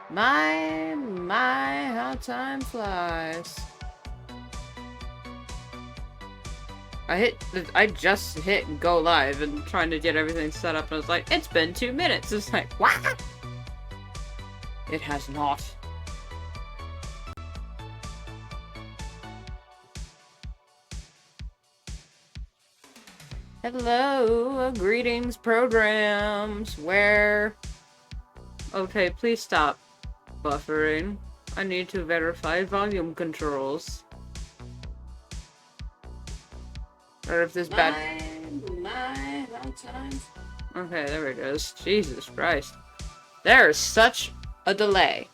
My, how time flies. I just hit go live and trying to get everything set up and I was like, it's been 2 minutes. It's like, what? It has not. Hello, greetings programs, where... Okay, please stop buffering. I need to verify volume controls. Or if this bad... how time... Okay, there it goes. Jesus Christ. There is such a delay.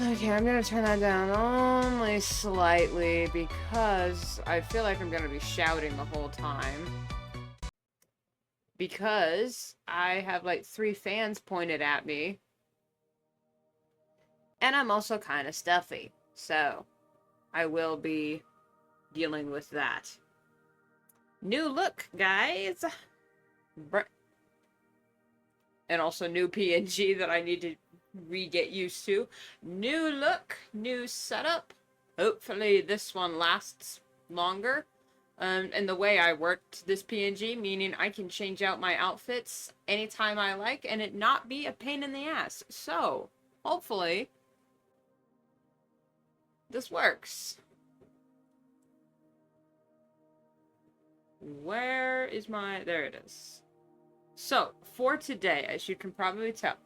Okay, I'm gonna turn that down only slightly because I feel like I'm gonna be shouting the whole time. Because I have like 3 fans pointed at me. And I'm also kind of stuffy. So, I will be dealing with that. New look, guys! And also new PNG that I need to re-get used to. New look, new setup. Hopefully this one lasts longer. And the way I worked this PNG, meaning I can change out my outfits anytime I like and it not be a pain in the ass. So, hopefully, this works. Where is my... There it is. So, for today, as you can probably tell,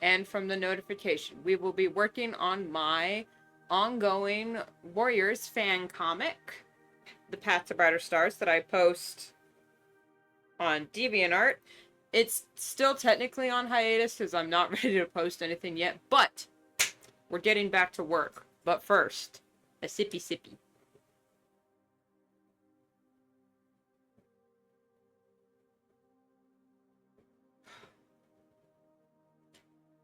and from the notification, we will be working on my ongoing Warriors fan comic, The Path to Brighter Stars, that I post on DeviantArt. It's still technically on hiatus because I'm not ready to post anything yet, but we're getting back to work. But first, a sippy sippy.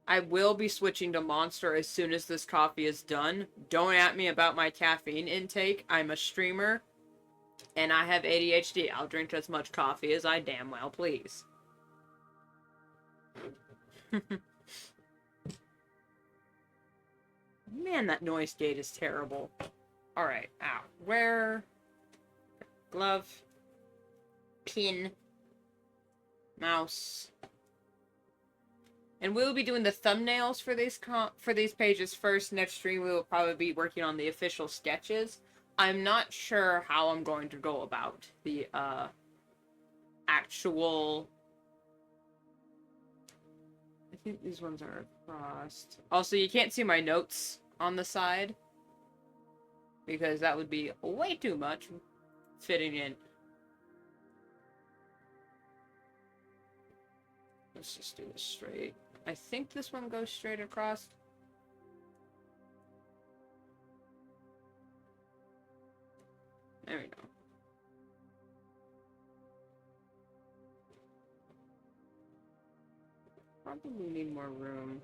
I will be switching to Monster as soon as this coffee is done. Don't at me about my caffeine intake. I'm a streamer, and I have ADHD. I'll drink as much coffee as I damn well please. Man, that noise gate is terrible. Alright, ow. Where? Glove. Pin. Mouse. And we'll be doing the thumbnails for these pages first. Next stream, we will probably be working on the official sketches. I'm not sure how I'm going to go about the, actual... I think these ones are crossed. Also, you can't see my notes on the side, because that would be way too much fitting in. Let's just do this straight. I think this one goes straight across. There we go. Probably need more room.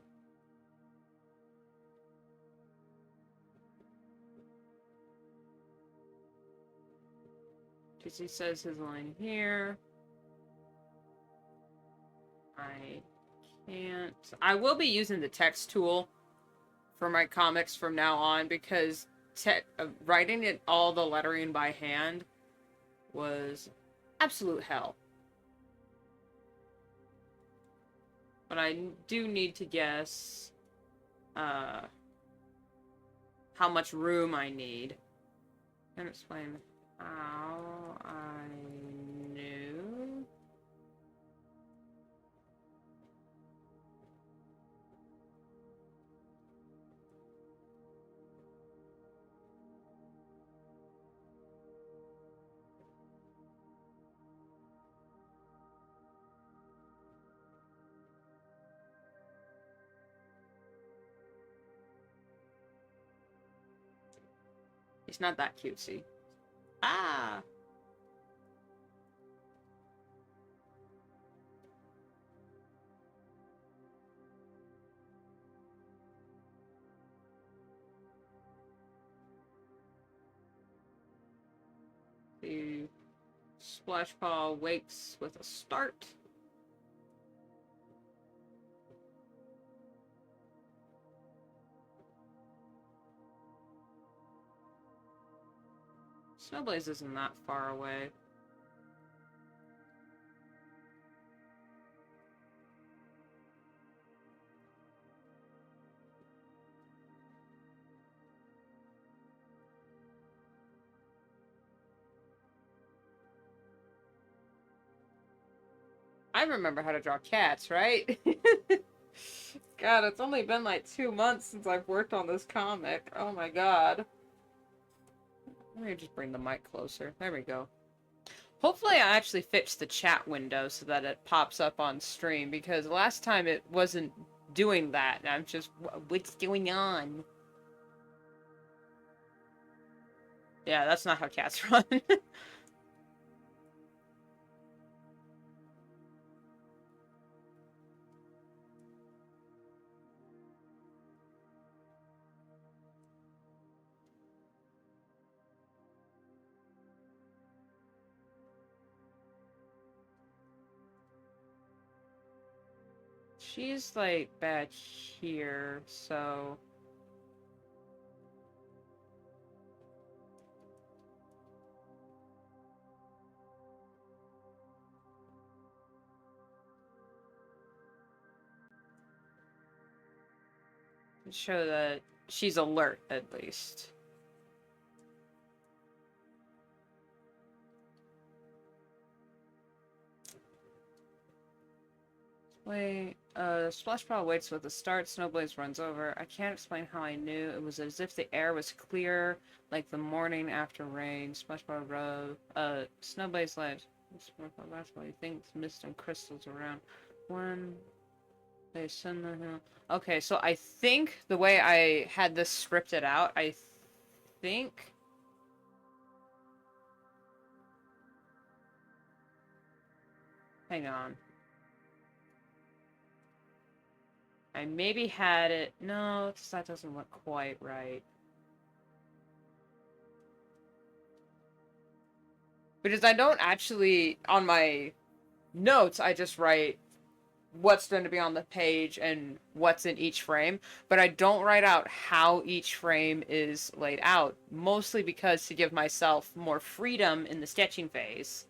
Because he says his line here. I can't... I will be using the text tool for my comics from now on because writing it all the lettering by hand was absolute hell. But I do need to guess how much room I need. And explain how I knew. It's not that cutesy. Ah! The splash ball wakes with a start. Snowblaze isn't that far away. I remember how to draw cats, right? God, it's only been like 2 months since I've worked on this comic. Oh my god. Let me just bring the mic closer. There we go. Hopefully I actually fixed the chat window so that it pops up on stream, because last time it wasn't doing that, and I'm just, what's going on? Yeah, that's not how cats run. She's, like, back here, so... show that she's alert, at least. Wait, Splash Ball waits with a start, Snowblaze runs over. I can't explain how I knew. It was as if the air was clear, like the morning after rain. Splash Ball rose. Snowblaze led. That's what he thinks, mist and crystals around. One... They send the hill. Okay, so I think the way I had this scripted out, I think... Hang on. I maybe had it... No, that doesn't look quite right. Because I don't actually... On my notes, I just write what's going to be on the page and what's in each frame, but I don't write out how each frame is laid out, mostly because to give myself more freedom in the sketching phase,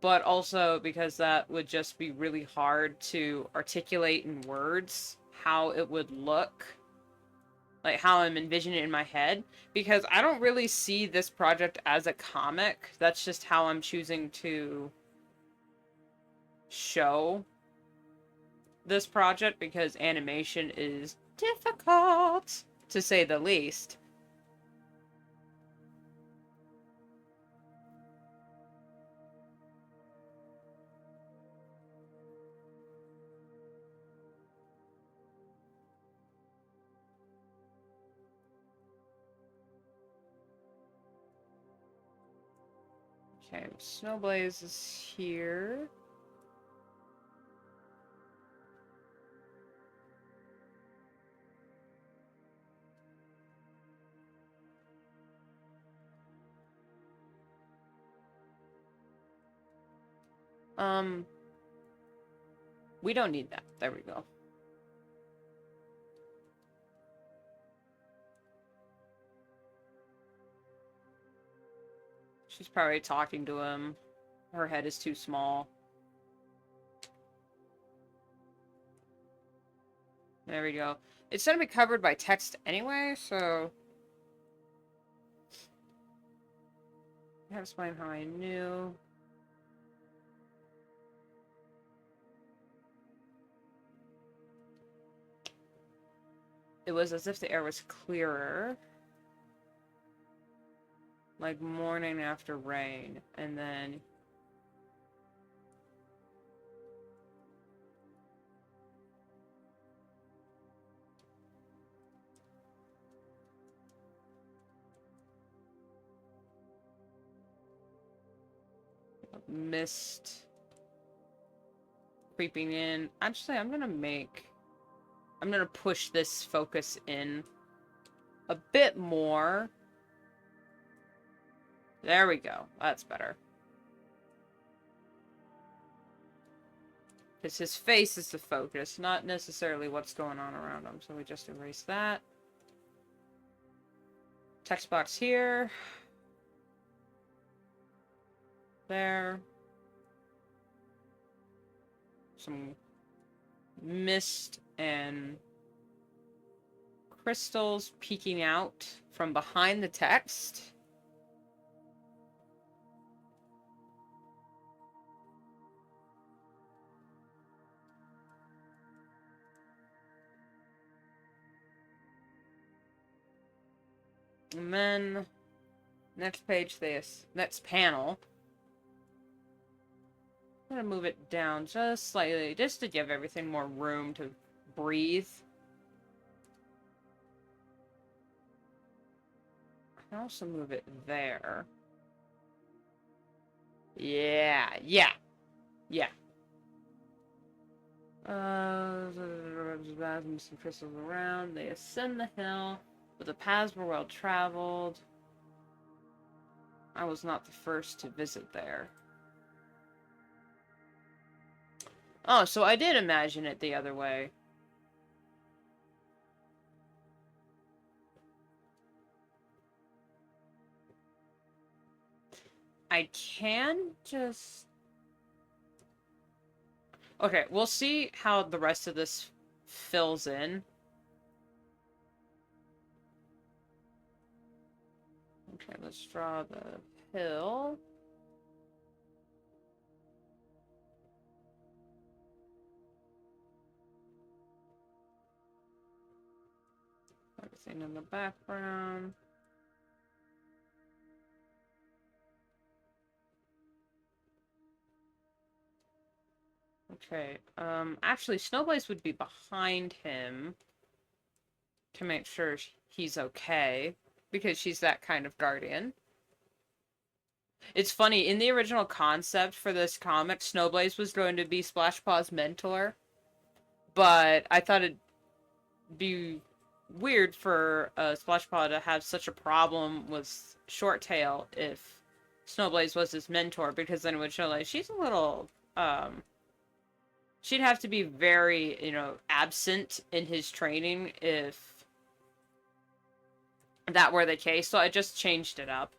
but also because that would just be really hard to articulate in words how it would look, like how I'm envisioning it in my head, because I don't really see this project as a comic. That's just how I'm choosing to show this project, because animation is difficult, to say the least. Okay, Snowblaze is here. We don't need that. There we go. She's probably talking to him. Her head is too small. There we go. It's gonna be covered by text anyway, so... I have to explain how I knew. It was as if the air was clearer. Like morning after rain. And then... mist creeping in. Actually, I'm gonna push this focus in a bit more. There we go. That's better. Because his face is the focus, not necessarily what's going on around him. So we just erase that. Text box here. There. Some mist and crystals peeking out from behind the text. And then next page, next panel. I'm gonna move it down just slightly, just to give everything more room to breathe. I can also move it there. Yeah. Some crystals around. They ascend the hill, but the paths were well traveled. I was not the first to visit there. Oh, so I did imagine it the other way. I can just... Okay, we'll see how the rest of this fills in. Okay, let's draw the hill. Everything in the background. Okay, actually, Snowblaze would be behind him to make sure he's okay, because she's that kind of guardian. It's funny, in the original concept for this comic, Snowblaze was going to be Splashpaw's mentor, but I thought it'd be weird for Splashpaw to have such a problem with Shorttail if Snowblaze was his mentor, because then it would show, like, she's a little, she'd have to be very, you know, absent in his training if that were the case, so I just changed it up.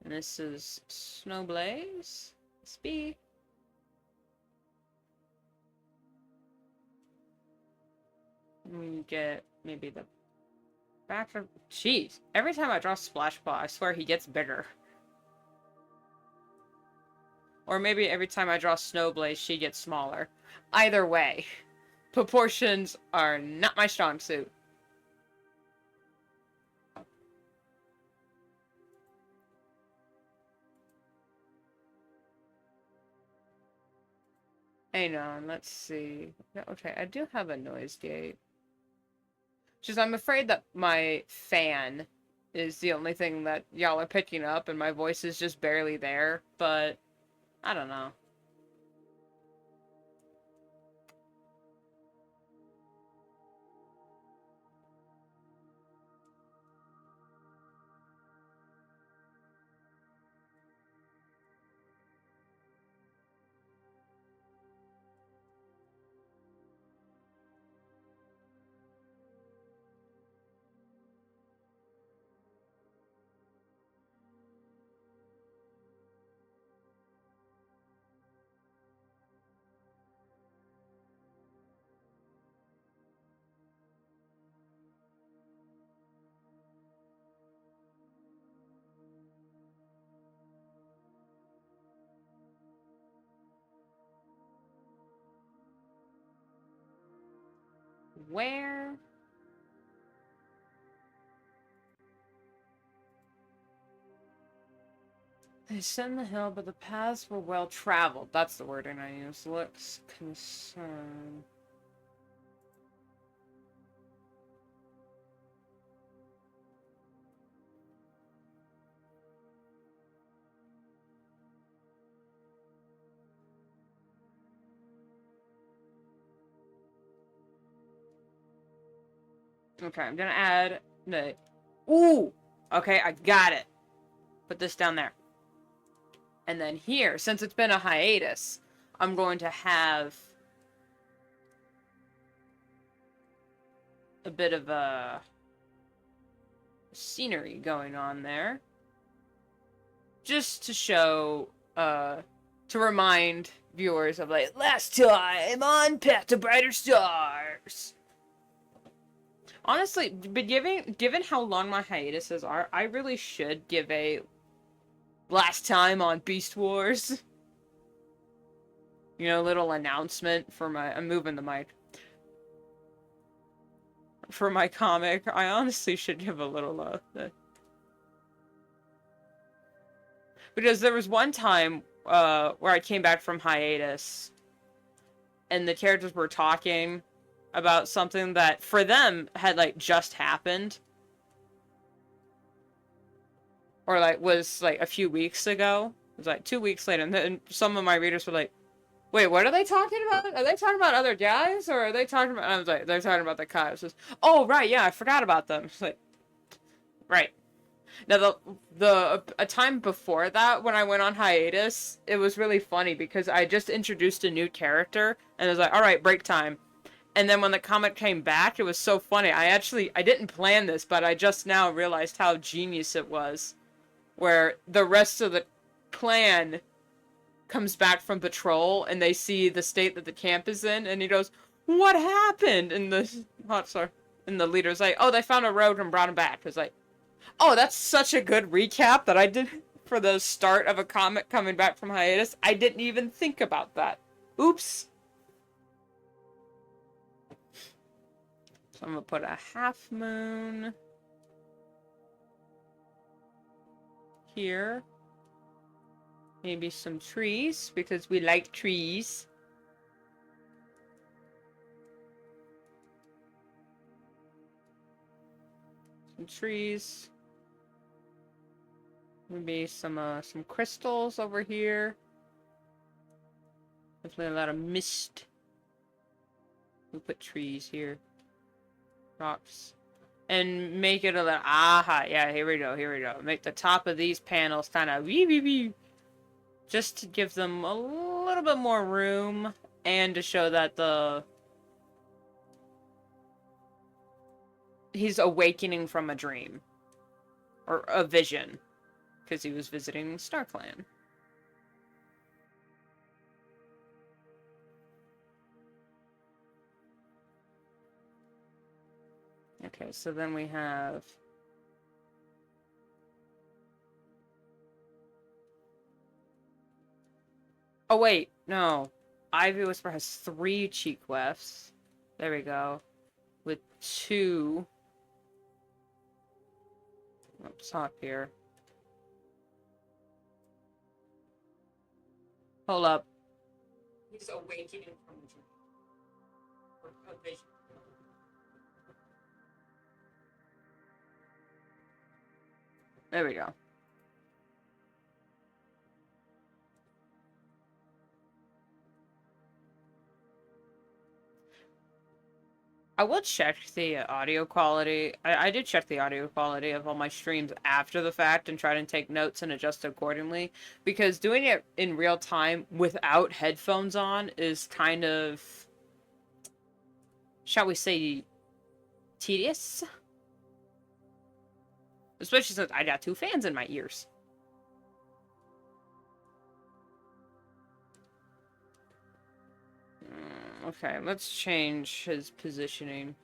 And this is Snowblaze. Speed. We get maybe the back of... Jeez. Every time I draw Splashpaw, I swear he gets bigger. Or maybe every time I draw Snowblaze, she gets smaller. Either way, proportions are not my strong suit. Hang on, let's see. Okay, I do have a noise gate. Just, I'm afraid that my fan is the only thing that y'all are picking up, and my voice is just barely there, but I don't know. Where? They ascend the hill, but the paths were well traveled. That's the wording I use. Looks concerned. Okay, I'm gonna add No. Ooh! Okay, I got it. Put this down there. And then here, since it's been a hiatus, I'm going to have a bit of a scenery going on there. Just to show, to remind viewers of, like, last time on Path to Brighter Stars. Honestly, but given how long my hiatuses are, I really should give a last time on Beast Wars. You know, little announcement for my... I'm moving the mic. For my comic, I honestly should give a little love. Because there was one time where I came back from hiatus, and the characters were talking about something that, for them, had, like, just happened. Or, like, was, like, a few weeks ago. It was, like, 2 weeks later, and then some of my readers were like, wait, what are they talking about? Are they talking about other guys, or are they talking about... And I was like, they're talking about the cops. Oh, right, yeah, I forgot about them. It's like, right. Now, a time before that, when I went on hiatus, it was really funny because I just introduced a new character, and it was like, alright, break time. And then when the comic came back, it was so funny. I didn't plan this, but I just now realized how genius it was. Where the rest of the clan comes back from patrol, and they see the state that the camp is in, and he goes, what happened? And the leader's like, oh, they found a road and brought him back. It's like, oh, that's such a good recap that I did for the start of a comic coming back from hiatus. I didn't even think about that. Oops. So I'm gonna put a half moon here. Maybe some trees, because we like trees. Some trees. Maybe some crystals over here. Definitely a lot of mist. We'll put trees here. Rocks. And make it a little... Aha! Yeah, here we go, here we go. Make the top of these panels kind of... wee. Just to give them a little bit more room. And to show that he's awakening from a dream. Or a vision. Because he was visiting StarClan. Okay, so then we have... Oh, wait. No. Ivy Whisper has 3 cheek wefts. There we go. With 2... up top here. Hold up. He's awakening from a dream. Or a vision. There we go. I will check the audio quality. I did check the audio quality of all my streams after the fact and try to take notes and adjust accordingly. Because doing it in real time without headphones on is kind of, shall we say, tedious? Especially since I got 2 fans in my ears. Okay, let's change his positioning.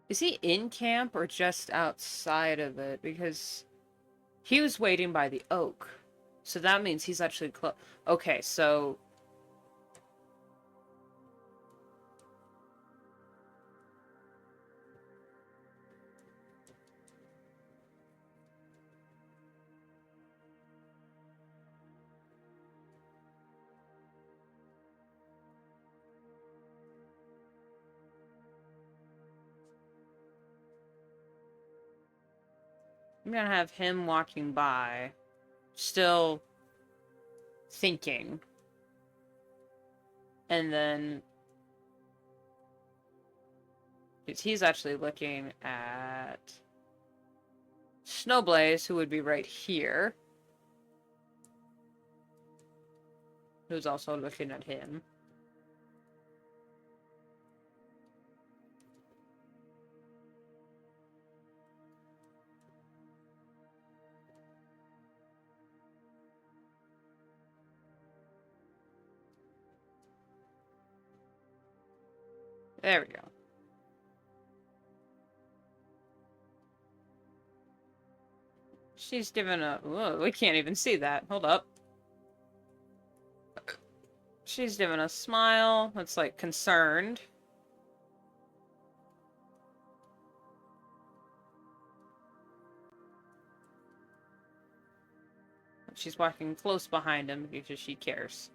Is he in camp or just outside of it? Because he was waiting by the oak. So that means he's actually close. Okay, so... I'm gonna have him walking by, still thinking. And then he's actually looking at Snowblaze, who would be right here. Who's also looking at him. There we go. She's given a... Whoa, we can't even see that. Hold up. She's given a smile that's, like, concerned. She's walking close behind him because she cares.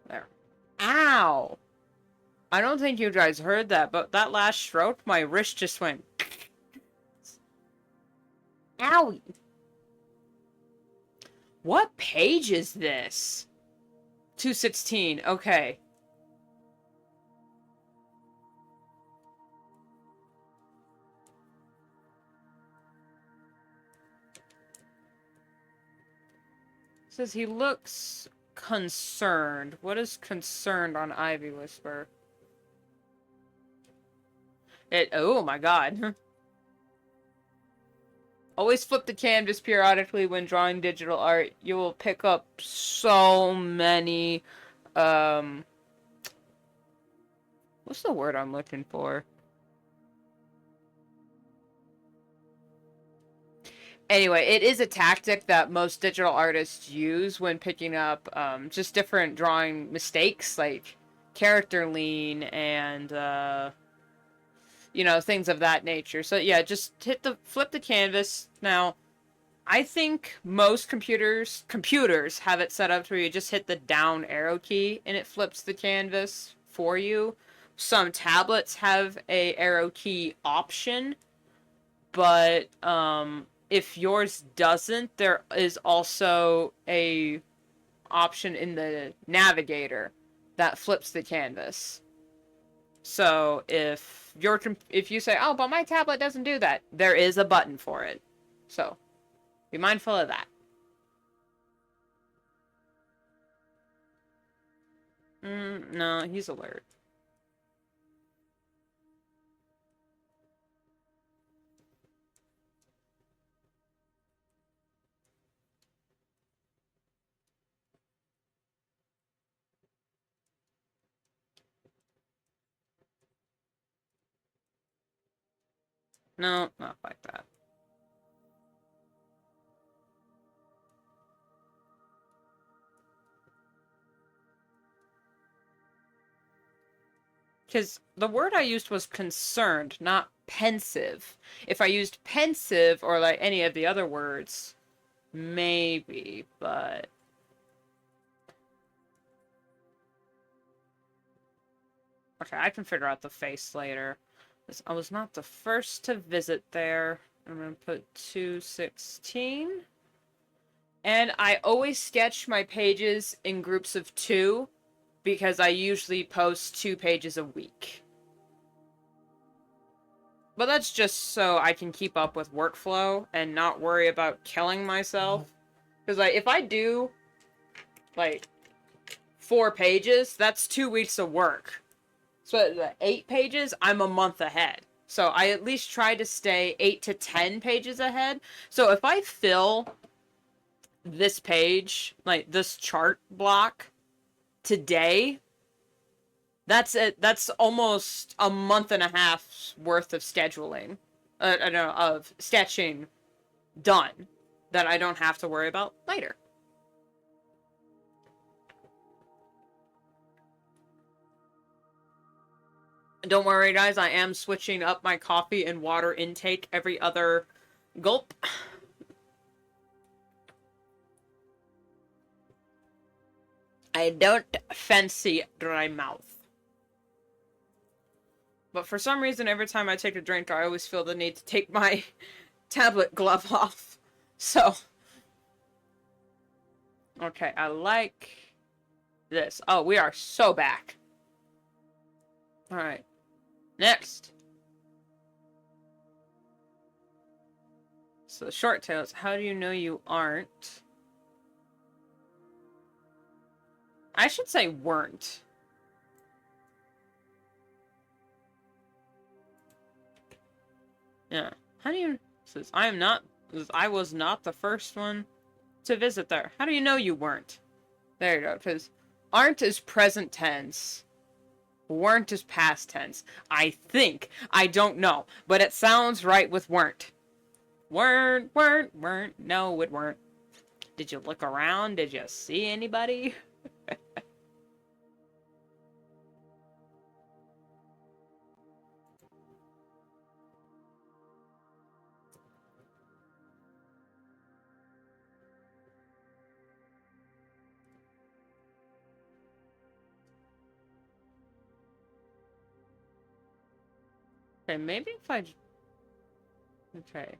There. Ow! I don't think you guys heard that, but that last stroke, my wrist just went... Owie! What page is this? 216, okay. It says he looks concerned. What is concerned on Ivy Whisper? Oh my god. Always flip the canvas periodically when drawing digital art. You will pick up so many, what's the word I'm looking for? Anyway, it is a tactic that most digital artists use when picking up, just different drawing mistakes, like character lean and, you know, things of that nature. So yeah, just flip the canvas. Now, I think most computers have it set up to where you just hit the down arrow key and it flips the canvas for you. Some tablets have a arrow key option, but if yours doesn't, there is also a option in the navigator that flips the canvas. So if you say, oh, but my tablet doesn't do that, there is a button for it. So be mindful of that. No, he's alert. No, not like that. Because the word I used was concerned, not pensive. If I used pensive or like any of the other words, maybe, but... Okay, I can figure out the face later. I was not the first to visit there. I'm going to put 216. And I always sketch my pages in groups of 2 because I usually post 2 pages a week. But that's just so I can keep up with workflow and not worry about killing myself. Because like, if I do like 4 pages, that's 2 weeks of work. So the 8 pages, I'm a month ahead. So I at least try to stay 8 to 10 pages ahead. So if I fill this page, like this chart block today, that's it. That's almost a month and a half's worth of scheduling, of sketching done that I don't have to worry about later. Don't worry, guys. I am switching up my coffee and water intake every other gulp. I don't fancy dry mouth. But for some reason, every time I take a drink, I always feel the need to take my tablet glove off. So. Okay, I like this. Oh, we are so back. Alright. Next. So the short tails, how do you know you aren't? I should say weren't. Yeah. How do you... Says, I am not... I was not the first one to visit there. How do you know you weren't? There you go, because aren't is present tense. Weren't is past tense. I think. I don't know. But it sounds right with weren't. Weren't. No, it weren't. Did you look around? Did you see anybody? Okay, maybe if I... Okay.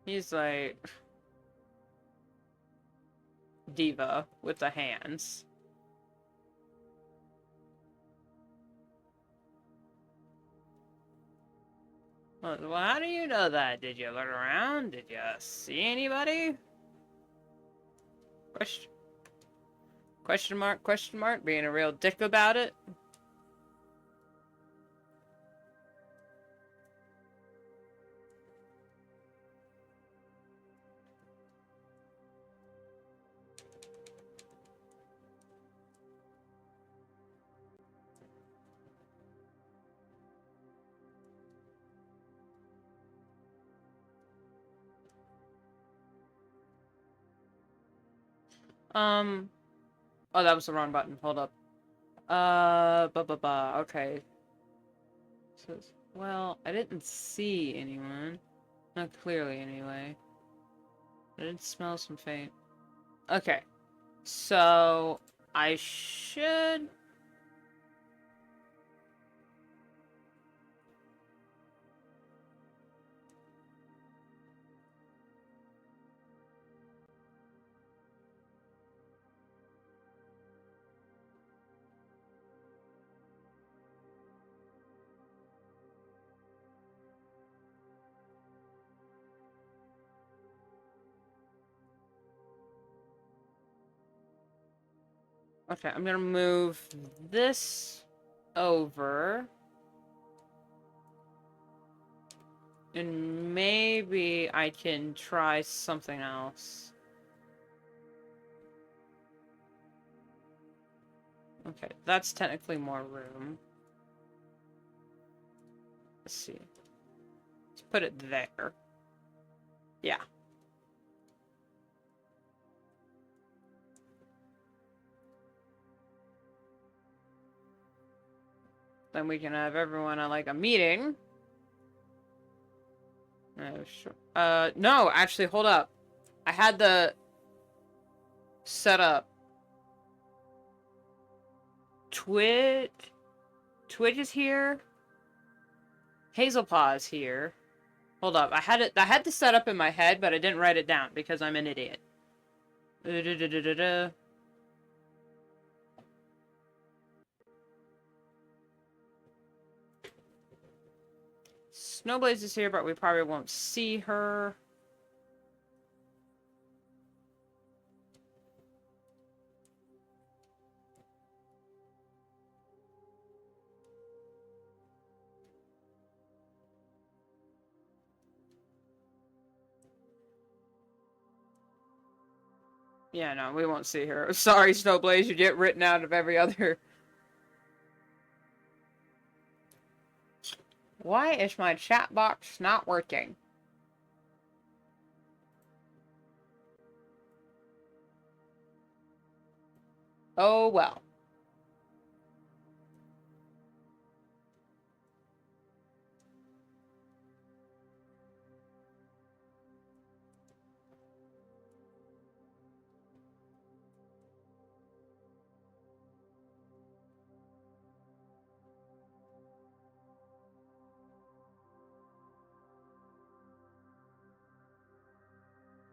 He's like... Diva with the hands. Well, how do you know that? Did you look around? Did you see anybody? Question mark, being a real dick about it. Oh, that was the wrong button. Hold up. Okay. Says, well, I didn't see anyone. Not clearly, anyway. I did smell some faint. Okay. So, I should... Okay, I'm gonna move this over. And maybe I can try something else. Okay, that's technically more room. Let's see. Let's put it there. Yeah. Then we can have everyone at, like, a meeting. Sure. No, actually, hold up. I had the set up. Twitch is here. Hazelpaw is here. Hold up. I had the set up in my head, but I didn't write it down because I'm an idiot. Snowblaze is here, but we probably won't see her. Yeah, no, we won't see her. Sorry, Snowblaze, you get written out of every other... Why is my chat box not working? Oh, well.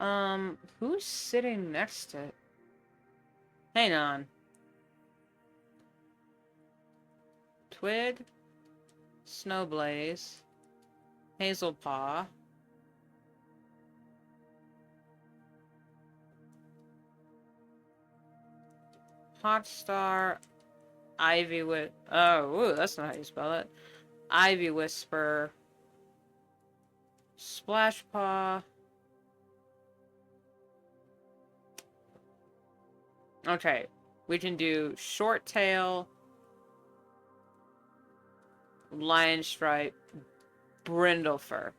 Who's sitting next to it? Hang on. Twig, Snowblaze, Hazelpaw. Hotstar, Ivy with ooh, that's not how you spell it. Ivy Whisper, Splashpaw. Okay, we can do Short Tail, Lion Stripe, Brindlefur.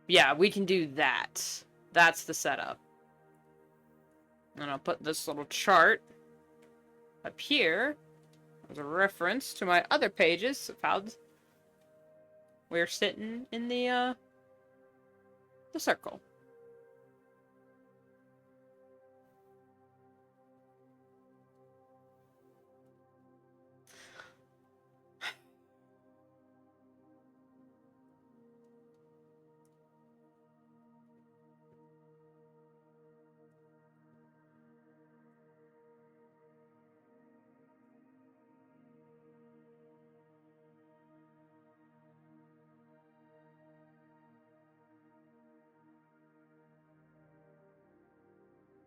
Yeah, we can do that. That's the setup. And I'll put this little chart up here as a reference to my other pages of how we're sitting in the circle.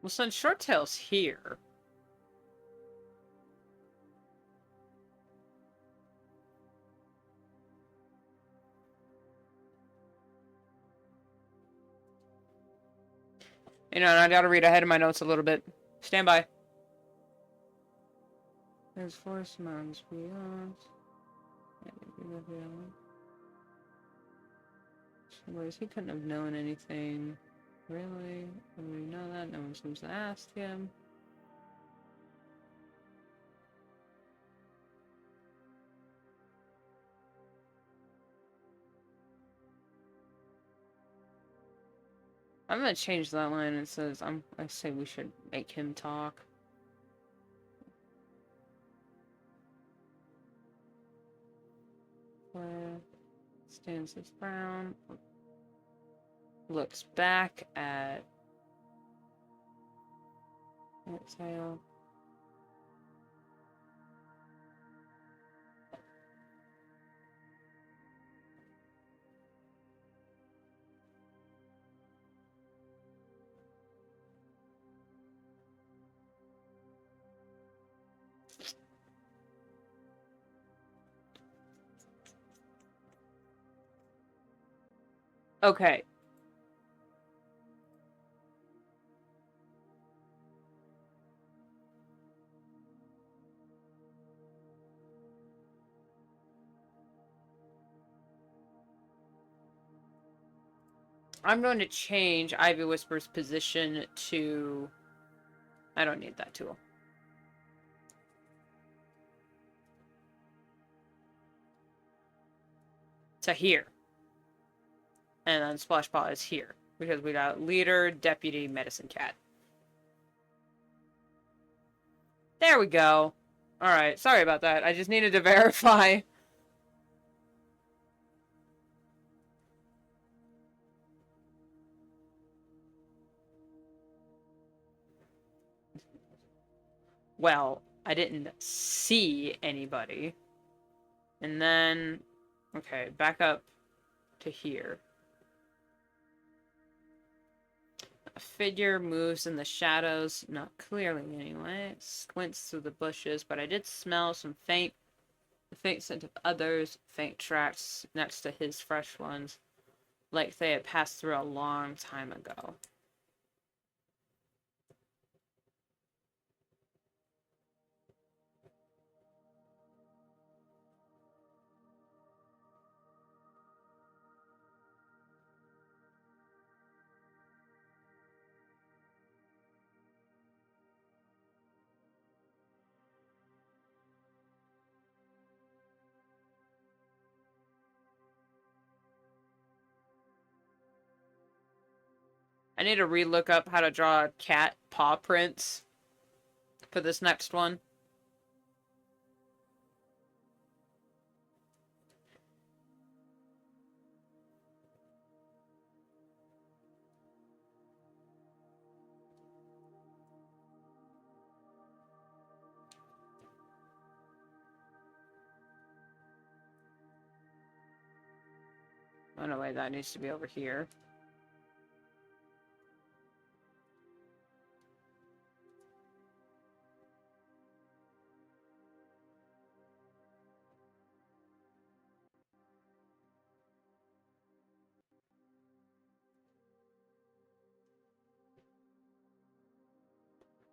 Well, since Shorttail's here, you know, and I gotta read ahead of my notes a little bit. Stand by. There's Forest Mountains beyond. He couldn't have known anything. Really? We know that. No one seems to ask him. I'm gonna change that line. It says, I say we should make him talk. Where stands his brown. Looks back at exhale. Okay. I'm going to change Ivy Whisper's position to... I don't need that tool. To here. And then Splashpaw is here. Because we got Leader, Deputy, Medicine Cat. There we go. Alright, sorry about that. I just needed to verify. Well, I didn't see anybody. And then... Okay, back up to here. A figure moves in the shadows, not clearly anyway. It squints through the bushes, but I did smell the faint scent of others, faint tracks next to his fresh ones, like they had passed through a long time ago. I need to re-look up how to draw cat paw prints for this next one. Oh no, wait, that needs to be over here.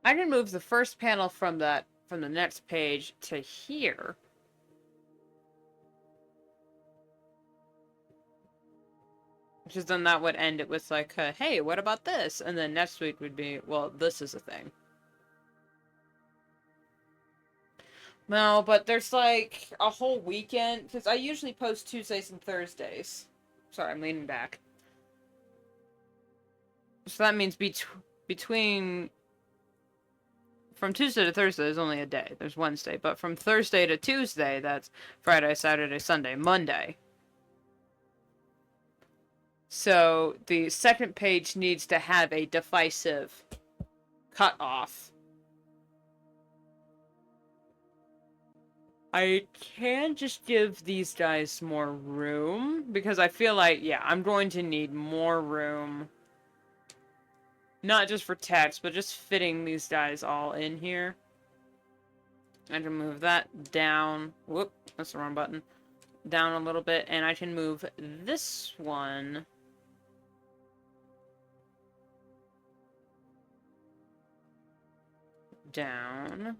I can move the first panel from the next page to here. Because then that would end it with like, hey, what about this? And then next week would be, well, this is a thing. No, but there's like a whole weekend, because I usually post Tuesdays and Thursdays. Sorry, I'm leaning back. So that means between... From Tuesday to Thursday, there's only a day. There's Wednesday. But from Thursday to Tuesday, that's Friday, Saturday, Sunday, Monday. So the second page needs to have a decisive cutoff. I can just give these guys more room, because I feel like, yeah, I'm going to need more room. Not just for text, but just fitting these guys all in here. I can move that down. Whoop, that's the wrong button. Down a little bit, and I can move this one down.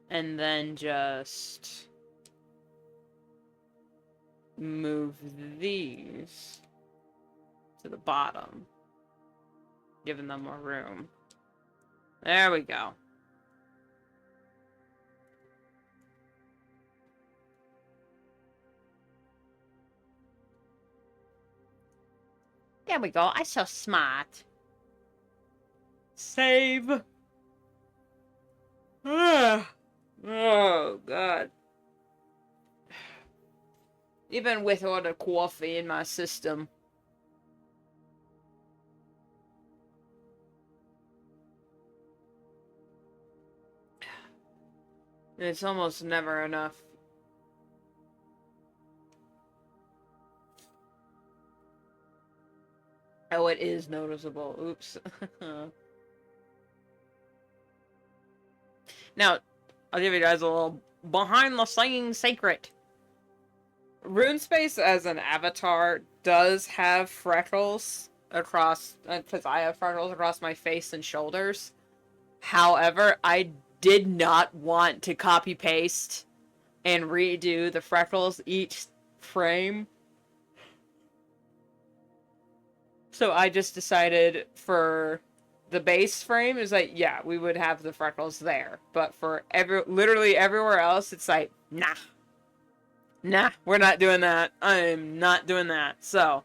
And then just move these to the bottom, giving them more room. There we go. There we go. I'm so smart. Save. Oh, God. Even with all the coffee in my system. It's almost never enough. Oh, it is noticeable. Oops. Now, I'll give you guys a little behind-the-scenes secret. RuneSpace as an avatar does have freckles across, because I have freckles across my face and shoulders. However, I did not want to copy-paste and redo the freckles each frame. So I just decided for the base frame is like, yeah, we would have the freckles there. But for literally everywhere else, it's like, nah. Nah, we're not doing that. I'm not doing that. So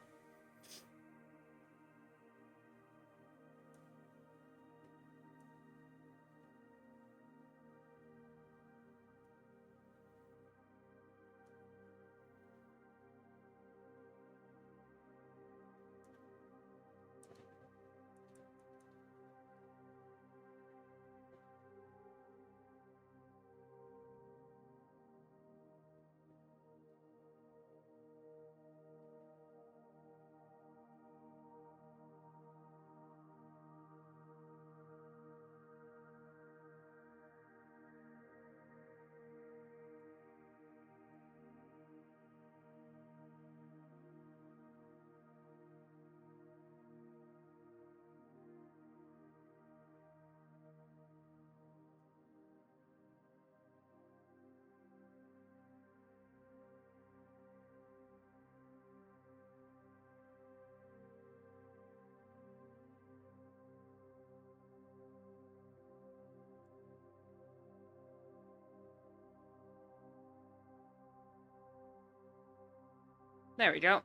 there we go.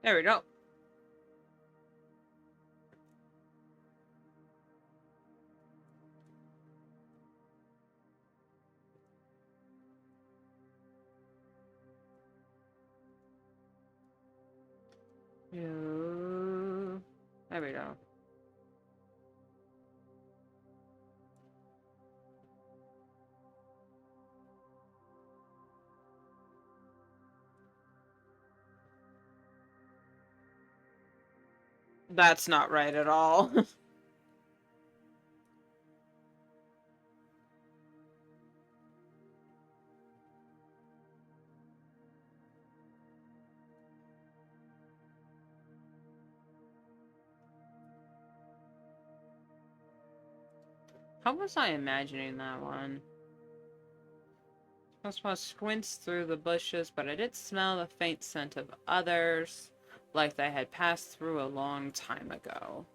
There we go. There we go. That's not right at all. How was I imagining that one? I squints through the bushes, but I did smell the faint scent of others, like they had passed through a long time ago.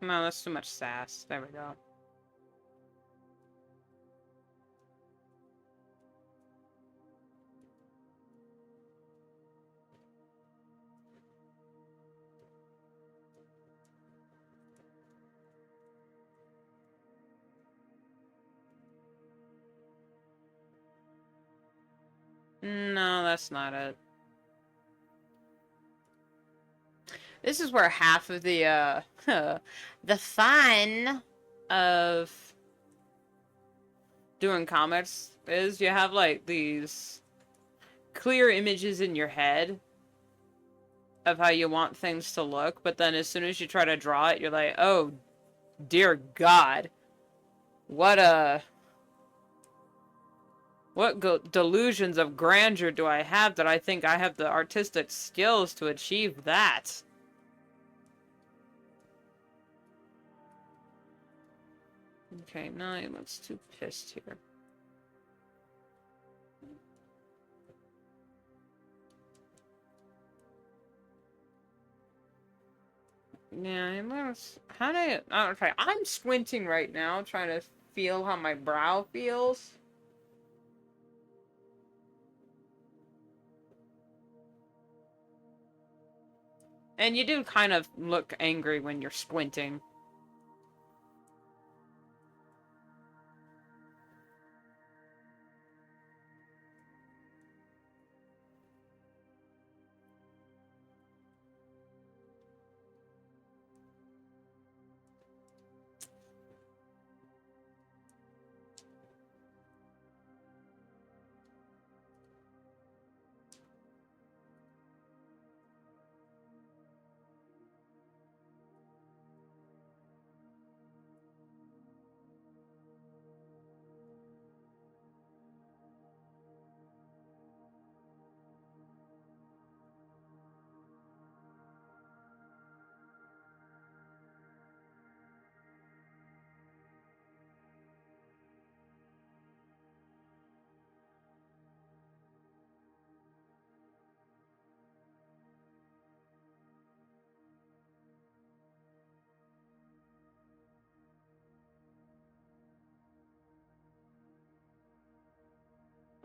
No, that's too much sass. There we go. No, that's not it. This is where half of the, the fun of doing comics is. You have, like, these clear images in your head of how you want things to look, but then as soon as you try to draw it, you're like, oh, dear God. What delusions of grandeur do I have that I think I have the artistic skills to achieve that? Okay, now he looks too pissed here. Yeah, he looks... How do I... Okay, I'm squinting right now, trying to feel how my brow feels. And you do kind of look angry when you're squinting.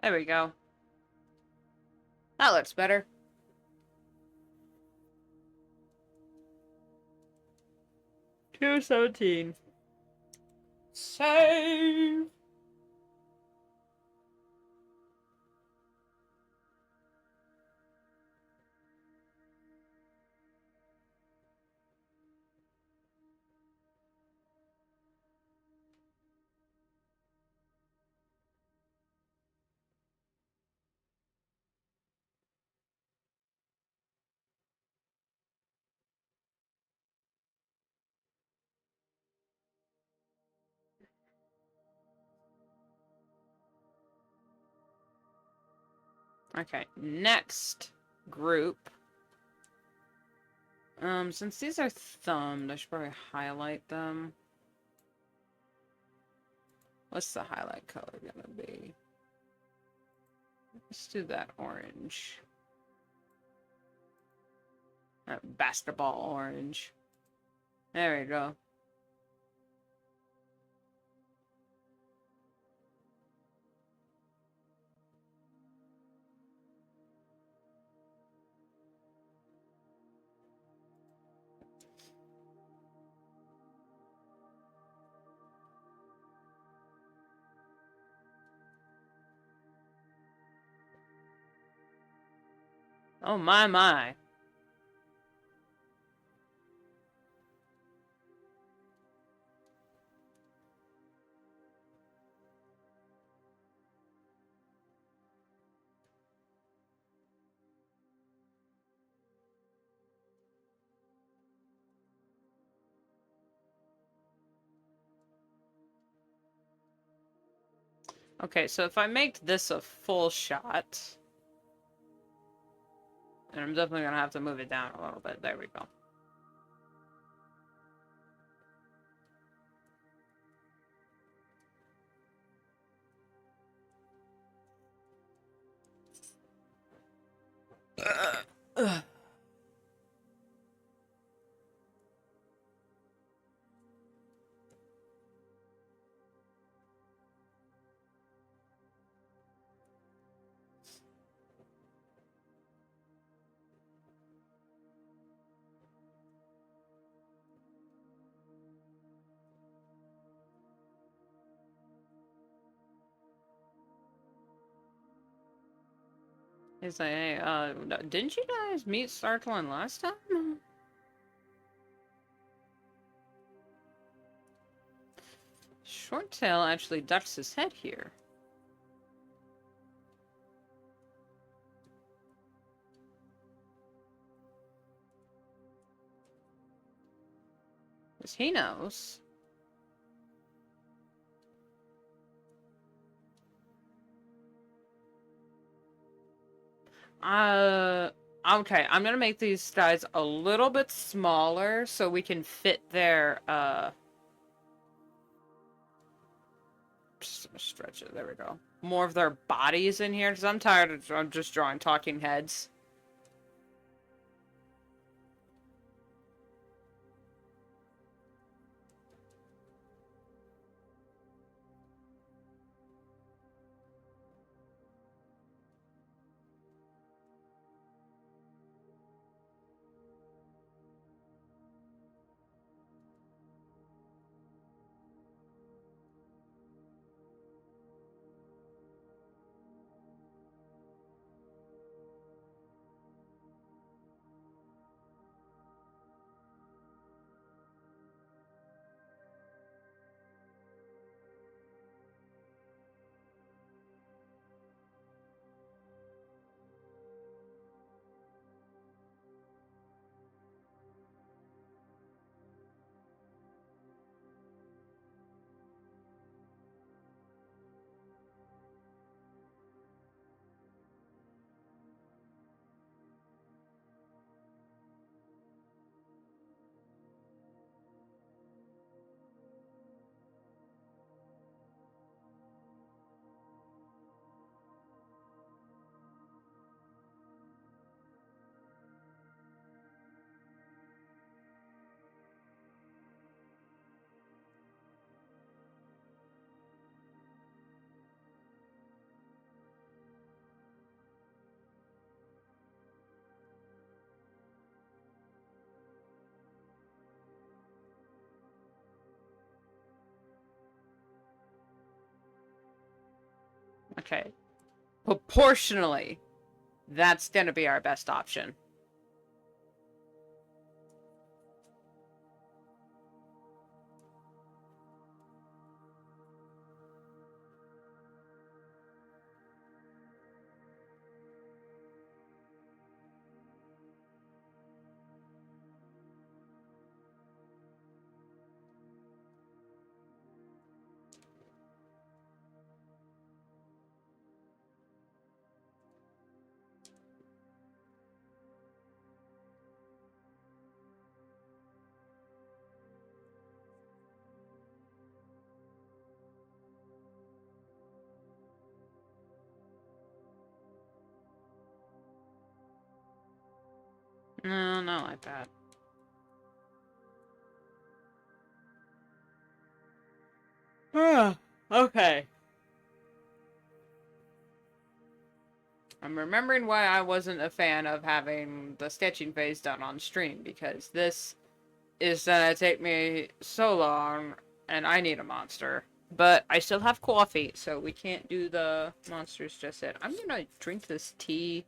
There we go. That looks better. $2.17. Save! Okay, next. group. Since these are thumbed, I should probably highlight them. What's the highlight color gonna be? Let's do that orange. That basketball orange. There we go. Oh my my. Okay, so if I make this a full shot, and I'm definitely gonna have to move it down a little bit. There we go. He's like, hey, didn't you guys meet Startline last time? Shorttail actually ducks his head here. Because he knows. Okay, I'm gonna make these guys a little bit smaller so we can fit their, just gonna stretch it, there we go. More of their bodies in here, because I'm tired of just drawing talking heads. Okay. Proportionally, that's gonna be our best option. No, no iPad. Okay. I'm remembering why I wasn't a fan of having the sketching phase done on stream, because this is gonna take me so long, and I need a monster. But I still have coffee, so we can't do the monsters just yet. I'm gonna drink this tea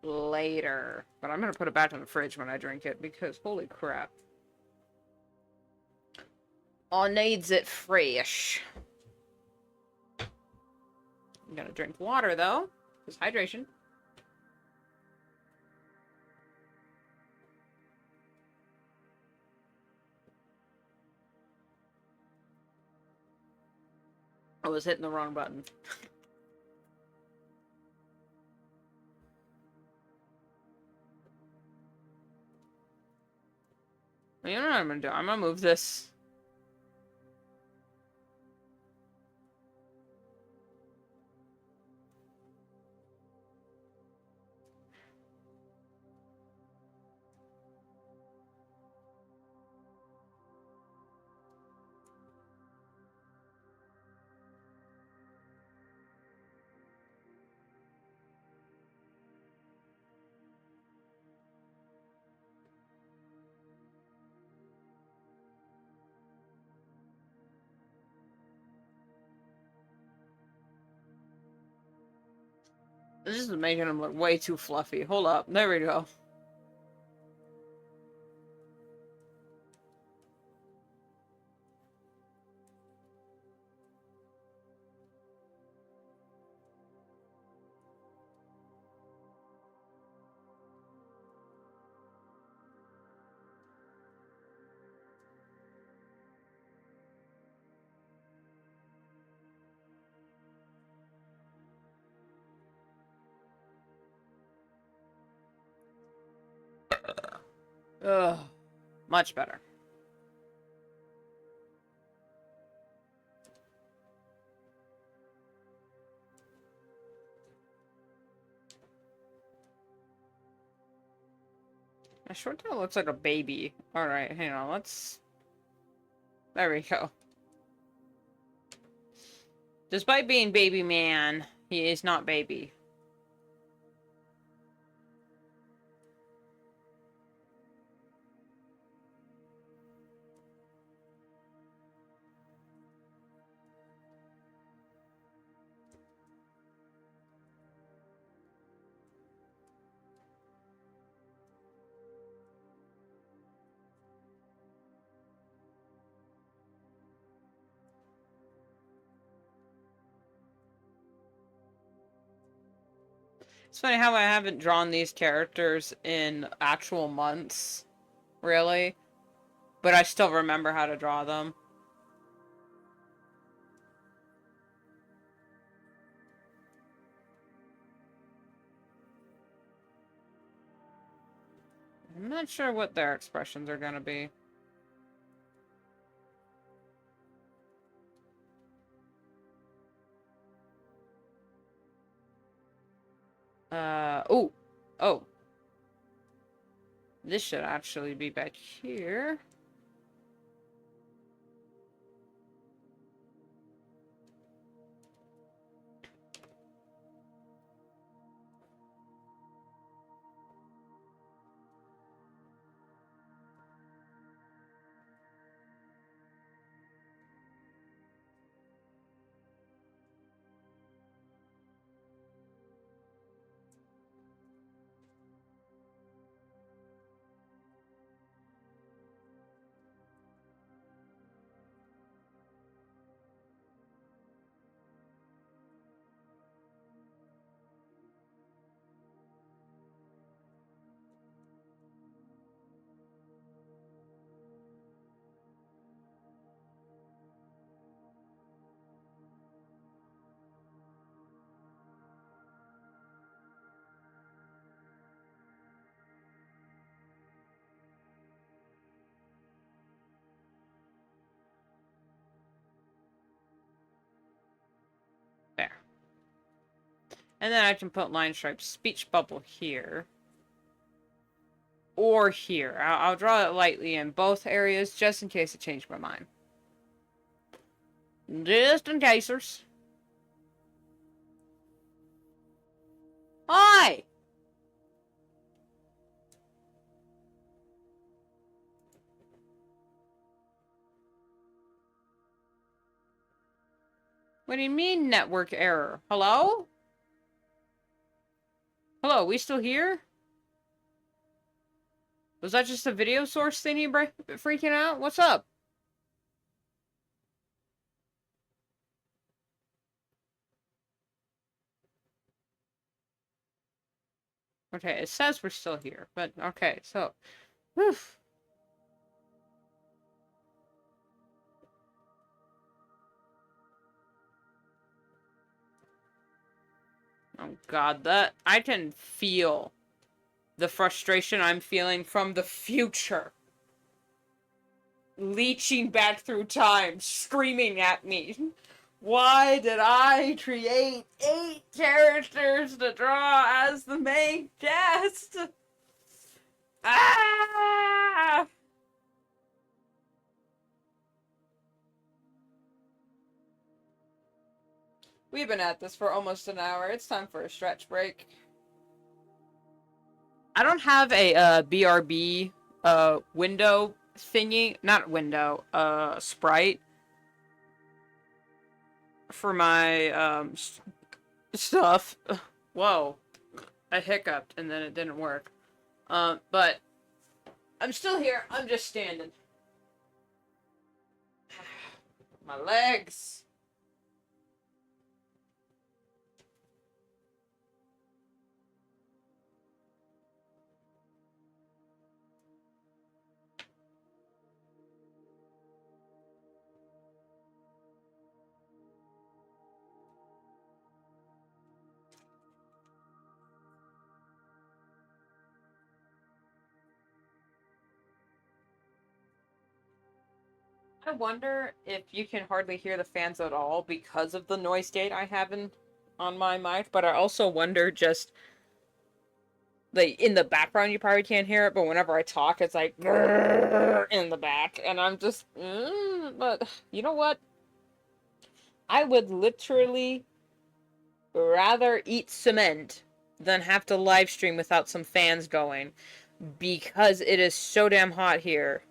later, but I'm gonna put it back in the fridge when I drink it, because holy crap. I needs it fresh. I'm gonna drink water, though, because hydration. I was hitting the wrong button. You know what I'm gonna do? I'm gonna move this. This is making him look way too fluffy. Hold up. There we go. Ugh. Much better. My short tail looks like a baby. Alright, hang on, let's... There we go. Despite being baby man, he is not baby. It's funny how I haven't drawn these characters in actual months, really. But I still remember how to draw them. I'm not sure what their expressions are gonna be. Oh! Oh. This should actually be back here. And then I can put line stripe speech bubble here. Or here. I'll draw it lightly in both areas just in case I change my mind. Just in casers. Hi! What do you mean network error? Hello? Hello, we still here? Was that just a video source thingy freaking out? What's up? Okay, it says we're still here, but okay, so... Whew. Oh god, that... I can feel the frustration I'm feeling from the future. Leeching back through time, screaming at me. Why did I create 8 characters to draw as the main cast? Ah! We've been at this for almost an hour. It's time for a stretch break. I don't have a BRB window thingy, not window, sprite for my stuff. Whoa, I hiccuped and then it didn't work. But I'm still here. I'm just standing. My legs. I wonder if you can hardly hear the fans at all because of the noise gate I have on my mic, but I also wonder just, like, in the background you probably can't hear it, but whenever I talk, it's like, in the back, and I'm just, but, you know what? I would literally rather eat cement than have to live stream without some fans going, because it is so damn hot here.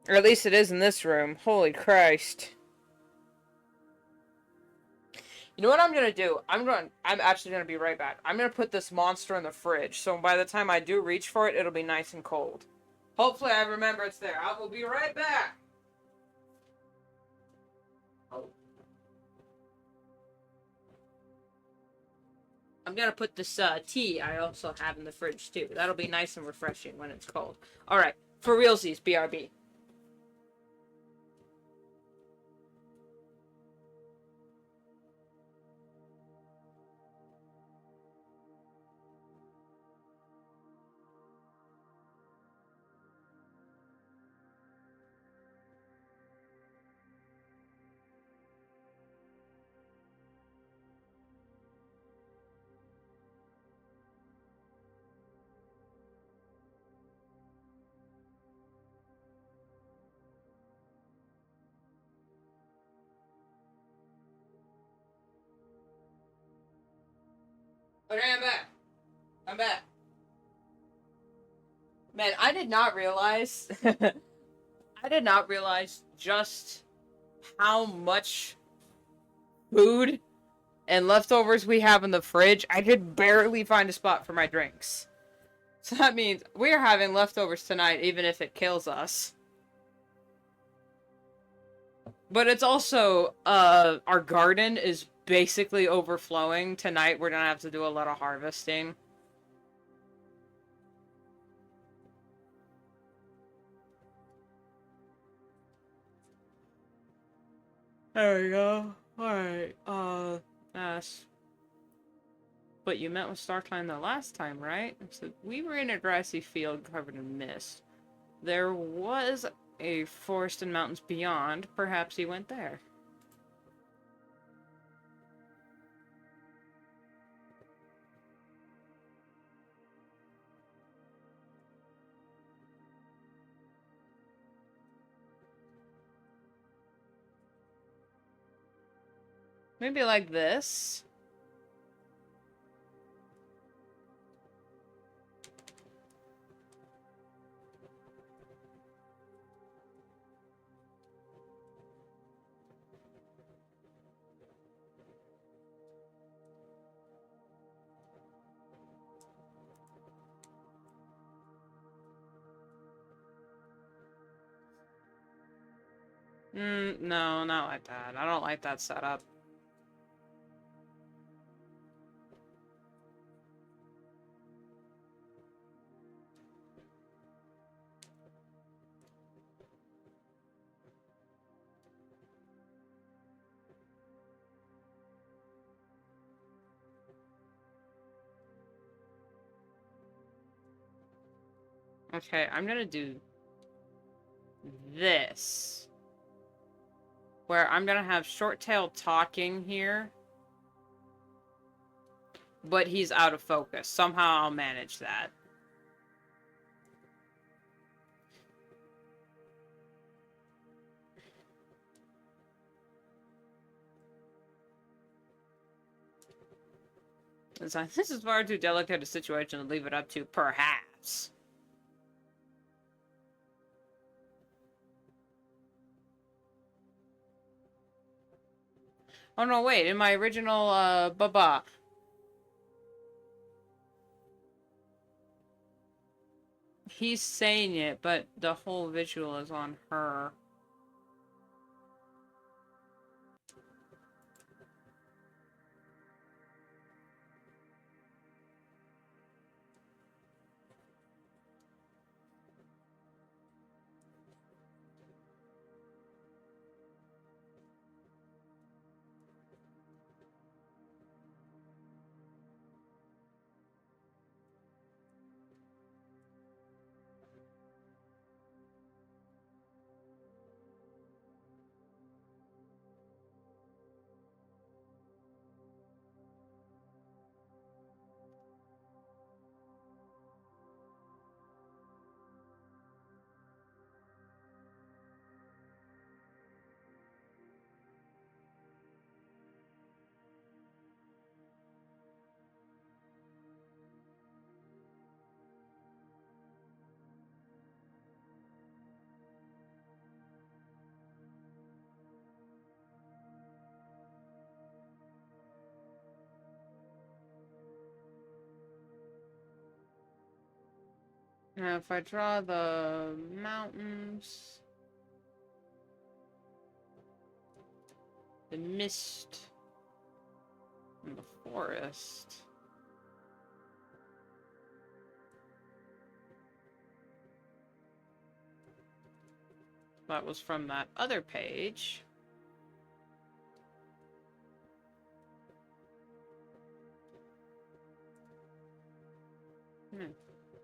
Or at least it is in this room. Holy Christ. You know what I'm gonna do? I'm actually gonna be right back. I'm gonna put this monster in the fridge, so by the time I do reach for it, it'll be nice and cold. Hopefully I remember it's there. I will be right back! Oh. I'm gonna put this tea I also have in the fridge too. That'll be nice and refreshing when it's cold. Alright, for realsies, BRB. Okay, I'm back. I'm back. Man, I did not realize... I did not realize just how much food and leftovers we have in the fridge. I could barely find a spot for my drinks. So that means we're having leftovers tonight, even if it kills us. But it's also, our garden is basically overflowing. Tonight we're gonna have to do a lot of harvesting. There we go. Alright, yes. But you met with StarTime the last time, right? So we were in a grassy field covered in mist. There was a forest and mountains beyond. Perhaps he went there. Maybe like this. No, not like that. I don't like that setup. Okay, I'm gonna do this. Where I'm gonna have Short Tail talking here. But he's out of focus. Somehow I'll manage that. This is far too delicate a situation to leave it up to perhaps. Oh no, wait, in my original, Baba. He's saying it, but the whole visual is on her. Now, if I draw the mountains, the mist, and the forest. That was from that other page.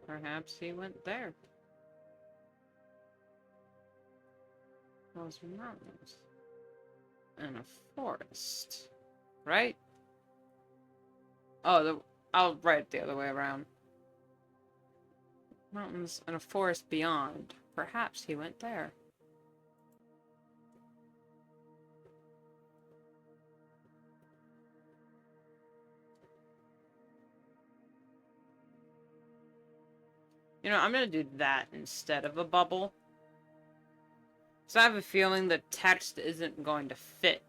Perhaps he went there. Those mountains. And a forest. Right? Oh, I'll write it the other way around. Mountains and a forest beyond. Perhaps he went there. You know, I'm gonna do that instead of a bubble. So I have a feeling the text isn't going to fit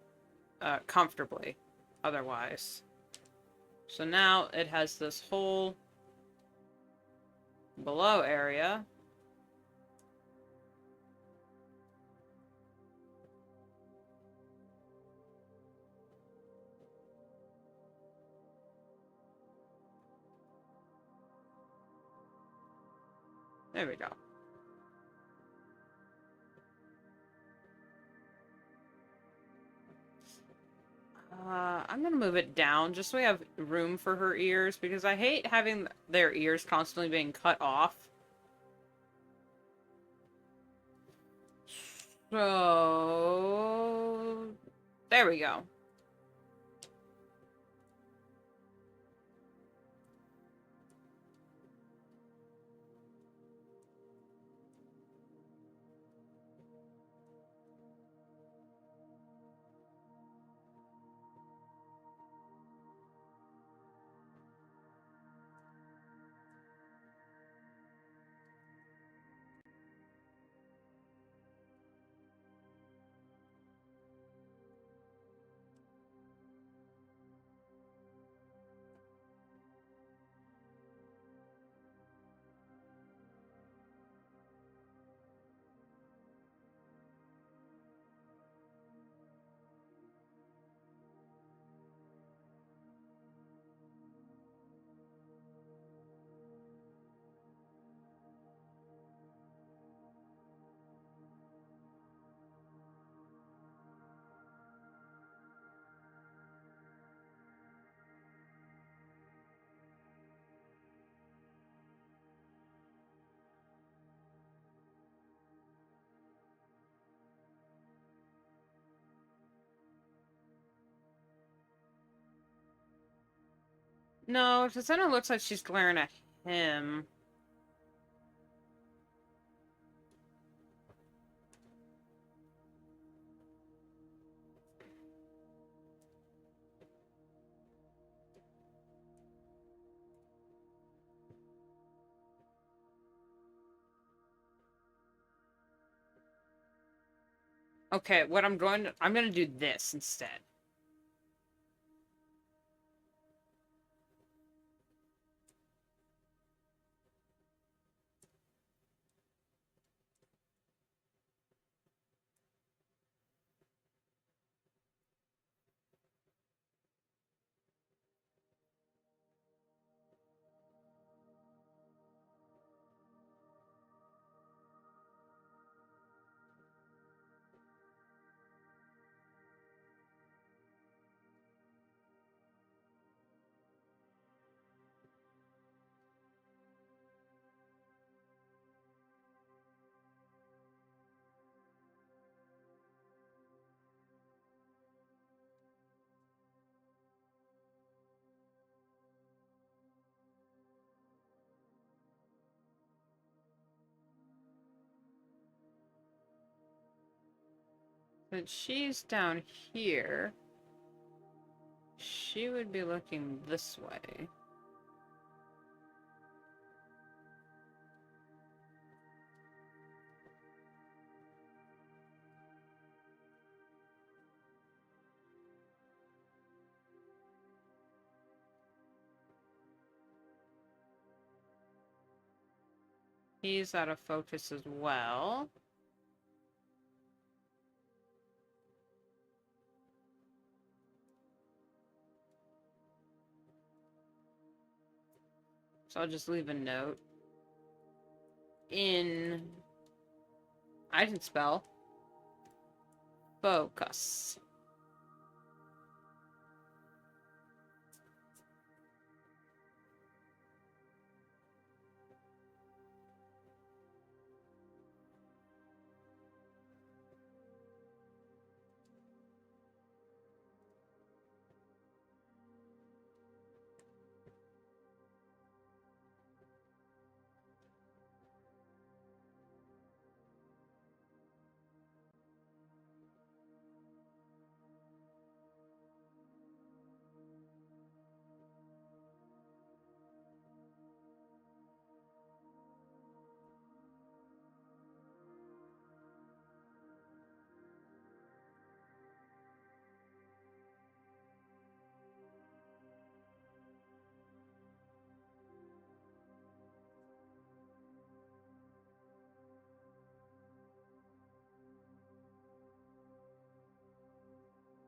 comfortably otherwise. So now it has this whole below area. There we go. I'm gonna move it down just so we have room for her ears, because I hate having their ears constantly being cut off. So... there we go. No, because then it looks like she's glaring at him. Okay, what I'm going to do this instead. But she's down here. She would be looking this way. He's out of focus as well. So I'll just leave a note. I can spell. Focus.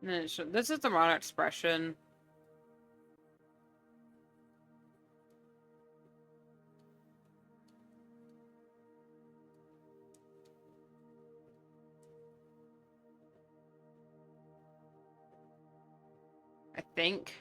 This is the wrong expression. I think.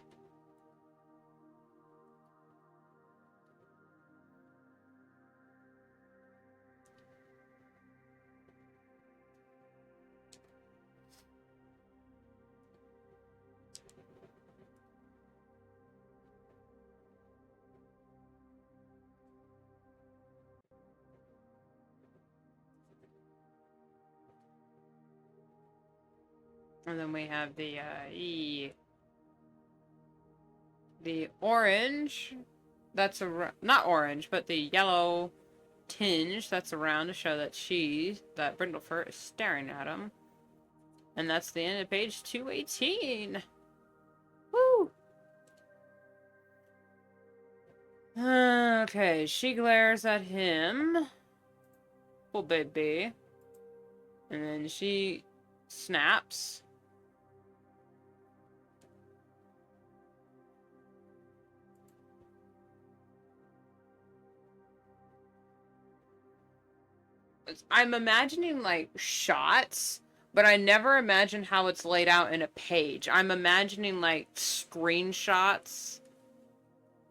And then we have the orange. That's not orange, but the yellow tinge that's around to show that that Brindlefur is staring at him. And that's the end of page 218. Woo! Okay, she glares at him. Oh, baby. And then she snaps. I'm imagining, like, shots, but I never imagine how it's laid out in a page. I'm imagining, like, screenshots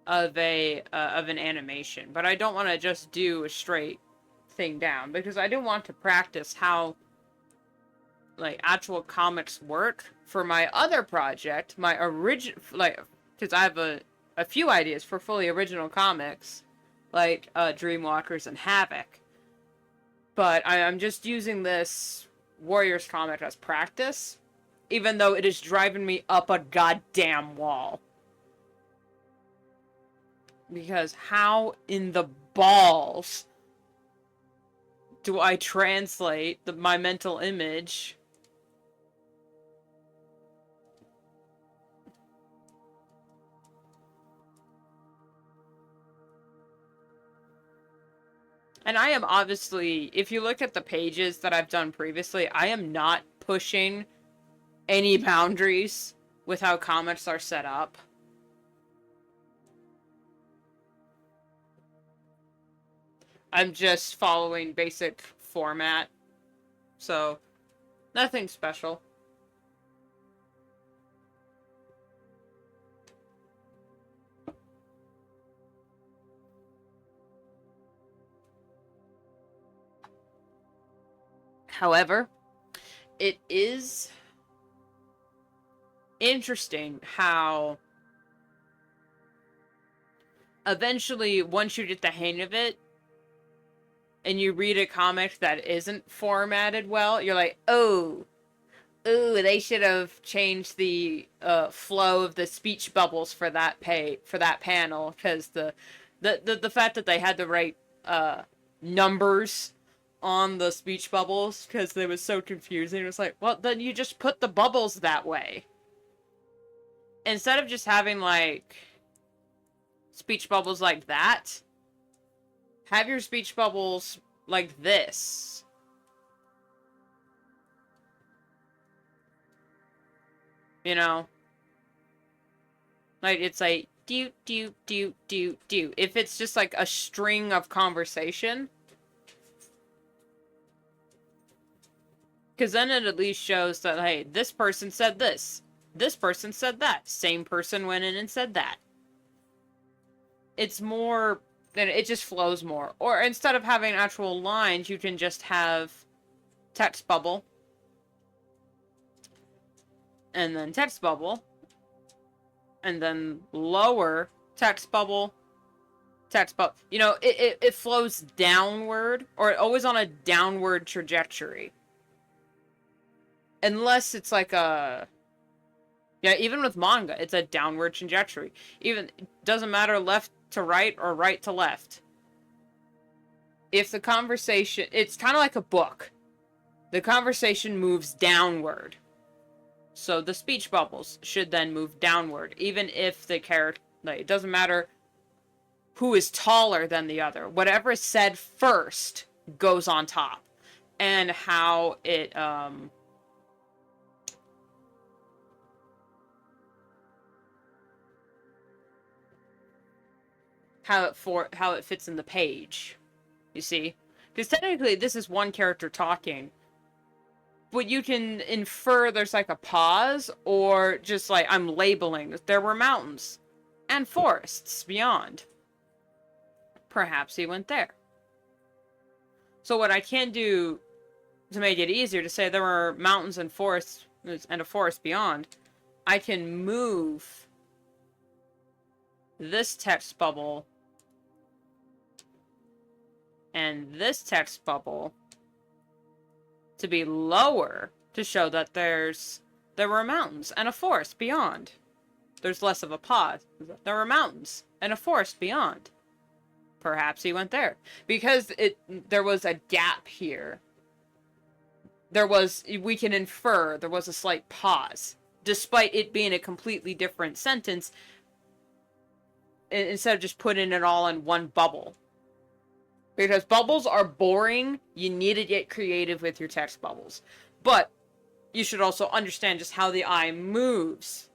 of an animation, but I don't want to just do a straight thing down, because I do want to practice how, like, actual comics work for my other project, my original, like, because I have a a few ideas for fully original comics, like Dreamwalkers and Havoc. But I'm just using this Warriors comic as practice, even though it is driving me up a goddamn wall. Because how in the balls do I translate my mental image and I am obviously, if you look at the pages that I've done previously, I am not pushing any boundaries with how comics are set up. I'm just following basic format. So, nothing special. However, it is interesting how eventually, once you get the hang of it, and you read a comic that isn't formatted well, you're like, oh, they should have changed the flow of the speech bubbles for that panel, because the fact that they had the right numbers on the speech bubbles, because they was so confusing. It was like, well, then you just put the bubbles that way. Instead of just having, like, speech bubbles like that, have your speech bubbles like this. You know? Like, it's like, do. If it's just like a string of conversation, because then it at least shows that, hey, this person said this. This person said that. Same person went in and said that. It's more, it just flows more. Or instead of having actual lines, you can just have text bubble. And then text bubble. And then lower text bubble. Text bubble. You know, it flows downward. Or always on a downward trajectory. Unless it's like a... Yeah, even with manga, it's a downward trajectory. Even, it doesn't matter left to right or right to left. If the conversation... It's kind of like a book. The conversation moves downward. So the speech bubbles should then move downward. Even if the character... Like, it doesn't matter who is taller than the other. Whatever is said first goes on top. And how it... how it fits in the page, you see? Because technically this is one character talking, but you can infer there's like a pause, or just like I'm labeling that there were mountains and forests beyond. Perhaps he went there. So what I can do to make it easier to say there were mountains and forests and a forest beyond, I can move this text bubble and this text bubble to be lower to show that there were mountains and a forest beyond. There's less of a pause. There were mountains and a forest beyond. Perhaps he went there. Because there was a gap here. We can infer there was a slight pause. Despite it being a completely different sentence, instead of just putting it all in one bubble. Because bubbles are boring, you need to get creative with your text bubbles. But you should also understand just how the eye moves.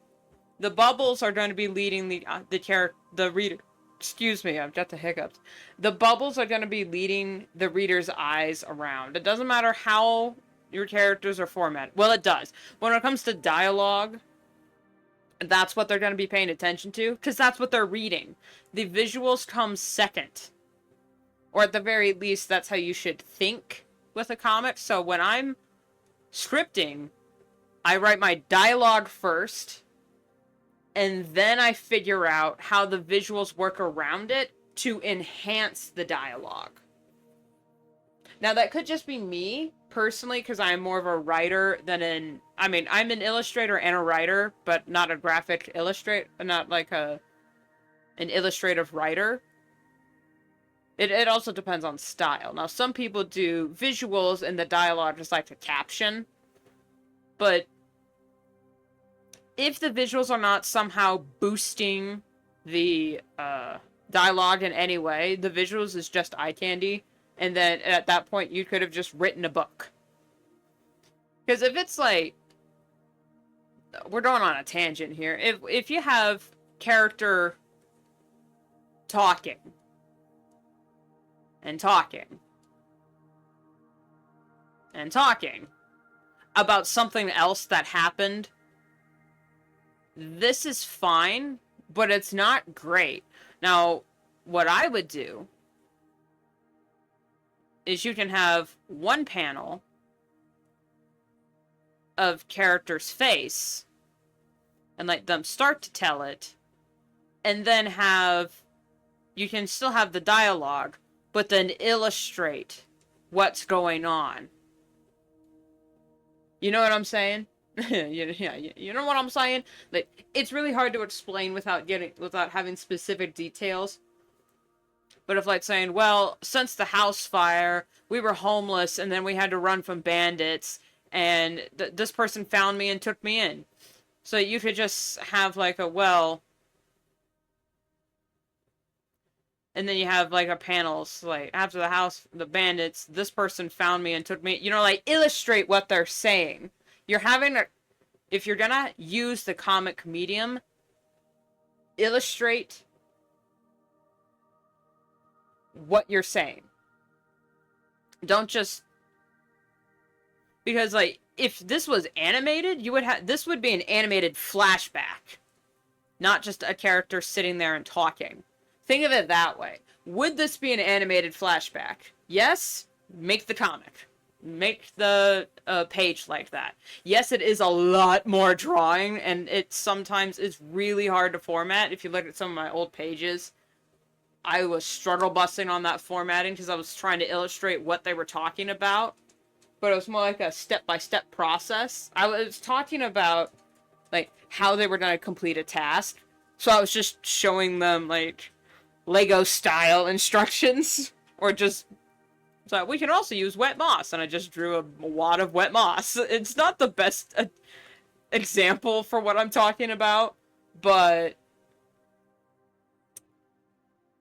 The bubbles are going to be leading the reader. Excuse me, I've got the hiccups. The bubbles are going to be leading the reader's eyes around. It doesn't matter how your characters are formatted. Well, it does. When it comes to dialogue, that's what they're going to be paying attention to, because that's what they're reading. The visuals come second. Or at the very least, that's how you should think with a comic. So when I'm scripting, I write my dialogue first, and then I figure out how the visuals work around it to enhance the dialogue. Now, that could just be me, personally, because I'm more of a writer than an... I mean, I'm an illustrator and a writer, but not a graphic illustrator, not like an illustrative writer. It also depends on style. Now, some people do visuals and the dialogue just like the caption, but if the visuals are not somehow boosting the dialogue in any way, the visuals is just eye candy. And then at that point, you could have just written a book. Because if it's like... We're going on a tangent here. If you have character talking. And talking. And talking. About something else that happened. This is fine. But it's not great. Now, what I would do is you can have one panel of character's face and let them start to tell it, and then you can still have the dialogue, but then illustrate what's going on. You know what I'm saying? You know what I'm saying? Like, it's really hard to explain without having specific details. But if, like, saying, well, since the house fire, we were homeless, and then we had to run from bandits, and this person found me and took me in. So you could just have, like, well... And then you have, like, a panels, like, after the bandits, this person found me and took me... You know, like, illustrate what they're saying. You're having a... If you're gonna use the comic medium, illustrate what you're saying. Don't just... Because, like, if this was animated, this would be an animated flashback. Not just a character sitting there and talking. Think of it that way. Would this be an animated flashback? Yes? Make the comic. Make the page like that. Yes, it is a lot more drawing, and it sometimes is really hard to format. If you look at some of my old pages, I was struggle busting on that formatting because I was trying to illustrate what they were talking about. But it was more like a step-by-step process. I was talking about, like, how they were going to complete a task. So I was just showing them, like, Lego-style instructions. Or just... So we can also use wet moss. And I just drew a wad of wet moss. It's not the best example for what I'm talking about. But...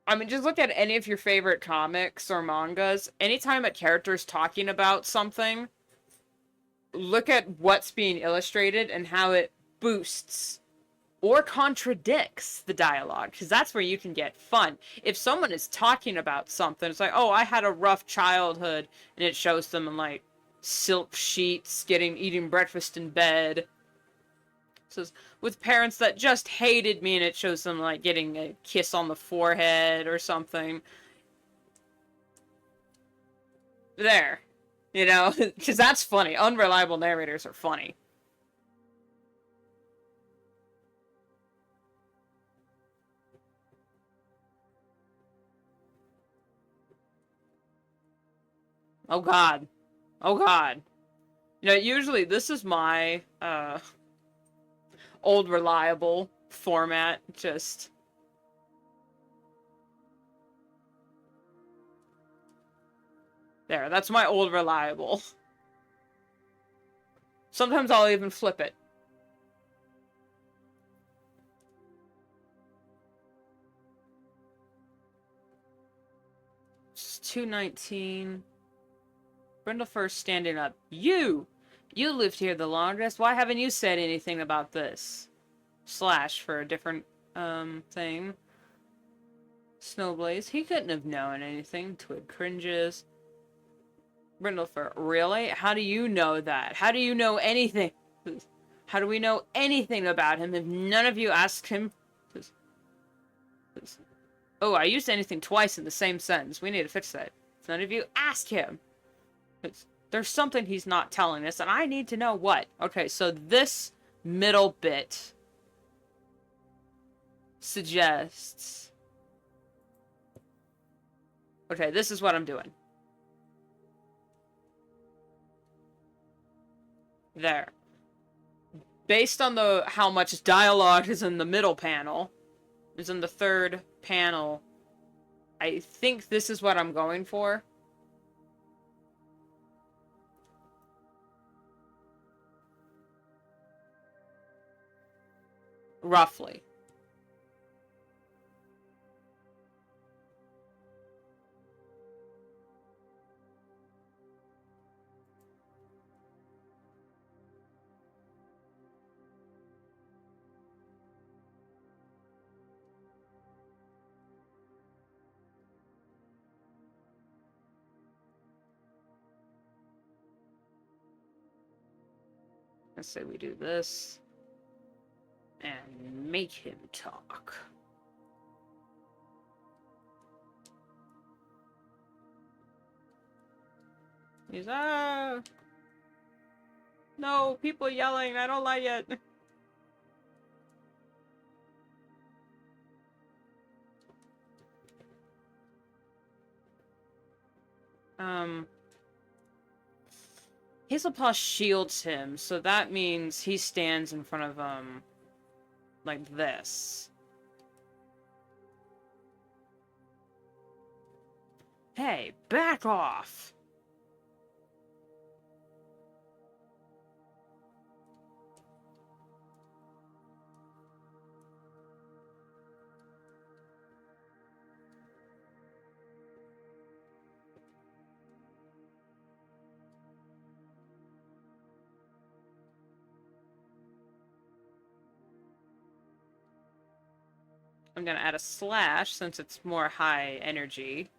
I mean, just look at any of your favorite comics or mangas. Anytime a character is talking about something, look at what's being illustrated and how it boosts or contradicts the dialogue, because that's where you can get fun. If someone is talking about something, it's like, oh, I had a rough childhood, and it shows them in, like, silk sheets, eating breakfast in bed. So with parents that just hated me, and it shows them, like, getting a kiss on the forehead or something. There. You know? Because that's funny. Unreliable narrators are funny. Oh, God. Oh, God. You know, usually this is my, old reliable format, just... There, that's my old reliable. Sometimes I'll even flip it. It's 219. Brindle first standing up. You lived here the longest. Why haven't you said anything about this? Slash for a different, thing. Snowblaze. He couldn't have known anything. Twig cringes. Brindlefer. Really? How do you know that? How do you know anything? How do we know anything about him if none of you asked him? Oh, I used anything twice in the same sentence. We need to fix that. If none of you asked him. There's something he's not telling us, and I need to know what. Okay, so this middle bit suggests... Okay, this is what I'm doing. There. Based on how much dialogue is in the middle panel, is in the third panel, I think this is what I'm going for. Roughly. Let's say we do this. And make him talk. He's, no, people yelling, I don't like it. Hazelpaw shields him, so that means he stands in front of, like this. Hey, back off! I'm gonna add a slash since it's more high energy.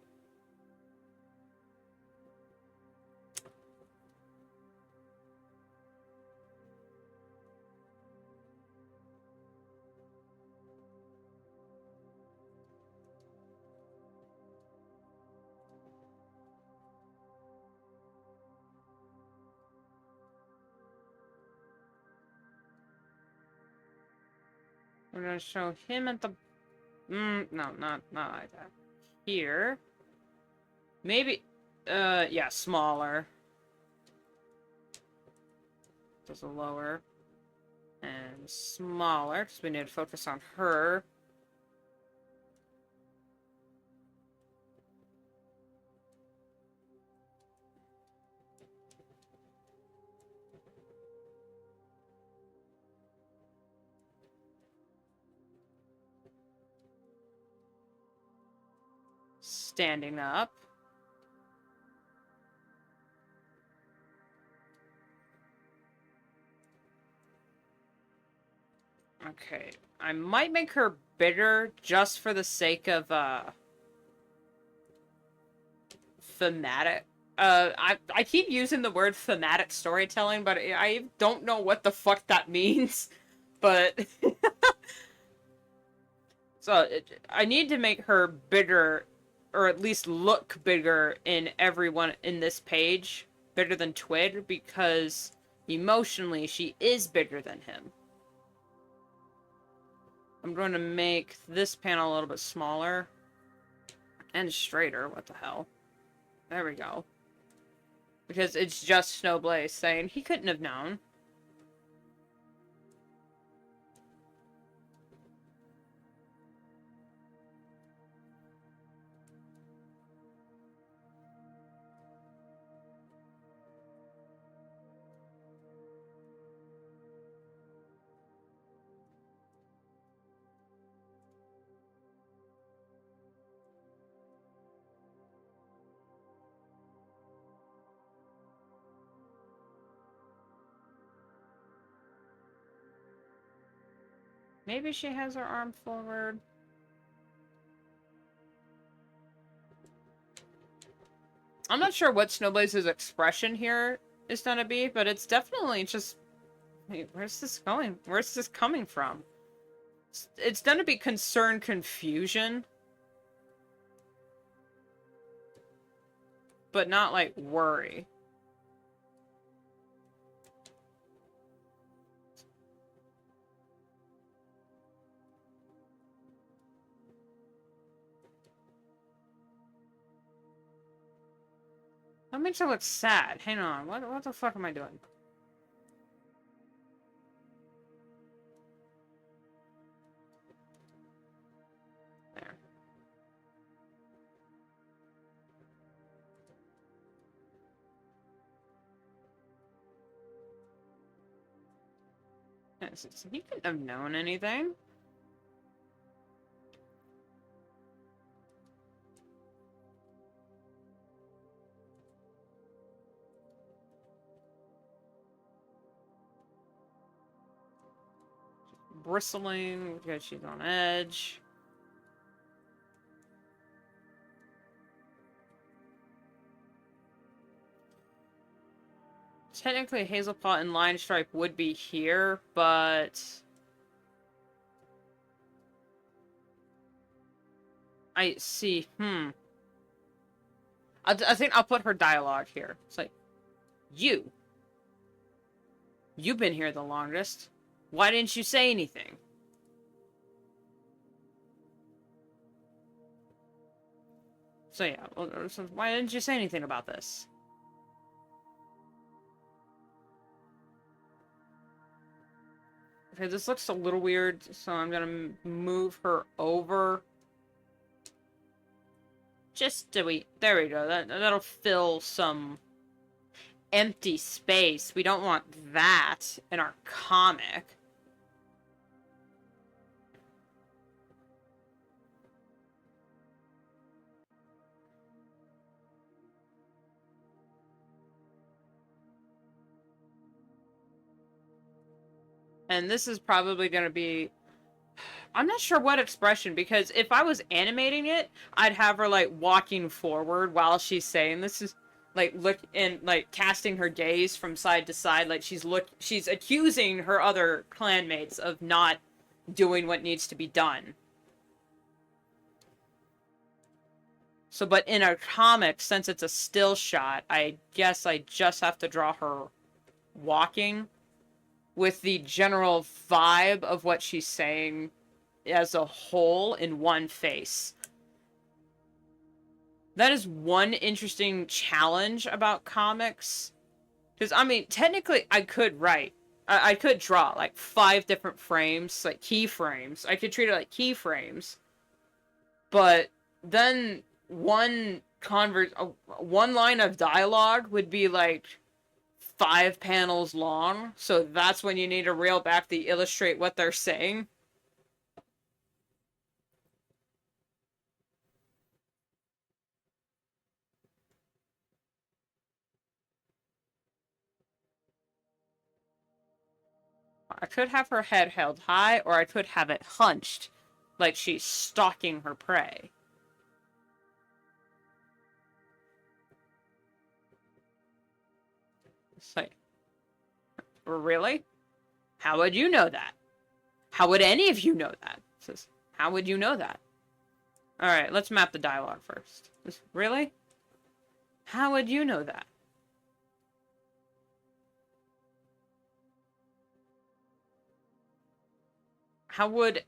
We're gonna show him at the... no, not like that. Here. Maybe... yeah, smaller. Just a lower. And smaller, because we need to focus on her. Standing up. Okay, I might make her bigger just for the sake of, thematic. I keep using the word thematic storytelling, but I don't know what the fuck that means. But... So, I need to make her bigger, or at least look bigger in everyone in this page. Bigger than Twid, because emotionally, she is bigger than him. I'm going to make this panel a little bit smaller. And straighter, what the hell. There we go. Because it's just Snowblaze saying he couldn't have known. Maybe she has her arm forward. I'm not sure what Snowblaze's expression here is gonna be, but it's definitely just... Wait, where's this going? Where's this coming from? It's gonna be concern, confusion. But not, like, worry. makes her look sad? Hang on. What the fuck am I doing? There. He couldn't have known anything. Bristling because she's on edge. Technically, Hazelpaw and Line Stripe would be here, but I see. I think I'll put her dialogue here. It's like, you've been here the longest. Why didn't you say anything? So yeah, well, so why didn't you say anything about this? Okay, this looks a little weird, so I'm gonna move her over. Just there we go. That'll fill some empty space. We don't want that in our comic. And this is probably going to be... I'm not sure what expression, because if I was animating it, I'd have her, like, walking forward while she's saying this is, like, look and, like, casting her gaze from side to side, like she's accusing her other clanmates of not doing what needs to be done. So, but in a comic, since it's a still shot, I guess I just have to draw her walking with the general vibe of what she's saying as a whole in one face. That is one interesting challenge about comics. Because, I mean, technically, I could write. I could draw, like, 5 different frames, like, keyframes. I could treat it like keyframes. But then one line of dialogue would be, like, 5 panels long, so that's when you need to reel back to illustrate what they're saying. I could have her head held high, or I could have it hunched, like she's stalking her prey. It's like, really? How would you know that? How would any of you know that? It says, how would you know that? Alright, let's map the dialogue first. Really? How would you know that? How would...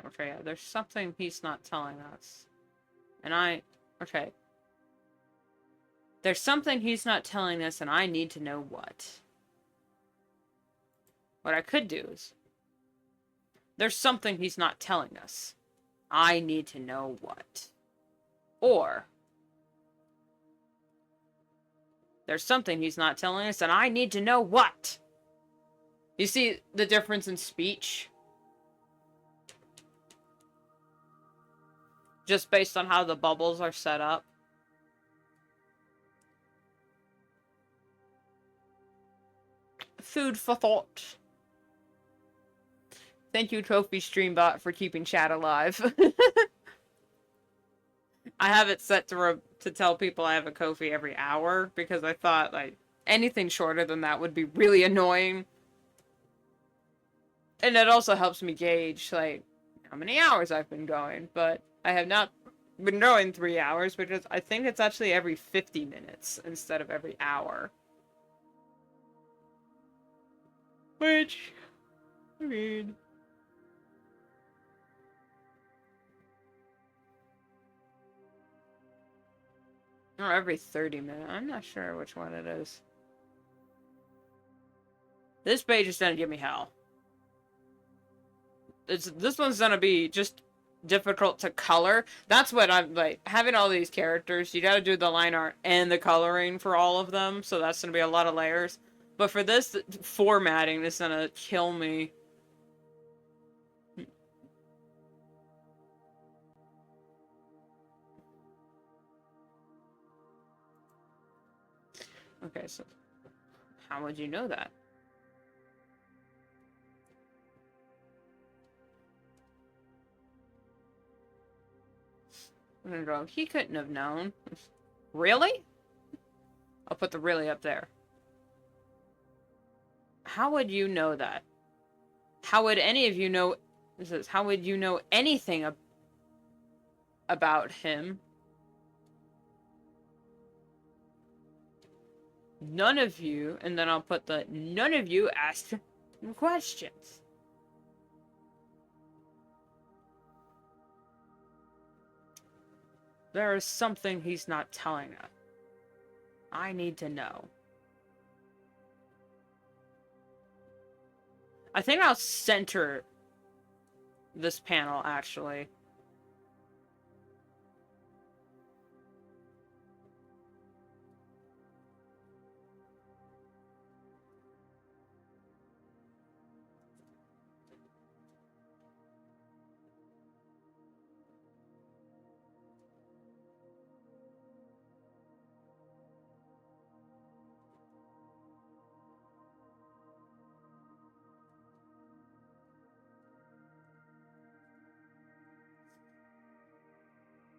Okay, yeah, there's something he's not telling us. And okay. There's something he's not telling us, and I need to know what. What I could do is... There's something he's not telling us. I need to know what. Or... There's something he's not telling us, and I need to know what. You see the difference in speech? Just based on how the bubbles are set up. Food for thought. Thank you, Trophy Streambot, for keeping chat alive. I have it set to tell people I have a Ko-fi every hour, because I thought, like, anything shorter than that would be really annoying. And it also helps me gauge, like, how many hours I've been going, but I have not been drawing 3 hours, because I think it's actually every 50 minutes instead of every hour. Which, I mean... Or every 30 minutes. I'm not sure which one it is. This page is gonna give me hell. This one's gonna be just difficult to color. That's what I'm like, having all these characters, you gotta do the line art and the coloring for all of them, so that's gonna be a lot of layers. But for this, formatting is gonna kill me. Okay, so how would you know that? I'm gonna go, he couldn't have known. Really? I'll put the really up there. How would you know that? How would any of you know... This is, how would you know anything about him? None of you, and then I'll put the none of you asked questions. There is something he's not telling us. I need to know. I think I'll center this panel, actually.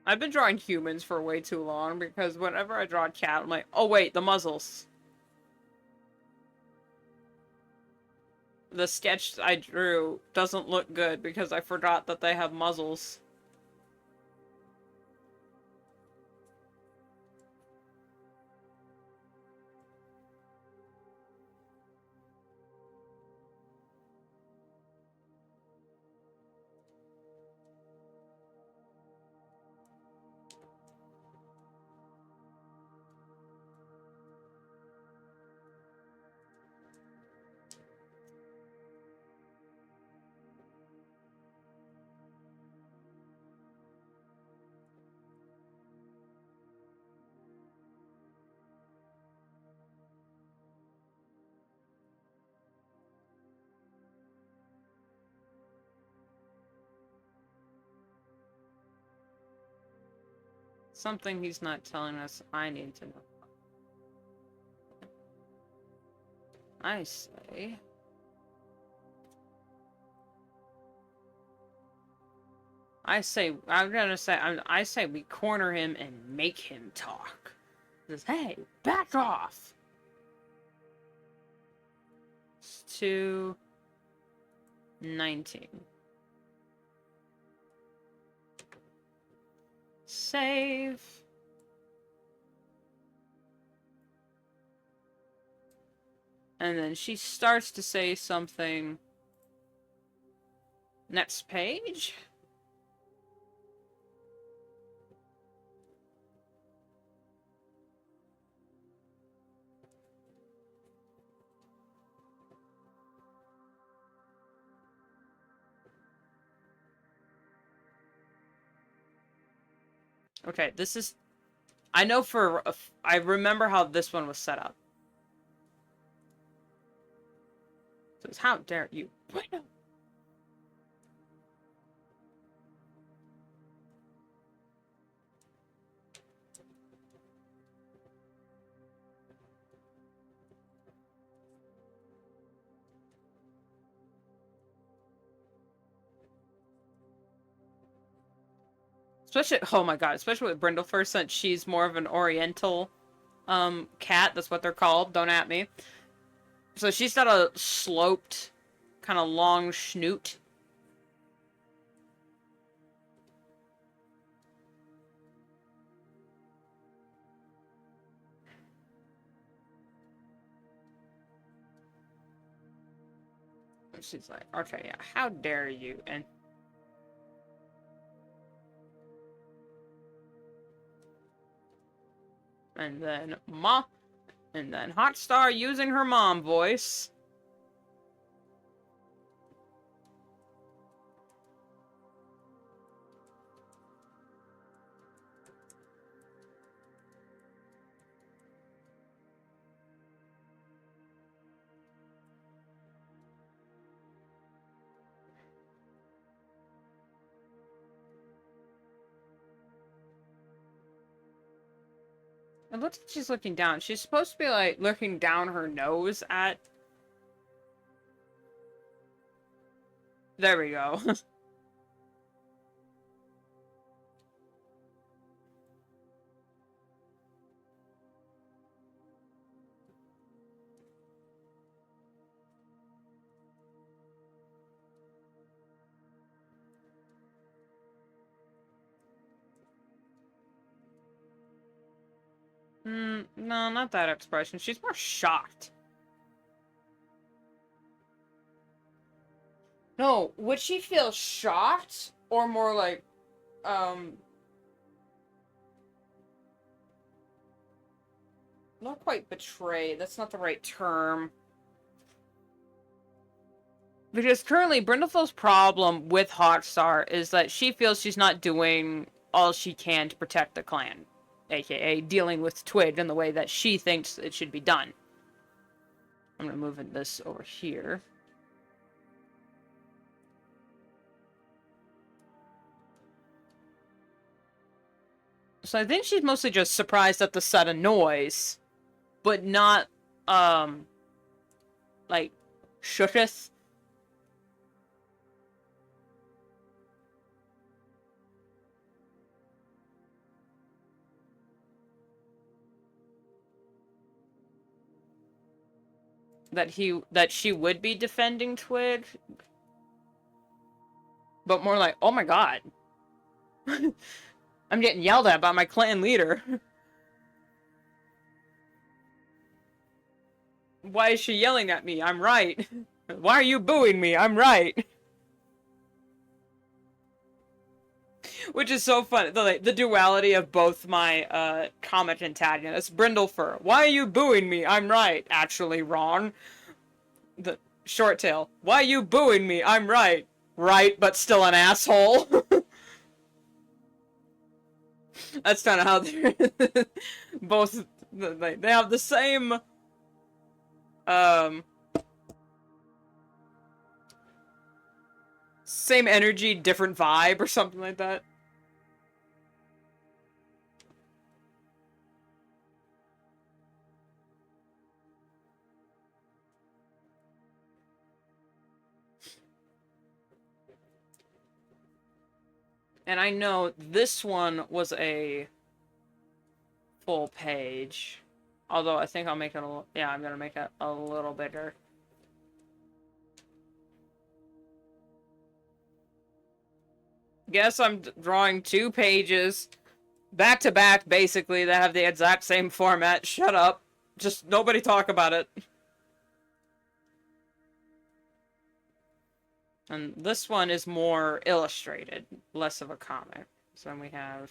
I've been drawing humans for way too long, because whenever I draw a cat, I'm like, oh wait, the muzzles. The sketch I drew doesn't look good because I forgot that they have muzzles. Something he's not telling us I need to know. I say... I say we corner him and make him talk. Says, hey, back off! It's 2:19. Save. And then she starts to say something. Next page? Okay, this is... I know for... I remember how this one was set up. It says, how dare you? Bueno. Especially, oh my god, especially with Brindlefer, since she's more of an oriental cat. That's what they're called. Don't at me. So she's got a sloped, kind of long snoot. She's like, okay, yeah, how dare you? And then Hotstar using her mom voice. It looks like she's looking down. She's supposed to be, like, looking down her nose at... There we go. No, not that expression. She's more shocked. No, would she feel shocked? Or more like, not quite betrayed. That's not the right term. Because currently, Brindlefeld's problem with Hotstar is that she feels she's not doing all she can to protect the clan. AKA dealing with Twig in the way that she thinks it should be done. I'm gonna move this over here. So I think she's mostly just surprised at the sudden noise. But not, like, shooketh. That she would be defending Twig. But more like, oh my god. I'm getting yelled at by my clan leader. Why is she yelling at me? I'm right. Why are you booing me? I'm right. Which is so funny. The duality of both my comic antagonists. Brindlefur. Why are you booing me? I'm right. Actually wrong. The Short Tail. Why are you booing me? I'm right. Right, but still an asshole. That's kind of how they're both. They have the same. Same energy, different vibe, or something like that. And I know this one was a full page. Although I think I'll make it a little... Yeah, I'm gonna make it a little bigger. Guess I'm drawing 2 pages back to back, basically, that have the exact same format. Shut up. Just nobody talk about it. And this one is more illustrated, less of a comic. So then we have...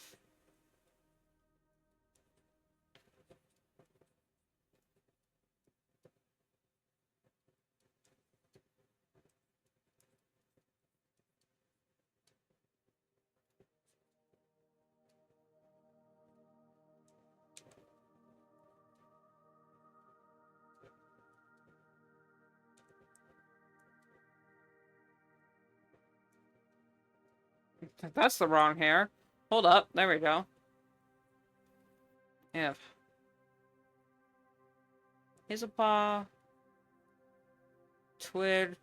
That's the wrong hair. Hold up. There we go. If. Hazelpaw. Twig.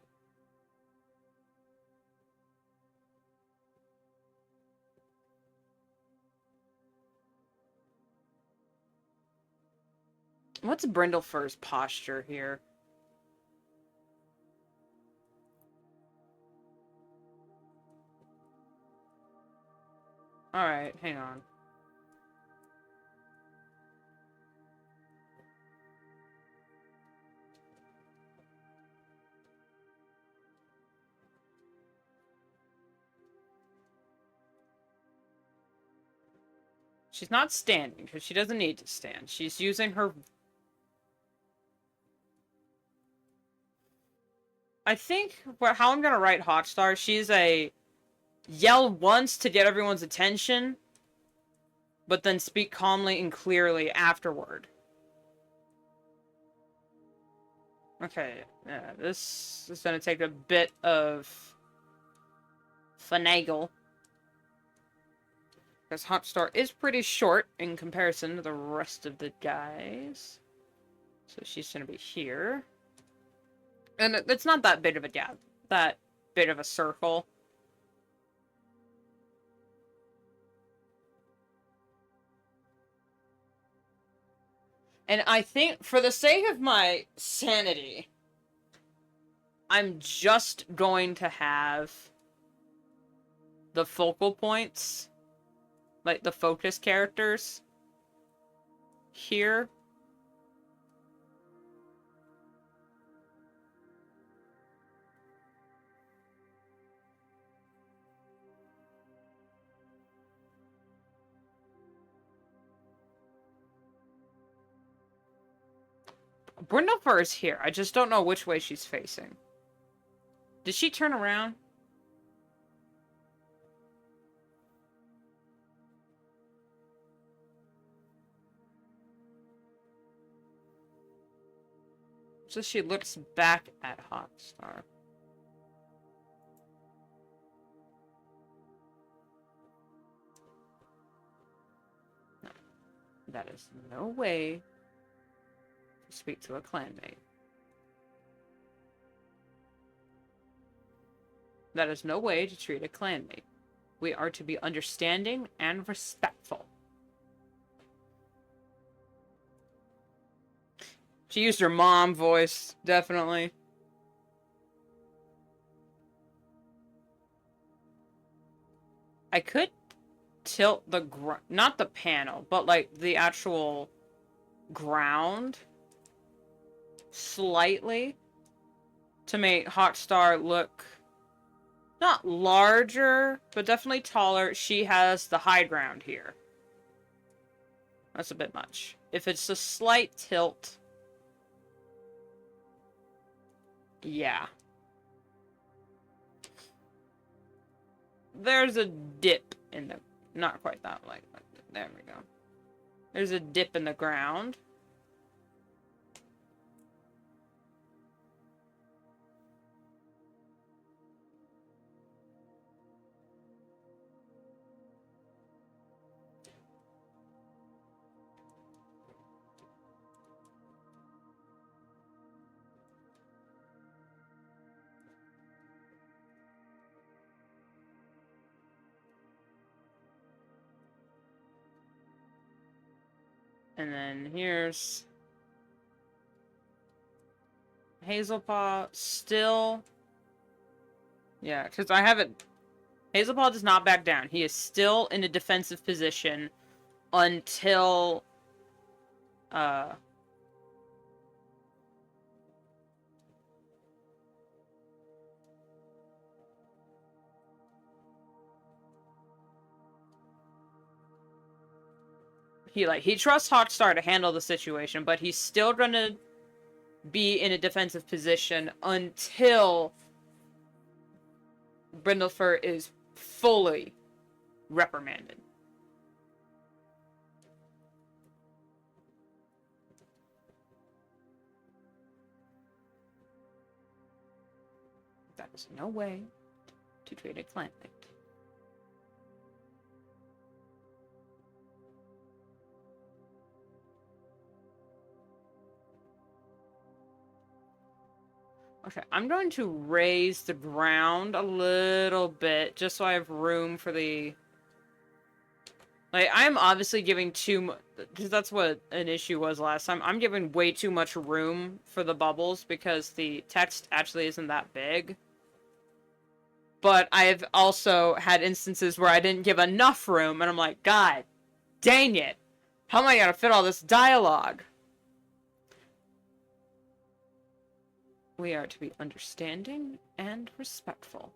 What's Brindlefur's posture here? Alright, hang on. She's not standing, because she doesn't need to stand. She's using her... I think how I'm gonna write Hotstar, she's a yell once to get everyone's attention, but then speak calmly and clearly afterward. Okay, yeah, this is gonna take a bit of finagle. Because Hotstar is pretty short in comparison to the rest of the guys. So she's gonna be here. And it's not that big of a gap. That bit of a circle. And I think, for the sake of my sanity, I'm just going to have the focal points, like the focus characters, here. Brindlefer is here. I just don't know which way she's facing. Did she turn around? So she looks back at Hotstar. No. That is no way to speak to a clanmate. That is no way to treat a clanmate. We are to be understanding and respectful. She used her mom voice, definitely. I could tilt the not the panel, but like the actual ground slightly to make Hotstar look not larger, but definitely taller. She has the high ground here. That's a bit much. If it's a slight tilt... Yeah. There's a dip in the... Not quite that, like... There we go. There's a dip in the ground. And then here's Hazelpaw still. Yeah, because I haven't. Hazelpaw does not back down. He is still in a defensive position until he trusts Hotstar to handle the situation, but he's still gonna be in a defensive position until Brindlefer is fully reprimanded. That is no way to treat a clanmate. Okay, I'm going to raise the ground a little bit, just so I have room for the... Like, I'm obviously giving too much... Because that's what an issue was last time. I'm giving way too much room for the bubbles, because the text actually isn't that big. But I've also had instances where I didn't give enough room, and I'm like, God dang it! How am I gonna fit all this dialogue? We are to be understanding and respectful.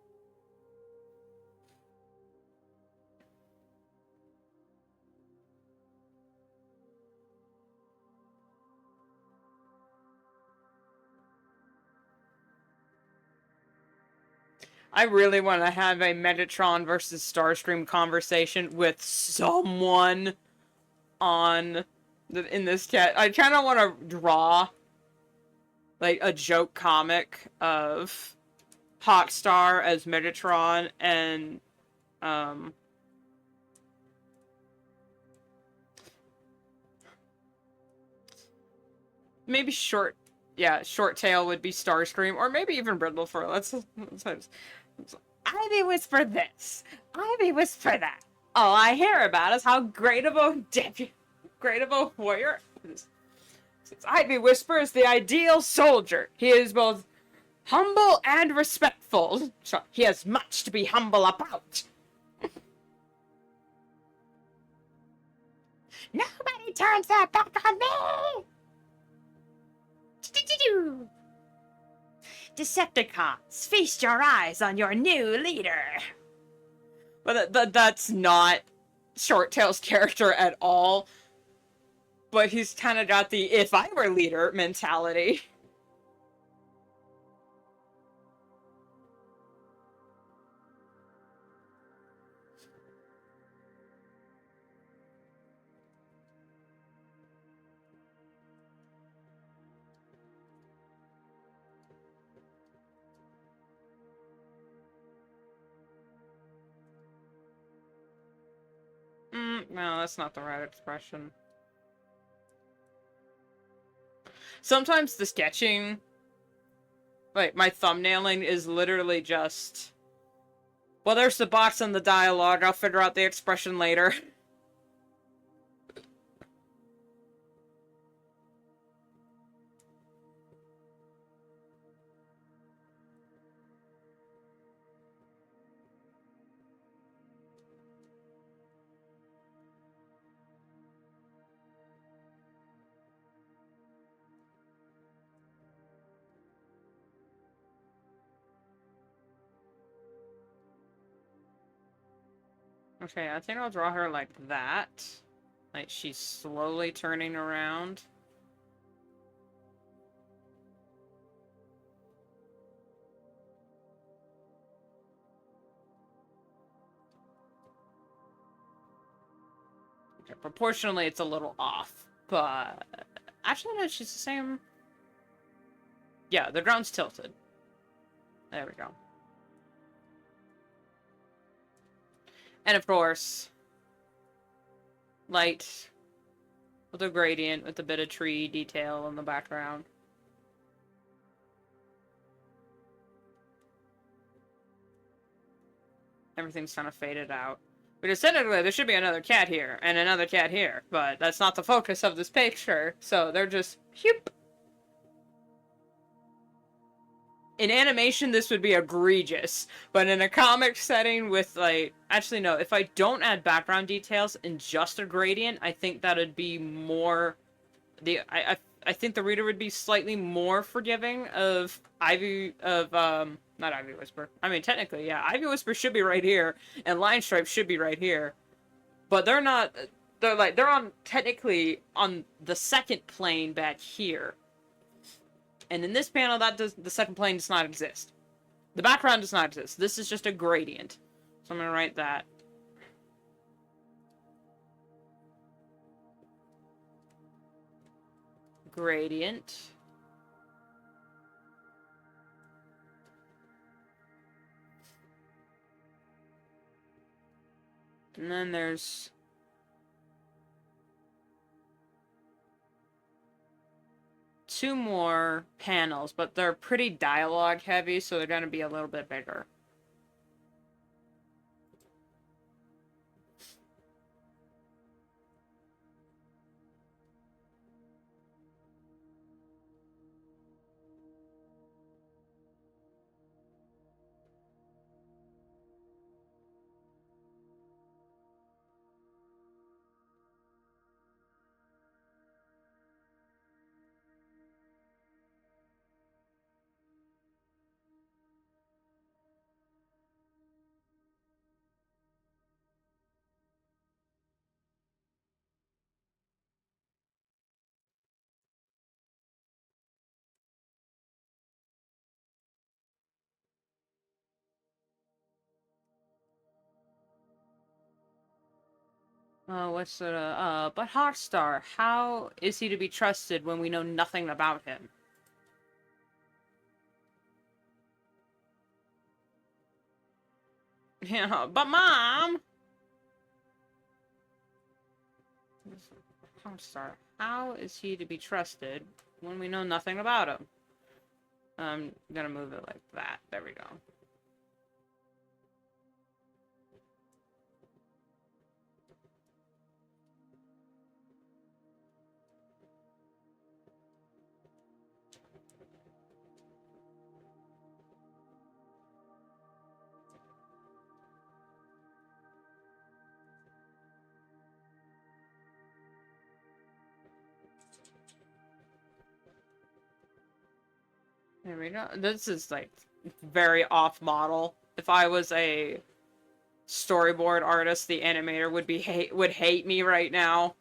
I really want to have a Metatron versus Starscream conversation with someone on in this chat. I kind of want to draw like a joke comic of Hawkstar as Metatron and maybe Short Tail would be Starscream, or maybe even Brindlefur. Let's Ivy whisper this. Ivy whisper that. All I hear about is how great of a warrior is. Since Ivy Whisper is the ideal soldier. He is both humble and respectful. So he has much to be humble about. Nobody turns their back on me! Decepticons, feast your eyes on your new leader. But that's not Short Tail's character at all. But he's kind of got the if I were leader mentality. No, that's not the right expression. Sometimes the sketching, like, my thumbnailing is literally just, well, there's the box and the dialogue, I'll figure out the expression later. Okay, I think I'll draw her like that. Like, she's slowly turning around. Okay, proportionally, it's a little off, but... Actually, no, she's the same... Yeah, the ground's tilted. There we go. And of course, light with a gradient with a bit of tree detail in the background. Everything's kind of faded out. Because technically there should be another cat here and another cat here, but that's not the focus of this picture, so they're just whoop. In animation, this would be egregious, but in a comic setting with, like... Actually, no, if I don't add background details and just a gradient, I think that would be more... I think the reader would be slightly more forgiving of Ivy... not Ivy Whisper. I mean, technically, yeah, Ivy Whisper should be right here, and Line Stripe should be right here. But they're not... They're on, technically, on the second plane back here. And in this panel, the second plane does not exist. The background does not exist. This is just a gradient. So I'm going to write that. Gradient. And then there's... two more panels, but they're pretty dialogue heavy, so they're going to be a little bit bigger. What's it, but Hotstar, how is he to be trusted when we know nothing about him? Yeah, but Mom! Hotstar, how is he to be trusted when we know nothing about him? I'm gonna move it like that. There we go. There we go. This is, like, very off-model. If I was a storyboard artist, the animator would hate me right now.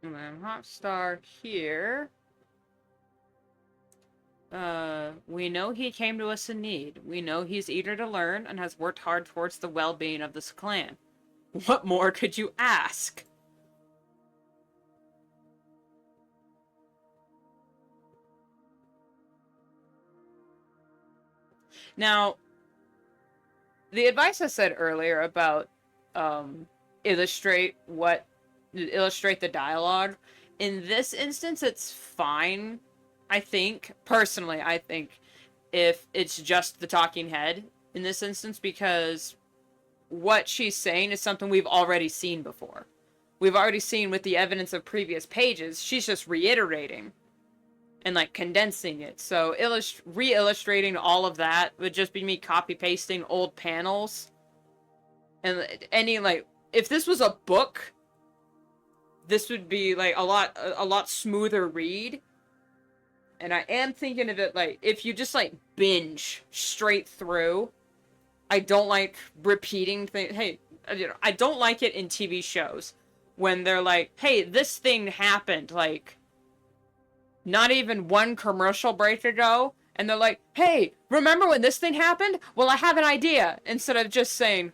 And then Hotstar here. We know he came to us in need. We know he's eager to learn and has worked hard towards the well-being of this clan. What more could you ask? Now, the advice I said earlier about illustrate the dialogue, in this instance it's fine. I think personally, if it's just the talking head in this instance, because what she's saying is something we've already seen before. We've already seen with the evidence of previous pages. She's just reiterating and, like, condensing it. So re-illustrating all of that would just be me copy-pasting old panels. And any, like, if this was a book, this would be, like, a lot smoother read. And I am thinking of it, like, if you just, like, binge straight through, I don't like repeating things. Hey, you know, I don't like it in TV shows when they're like, hey, this thing happened, like, not even one commercial break ago, and they're like, hey, remember when this thing happened? Well, I have an idea, instead of just saying,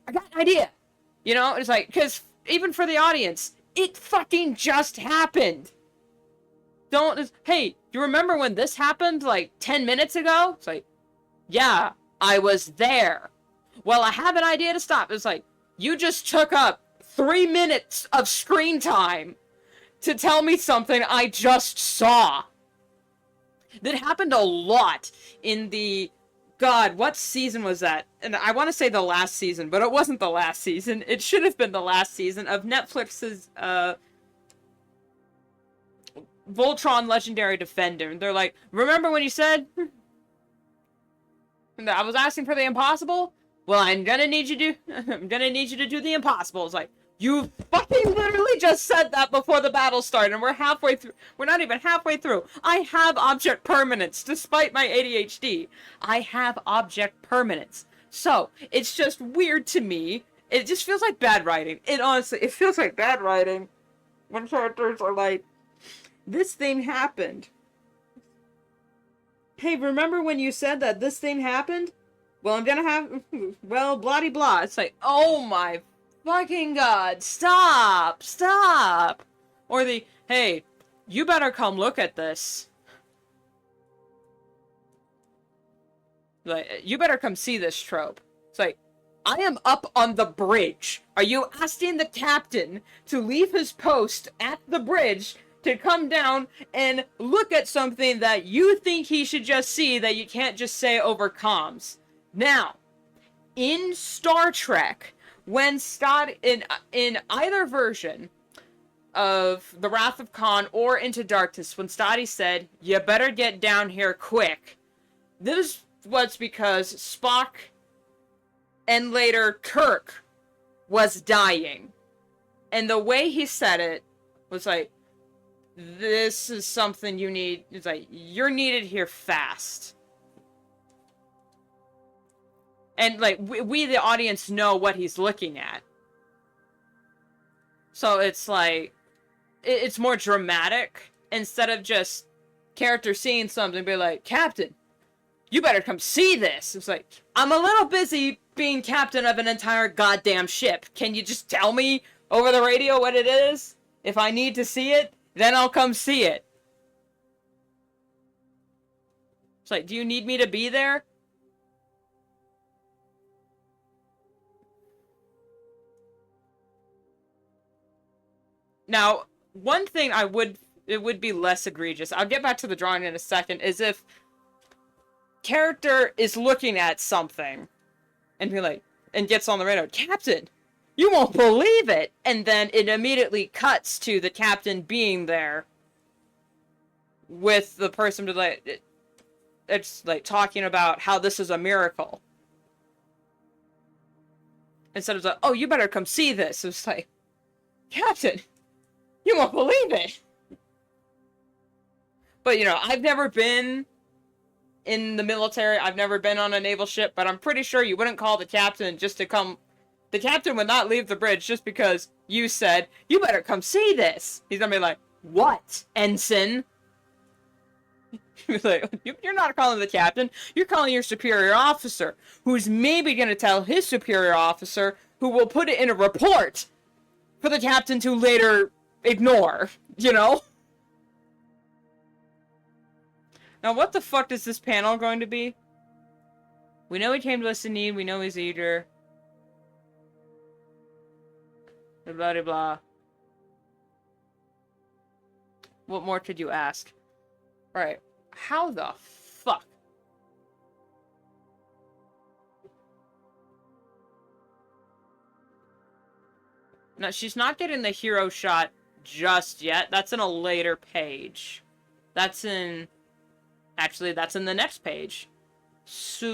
I got an idea. You know, it's like, because even for the audience, it fucking just happened. Hey, you remember when this happened, like, 10 minutes ago? It's like, yeah, I was there. Well, I have an idea to stop. It's like, you just took up 3 minutes of screen time to tell me something I just saw. That happened a lot in the... God, what season was that? And I want to say the last season, but it wasn't the last season. It should have been the last season of Netflix's, Voltron Legendary Defender. And they're like, remember when you said... I was asking for the impossible? Well, I'm gonna need you to do the impossible. It's like, you fucking literally just said that before the battle started, and we're halfway through. We're not even halfway through. I have object permanence, despite my ADHD. I have object permanence. So, it's just weird to me. It just feels like bad writing. It feels like bad writing when characters are like, this thing happened. Hey, remember when you said that this thing happened? Well, I'm gonna have... Well, blah-de-blah. It's like, oh my fucking god, stop! Stop! Or the, hey, you better come look at this. Like, you better come see this trope. It's like, I am up on the bridge. Are you asking the captain to leave his post at the bridge to come down and look at something that you think he should just see that you can't just say over comms? Now, in Star Trek, when in either version, of The Wrath of Khan or Into Darkness when Stoddy said, "You better get down here quick." This was because Spock and later Kirk was dying. And the way he said it was like, this is something you need. It's like, you're needed here fast. And like, we the audience know what he's looking at. So it's like, it's more dramatic instead of just character seeing something and be like, "Captain, you better come see this." It's like, I'm a little busy being captain of an entire goddamn ship. Can you just tell me over the radio what it is? If I need to see it, then I'll come see it. It's like, do you need me to be there? Now, one thing it would be less egregious, I'll get back to the drawing in a second, is if character is looking at something and be like, and gets on the radio, "Captain, you won't believe it!" And then it immediately cuts to the captain being there with the person to like, it's like talking about how this is a miracle. Instead of like, "Oh, you better come see this." It's like, "Captain, you won't believe it." But, you know, I've never been in the military. I've never been on a naval ship, but I'm pretty sure you wouldn't call the captain just to come. The captain would not leave the bridge just because you said, "You better come see this." He's gonna be like, "What, ensign?" Like, you're not calling the captain. You're calling your superior officer, who's maybe gonna tell his superior officer, who will put it in a report for the captain to later ignore, you know? Now, what the fuck is this panel going to be? We know he came to us in need. We know he's eager. Blah, blah, blah. What more could you ask? Alright. How the fuck? Now, she's not getting the hero shot just yet. That's in a later page. That's in... Actually, that's in the next page. So...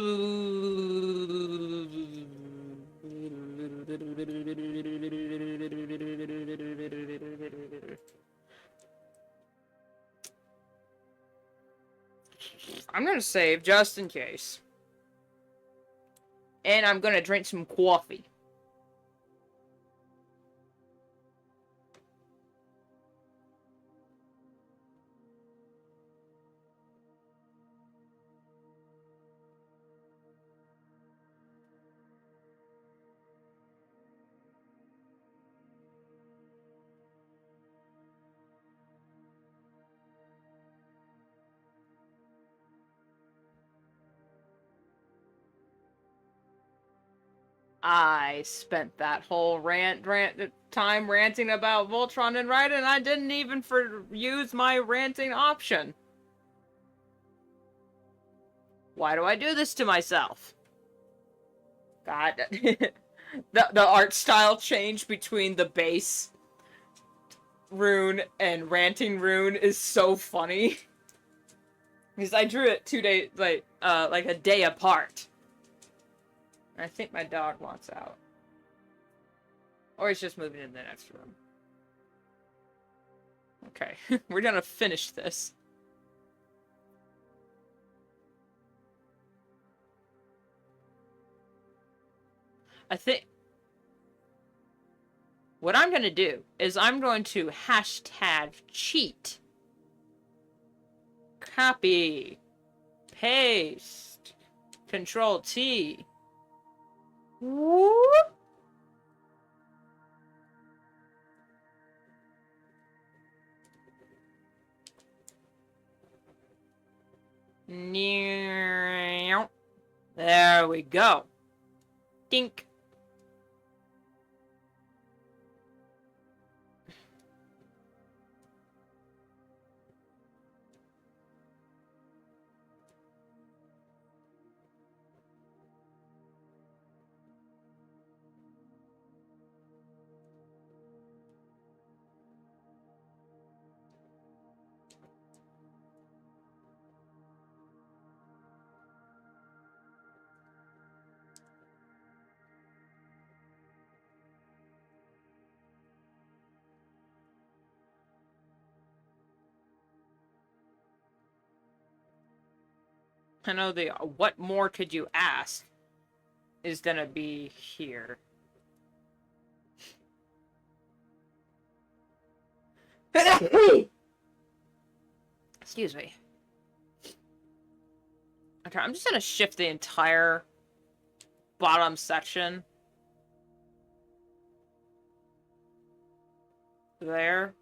I'm gonna save just in case. And I'm gonna drink some coffee. I spent that whole time ranting about Voltron and Raiden, and I didn't even use my ranting option. Why do I do this to myself? God. the art style change between the base rune and ranting rune is so funny. Because I drew it 2 days, like a day apart. I think my dog wants out. Or he's just moving in the next room. Okay, we're gonna finish this. I think... What I'm gonna do is I'm going to hashtag cheat. Copy. Paste. Control T. Whoop. There we go. Dink. I know the what more could you ask is gonna be here. Excuse me. Okay, I'm just gonna shift the entire bottom section there.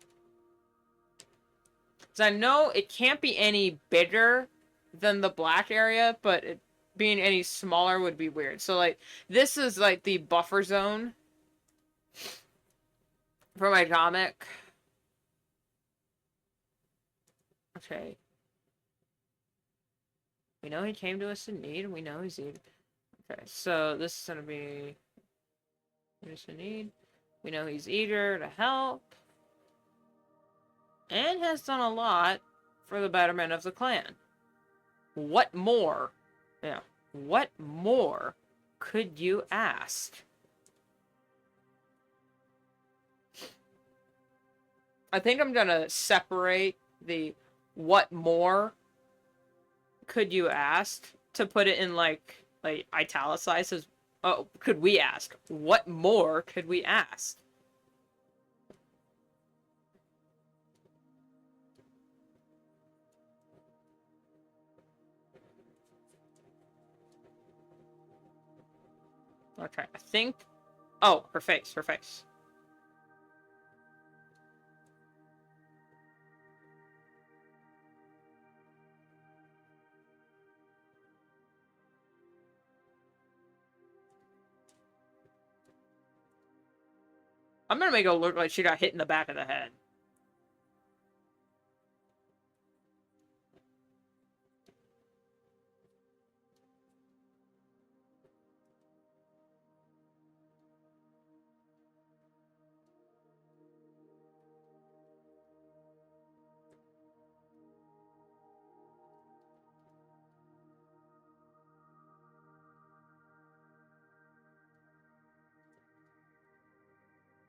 Because I know it can't be any bigger than the black area, but it being any smaller would be weird. So, like, this is, like, the buffer zone for my comic. Okay. We know he came to us in need. We know he's eating. Okay, so this is gonna be... Just in need. We know he's eager to help. And has done a lot for the betterment of the clan. What more? Yeah. What more could you ask? I think I'm gonna separate the what more could you ask to put it in like italicized as, oh, could we ask? What more could we ask? Okay, I think... Oh, her face, her face. I'm gonna make it look like she got hit in the back of the head.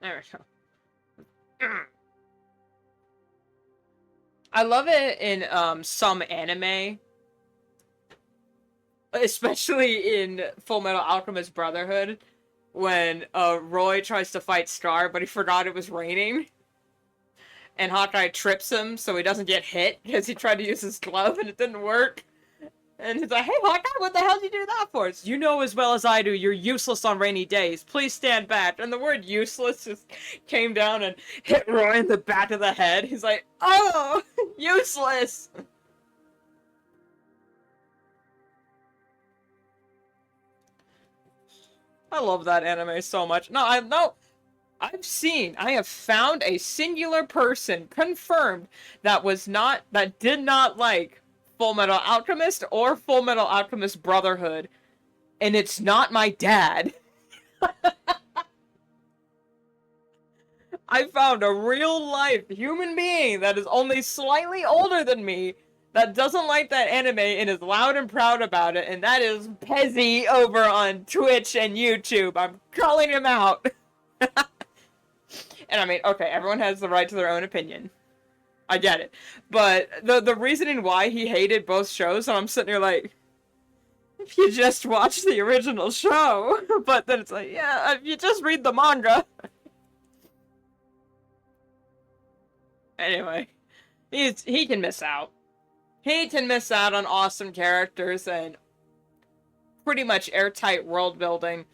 There we go. I love it in some anime, especially in Full Metal Alchemist Brotherhood, when Roy tries to fight Scar, but he forgot it was raining. And Hawkeye trips him so he doesn't get hit because he tried to use his glove and it didn't work. And he's like, hey, Hawkeye, what the hell did you do that for? It's, you know as well as I do, you're useless on rainy days. Please stand back. And the word useless just came down and hit Roy in the back of the head. He's like, oh, useless. I love that anime so much. No, I have found a singular person confirmed that did not like Full Metal Alchemist or Full Metal Alchemist Brotherhood, and it's not my dad. I found a real life human being that is only slightly older than me that doesn't like that anime and is loud and proud about it, and that is Pezzy over on Twitch and YouTube. I'm calling him out. And I mean, okay, everyone has the right to their own opinion. I get it. But the reasoning why he hated both shows, and I'm sitting here like, if you just watch the original show. But then it's like, yeah, if you just read the manga. Anyway, he can miss out. He can miss out on awesome characters and pretty much airtight world building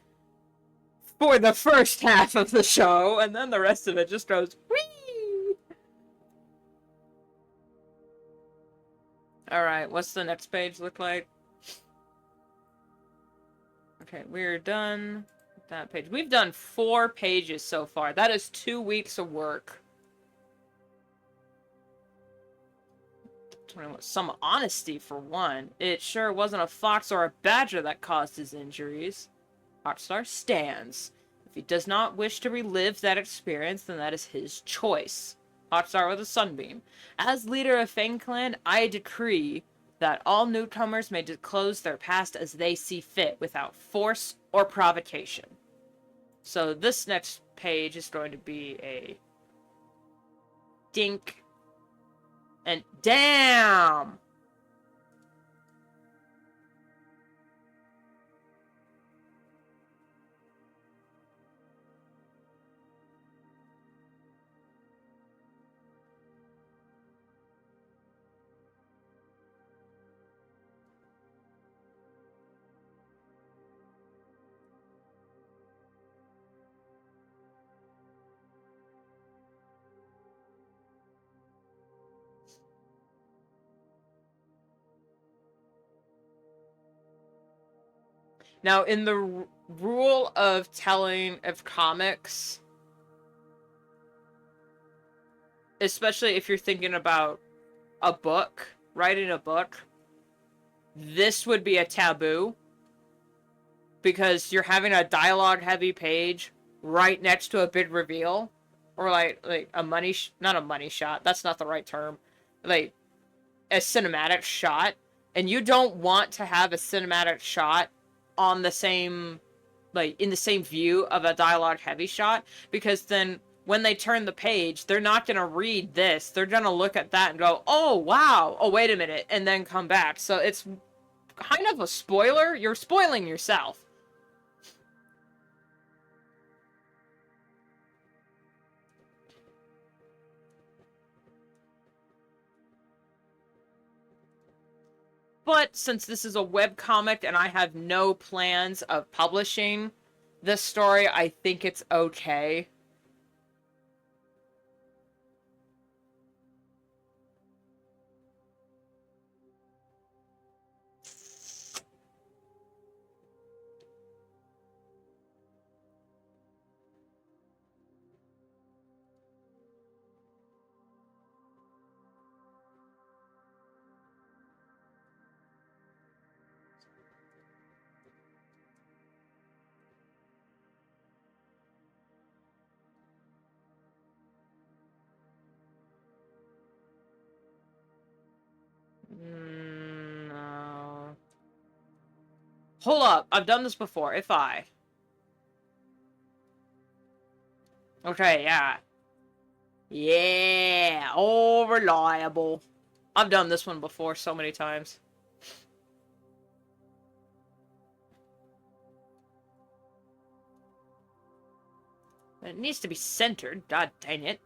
for the first half of the show, and then the rest of it just goes whee! Alright, what's the next page look like? Okay, we're done with that page. We've done 4 pages so far. That is 2 weeks of work. Some honesty for one. It sure wasn't a fox or a badger that caused his injuries. Rockstar stands. If he does not wish to relive that experience, then that is his choice. Rockstar with a sunbeam. As leader of Fang Clan, I decree that all newcomers may disclose their past as they see fit, without force or provocation. So this next page is going to be a dink. And damn! Now, in the rule of telling of comics, especially if you're thinking about a book, writing a book, this would be a taboo. Because you're having a dialogue-heavy page right next to a big reveal. Or like a money... not a money shot. That's not the right term. Like, a cinematic shot. And you don't want to have a cinematic shot on the same... like, in the same view of a dialogue-heavy shot. Because then, when they turn the page, they're not going to read this. They're going to look at that and go, oh, wow. Oh, wait a minute. And then come back. So it's kind of a spoiler. You're spoiling yourself. But since this is a webcomic and I have no plans of publishing this story, I think it's okay. No. Hold up. I've done this before. If I... okay, yeah. Yeah. Oh, reliable. I've done this one before so many times. It needs to be centered. God dang it.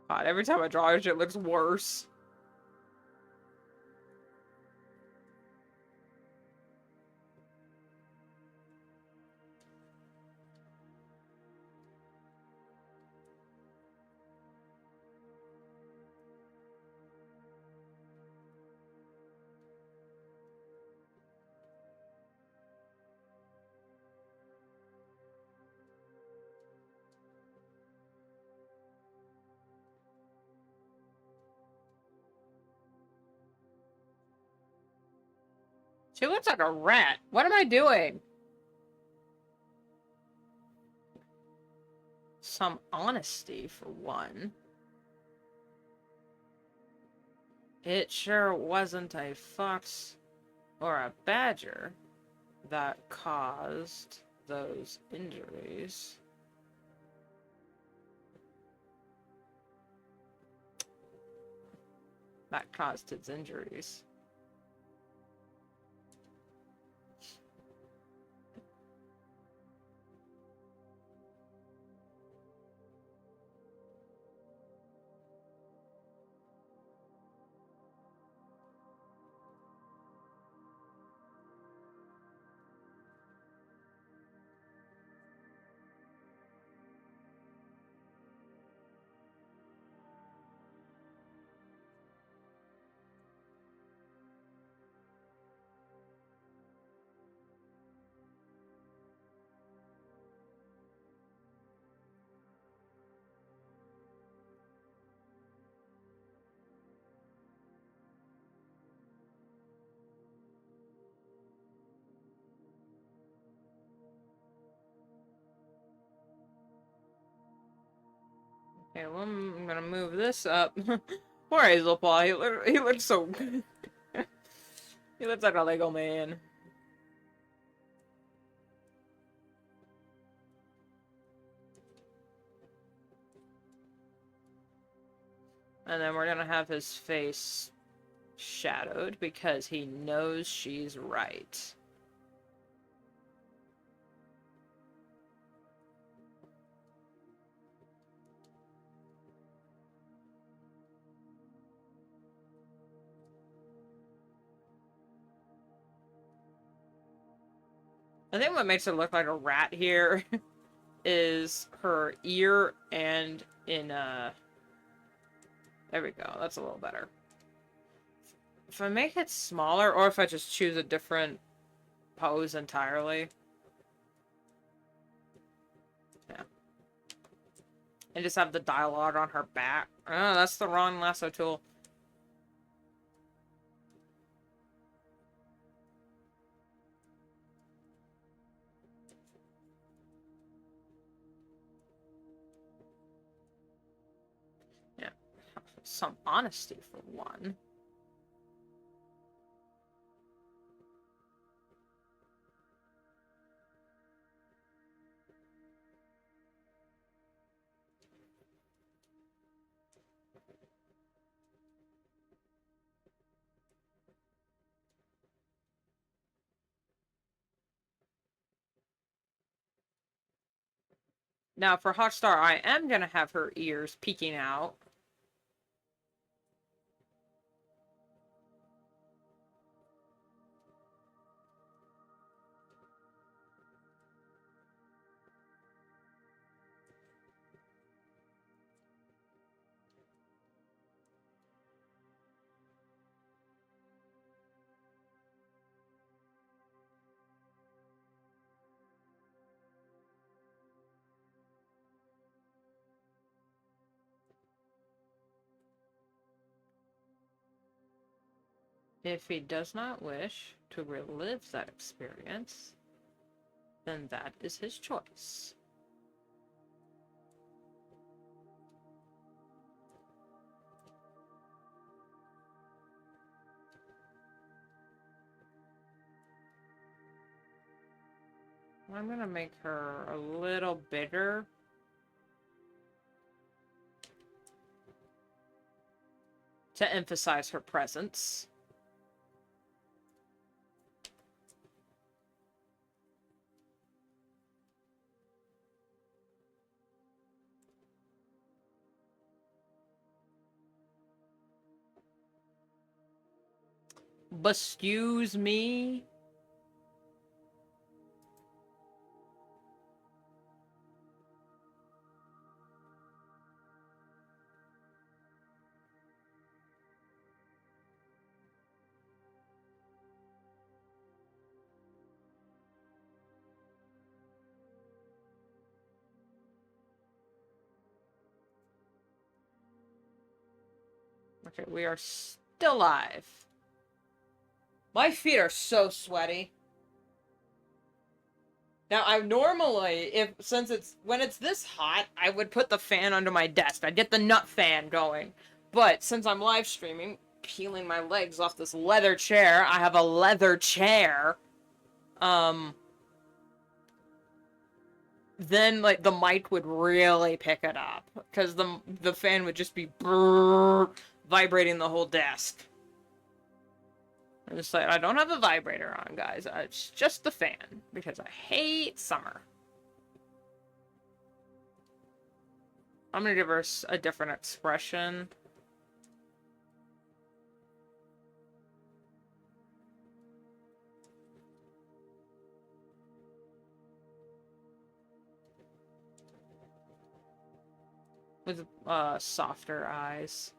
God, every time I draw it, it looks worse. She looks like a rat. What am I doing? Some honesty, for one. It sure wasn't a fox or a badger that caused those injuries. That caused his injuries. Okay, well, I'm gonna move this up. Poor Hazelpaw, he looks so good. He looks like a Lego man. And then we're gonna have his face shadowed because he knows she's right. I think what makes it look like a rat here is her ear and in, there we go. That's a little better. If I make it smaller, or if I just choose a different pose entirely. Yeah. And just have the dialogue on her back. Oh, that's the wrong lasso tool. Yeah. Some honesty for one. Now, for Hotstar, I am going to have her ears peeking out. If he does not wish to relive that experience, then that is his choice. I'm gonna make her a little bigger. To emphasize her presence. Excuse me? Okay, we are still live. My feet are so sweaty. Now, I normally, when it's this hot, I would put the fan under my desk. I'd get the nut fan going. But since I'm live streaming, peeling my legs off this leather chair, I have a leather chair. Then, like, the mic would really pick it up. Because the fan would just be vibrating the whole desk. I'm just like, I don't have a vibrator on, guys. It's just the fan. Because I hate summer. I'm gonna give her a different expression. With, softer eyes.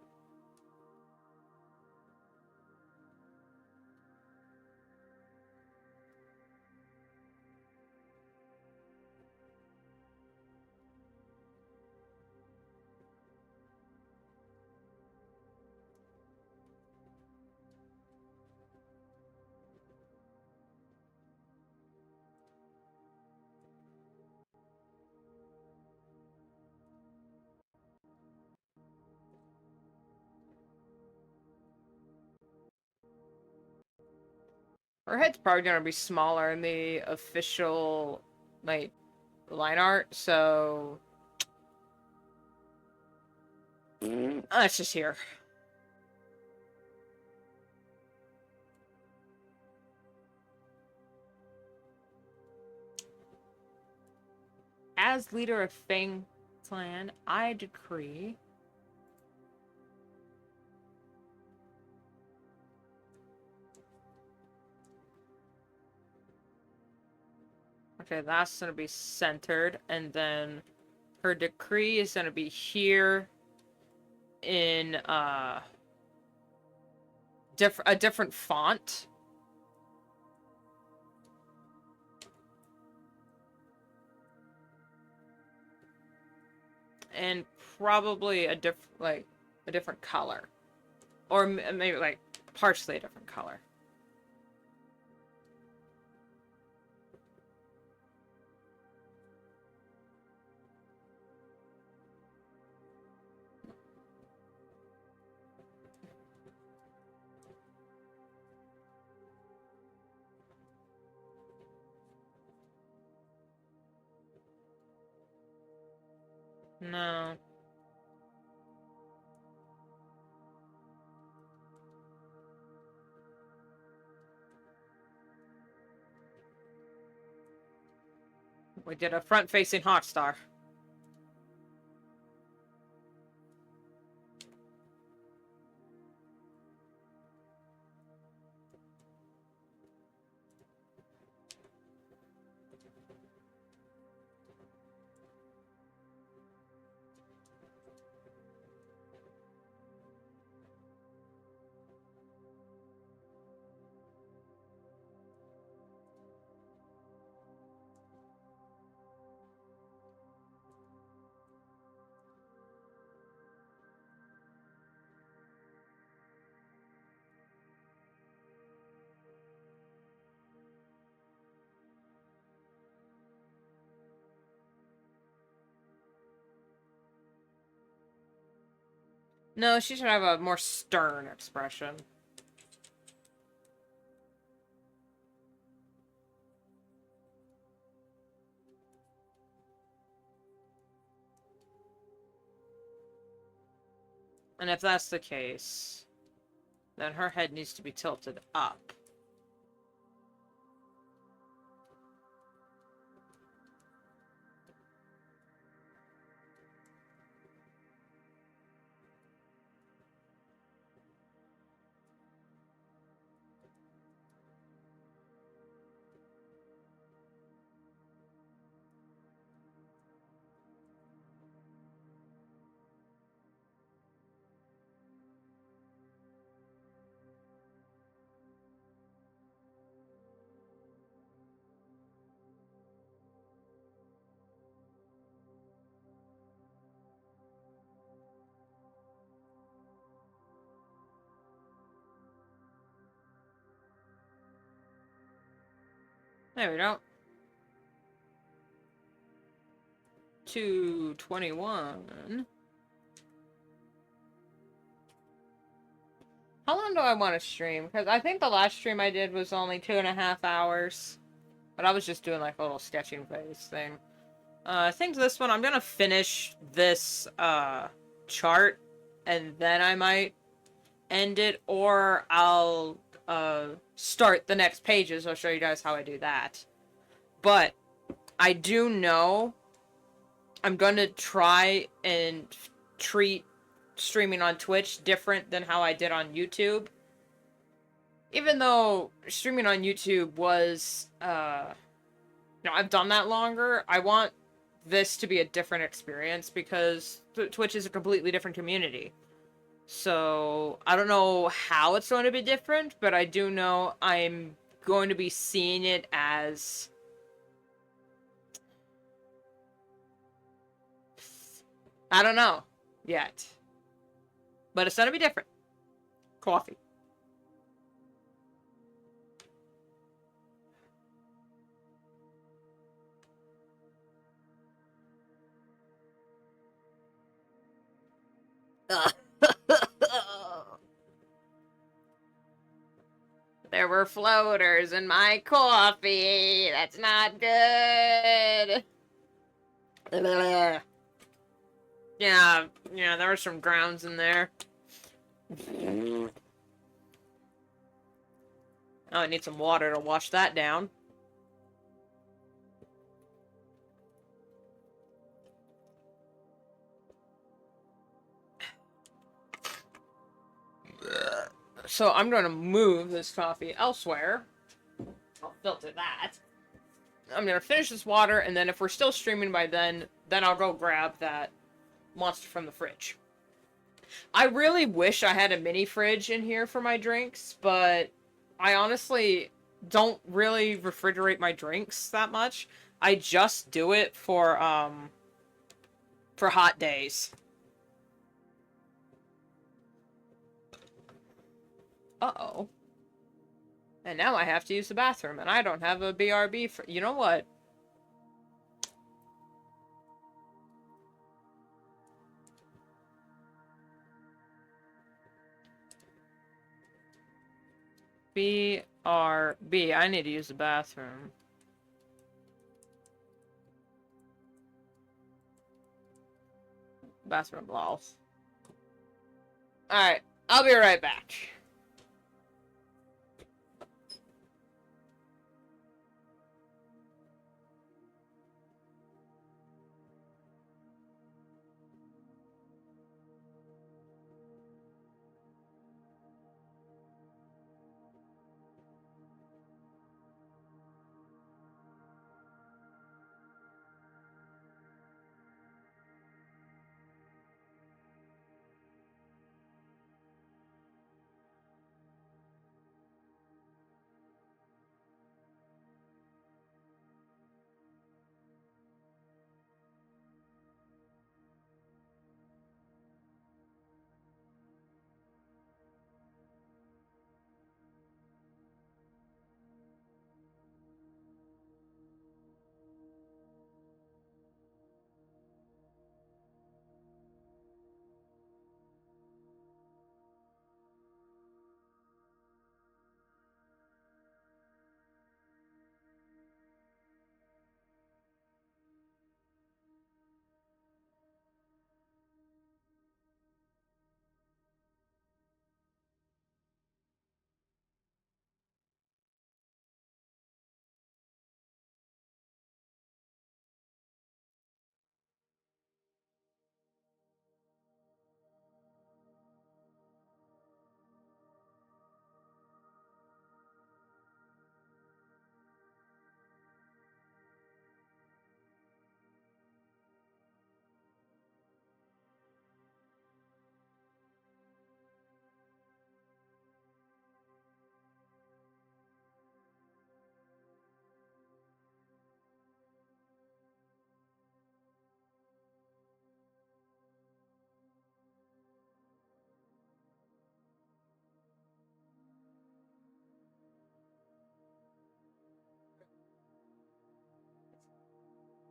Her head's probably gonna be smaller in the official, like, line art, so... It's just here. As leader of Fang Clan, I decree. Okay, that's gonna be centered, and then her decree is gonna be here in a different font. And probably a different color. Or maybe like partially a different color. No. We did a front-facing hot star. No, she should have a more stern expression. And if that's the case, then her head needs to be tilted up. There we go. 221. How long do I want to stream? Because I think the last stream I did was only 2.5 hours. But I was just doing like a little sketching phase thing. I think this one, I'm gonna finish this chart. And then I might end it. Or I'll start the next pages. I'll show you guys how I do that. But I do know I'm gonna try and treat streaming on Twitch different than how I did on YouTube. Even though streaming on YouTube was, I've done that longer, I want this to be a different experience because Twitch is a completely different community. So, I don't know how it's going to be different, but I do know I'm going to be seeing it as... I don't know yet. But it's going to be different. Coffee. There were floaters in my coffee. That's not good. Yeah, Yeah, there were some grounds in there. Oh, I need some water to wash that down. So I'm going to move this coffee elsewhere. I'll filter that. I'm going to finish this water, and then if we're still streaming by then I'll go grab that monster from the fridge. I really wish I had a mini fridge in here for my drinks, but I honestly don't really refrigerate my drinks that much. I just do it for hot days. Uh-oh. And now I have to use the bathroom, and I don't have a BRB for... You know what? BRB. I need to use the bathroom. Bathroom loss. Alright, I'll be right back.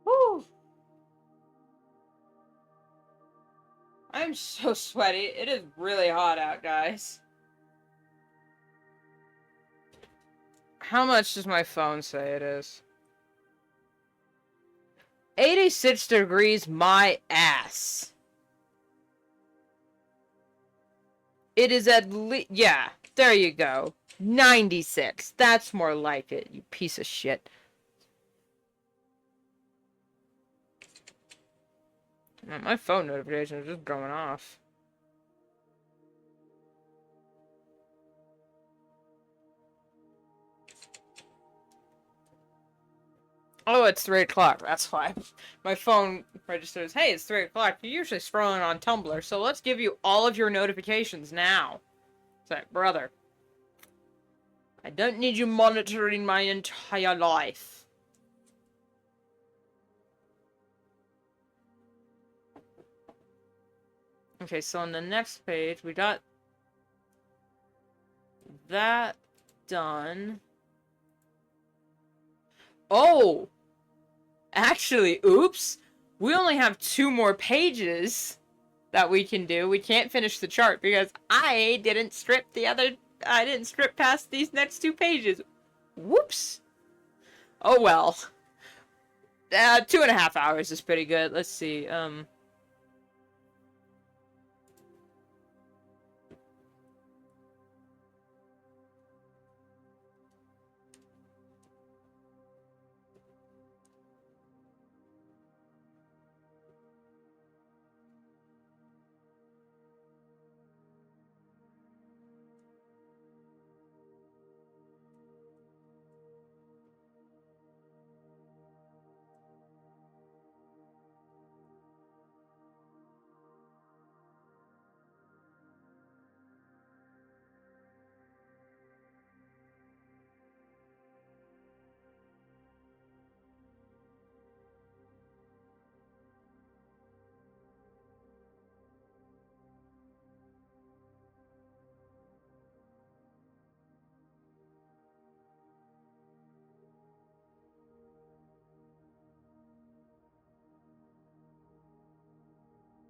Woo! I'm so sweaty. It is really hot out, guys. How much does my phone say it is? 86 degrees my ass. It is at least... Yeah, there you go. 96. That's more like it, you piece of shit. My phone notification is just going off. Oh, it's 3 o'clock. That's why. My phone registers, hey, it's 3 o'clock. You're usually scrolling on Tumblr, so let's give you all of your notifications now. It's like, brother, I don't need you monitoring my entire life. Okay, so on the next page, we got that done. Oh! Actually, oops! We only have 2 more pages that we can do. We can't finish the chart because I didn't strip past these next 2 pages. Whoops! Oh well. 2.5 hours is pretty good. Let's see,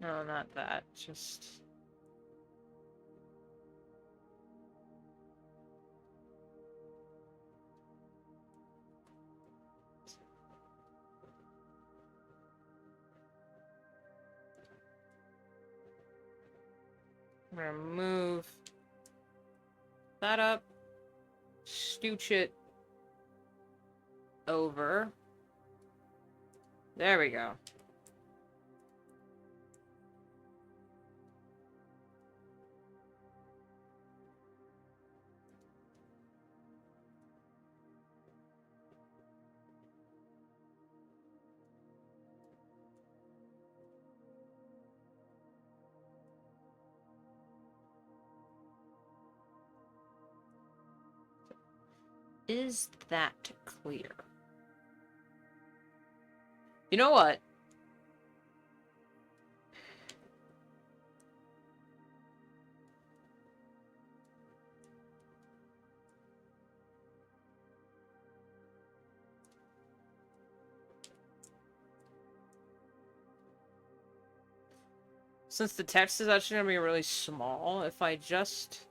No, not that. Just... I'm gonna move that up, stooch it over. There we go. Is that clear? You know what? Since the text is actually going to be really small, if I just,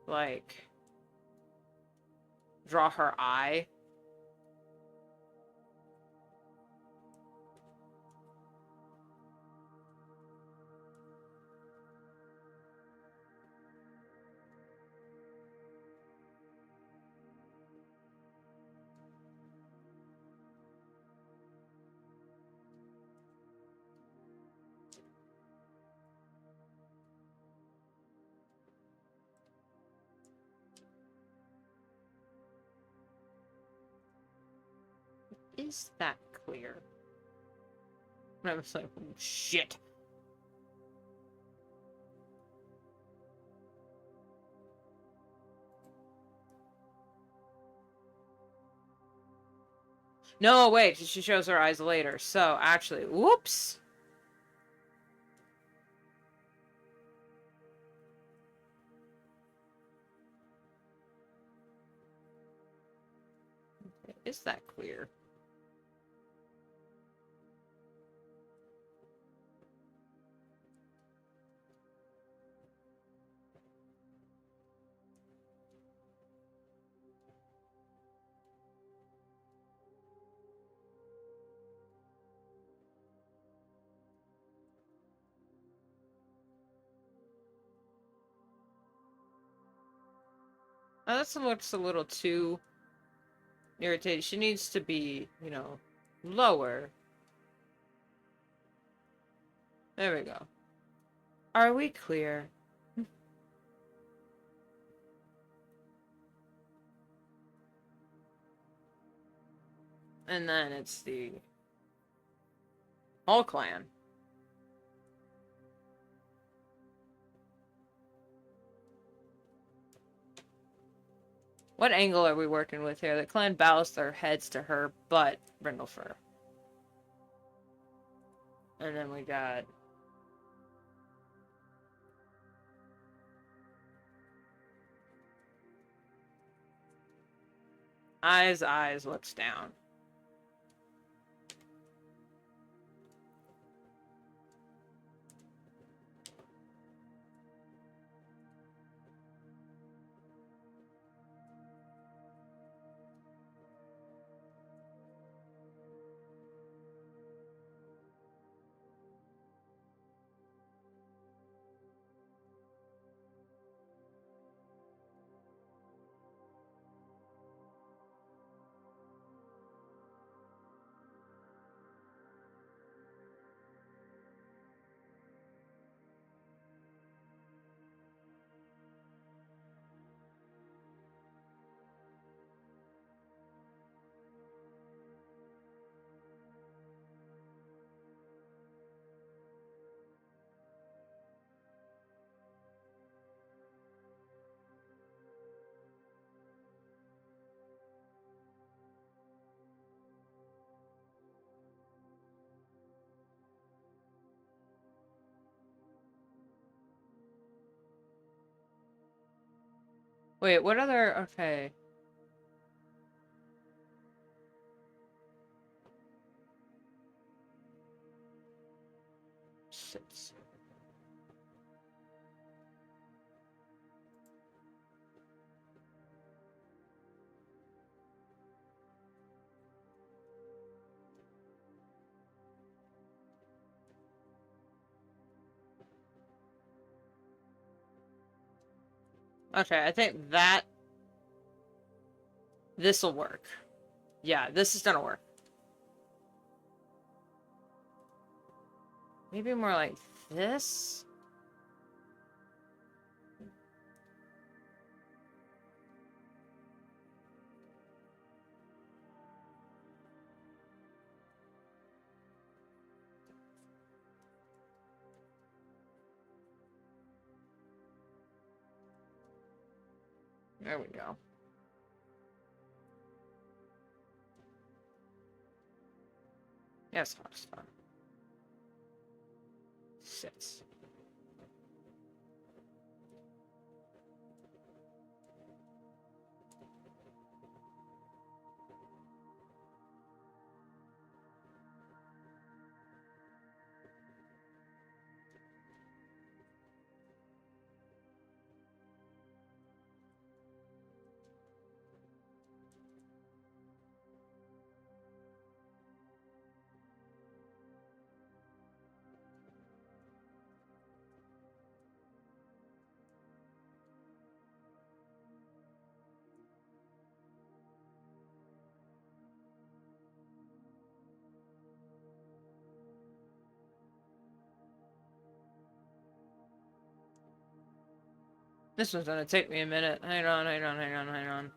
like, draw her eye. Is that clear? And I was like, oh, shit. No, wait, she shows her eyes later. So, actually, whoops. Is that clear? Oh, that looks a little too irritated. She needs to be, you know, lower. There we go. Are we clear? And then it's the whole clan. What angle are we working with here? The clan bows their heads to her butt, Brindlefur. And then we got... eyes looks down. Wait, what other... okay. Sits. Okay, I think that this'll work. Yeah, this is gonna work. Maybe more like this? There we go. Yes, Hotstar. Sits. This one's gonna take me a minute. Hang on, hang on, hang on, hang on.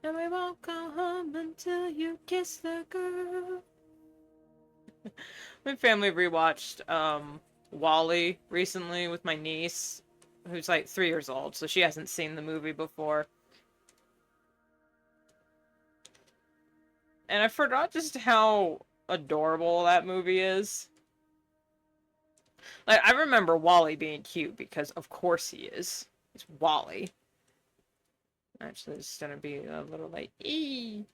And we won't go home until you kiss the girl. My family rewatched Wall-E recently with my niece, who's like 3 years old, so she hasn't seen the movie before. And I forgot just how adorable that movie is. Like, I remember Wall-E being cute because of course he is. He's Wall-E. Actually, it's gonna be a little like, eee.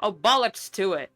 Oh, bollocks to it.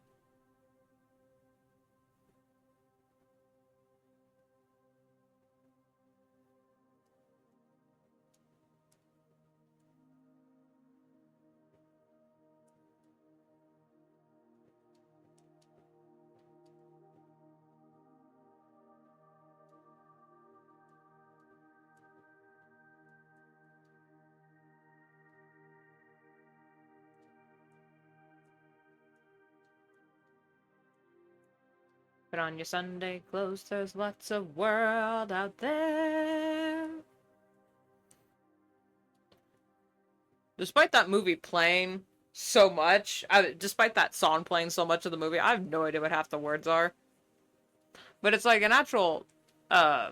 Put on your Sunday clothes, there's lots of world out there. Despite that movie playing so much, despite that song playing so much of the movie, I have no idea what half the words are. But it's like an actual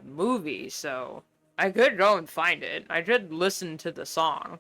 movie, so I could go and find it. I could listen to the song.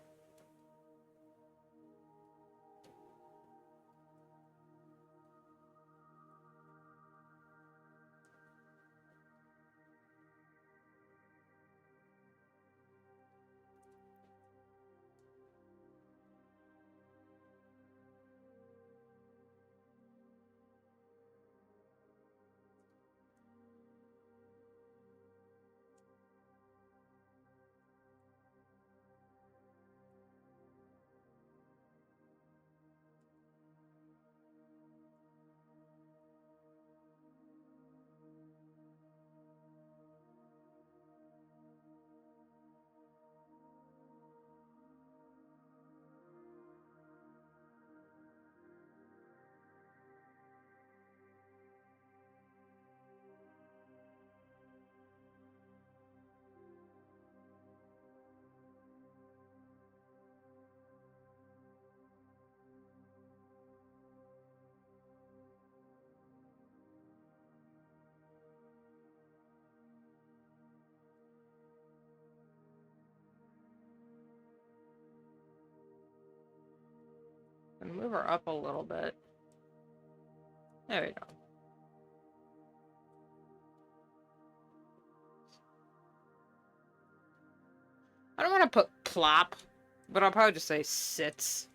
Move her up a little bit. There we go. I don't want to put plop, but I'll probably just say sits.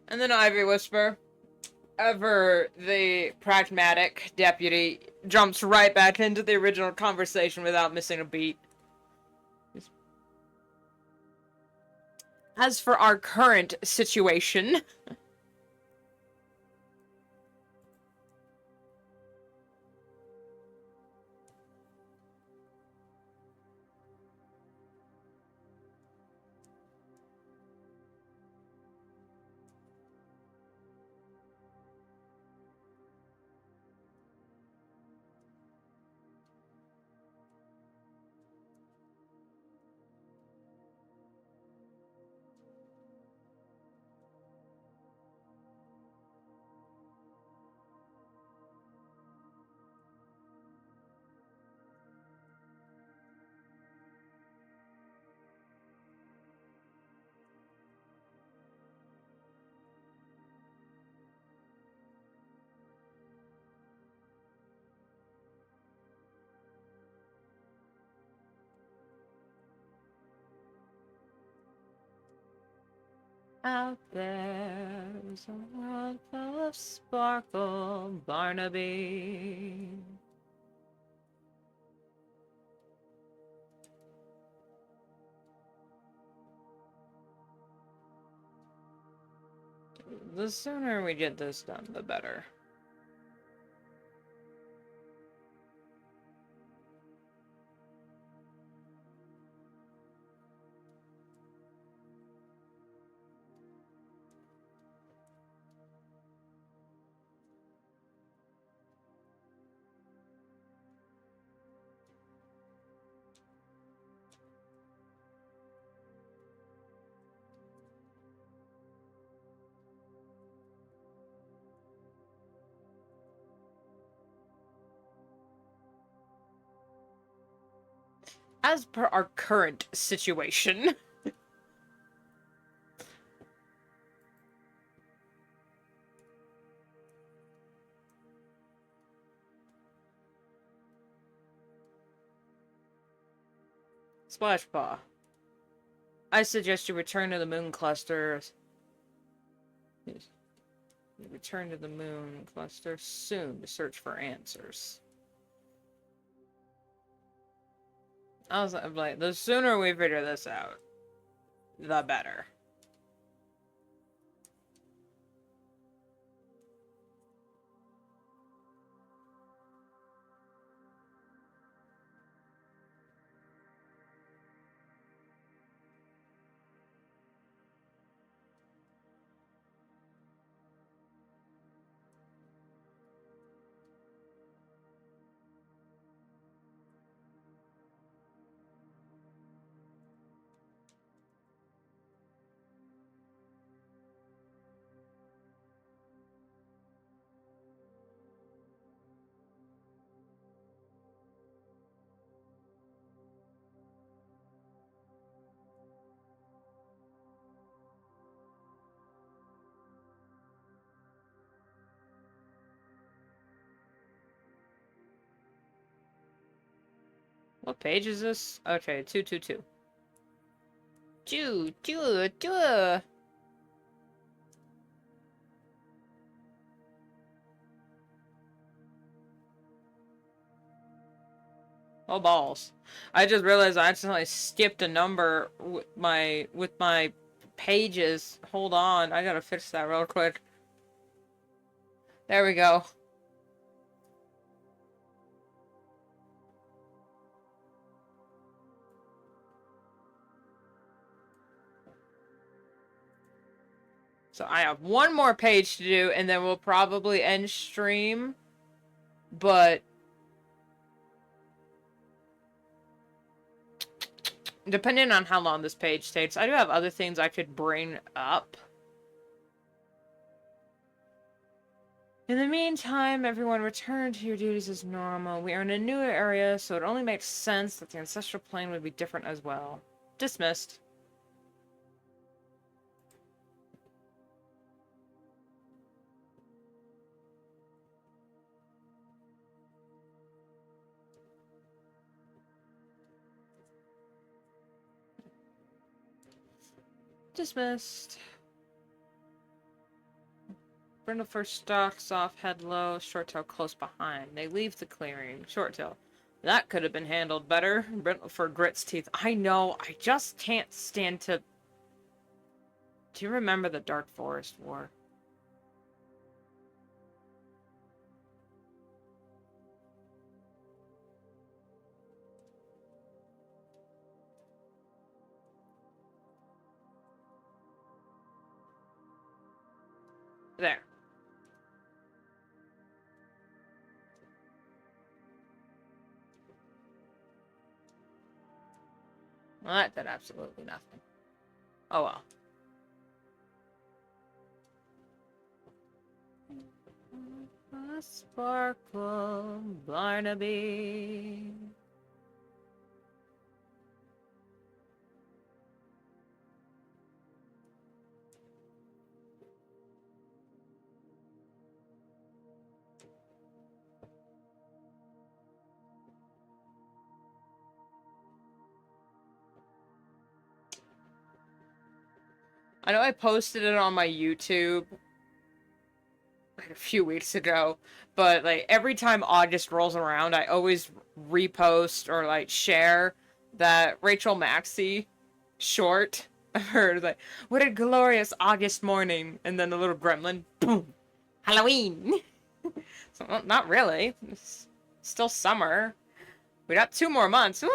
And then Ivy Whisper, ever the pragmatic deputy, jumps right back into the original conversation without missing a beat. As for our current situation... Out there's a world full of sparkle, Barnaby. The sooner we get this done, the better. As per our current situation. Splashpaw. I suggest you return to the moon clusters. Return to the moon cluster soon to search for answers. I was like, the sooner we figure this out, the better. What page is this? Okay, 222. Oh balls. I just realized I accidentally skipped a number with my pages. Hold on, I gotta fix that real quick. There we go. So I have one more page to do, and then we'll probably end stream. But Depending on how long this page takes, I do have other things I could bring up. In the meantime, everyone return to your duties as normal. We are in a new area, so it only makes sense that the ancestral plane would be different as well. Dismissed. Dismissed. Brindle first stalks off, head low, short tail close behind. They leave the clearing. Short tail. That could have been handled better. Brindleford grits teeth. I know, I just can't stand to... Do you remember the Dark Forest War? There. Well, that did absolutely nothing. Oh well. A sparkle, Barnaby. I know I posted it on my YouTube like a few weeks ago, but like every time August rolls around, I always repost or like share that Rachel Maxey short. I heard like, what a glorious August morning, and then the little gremlin, boom, Halloween. So, well, not really. It's still summer. We got 2 more months. Ooh!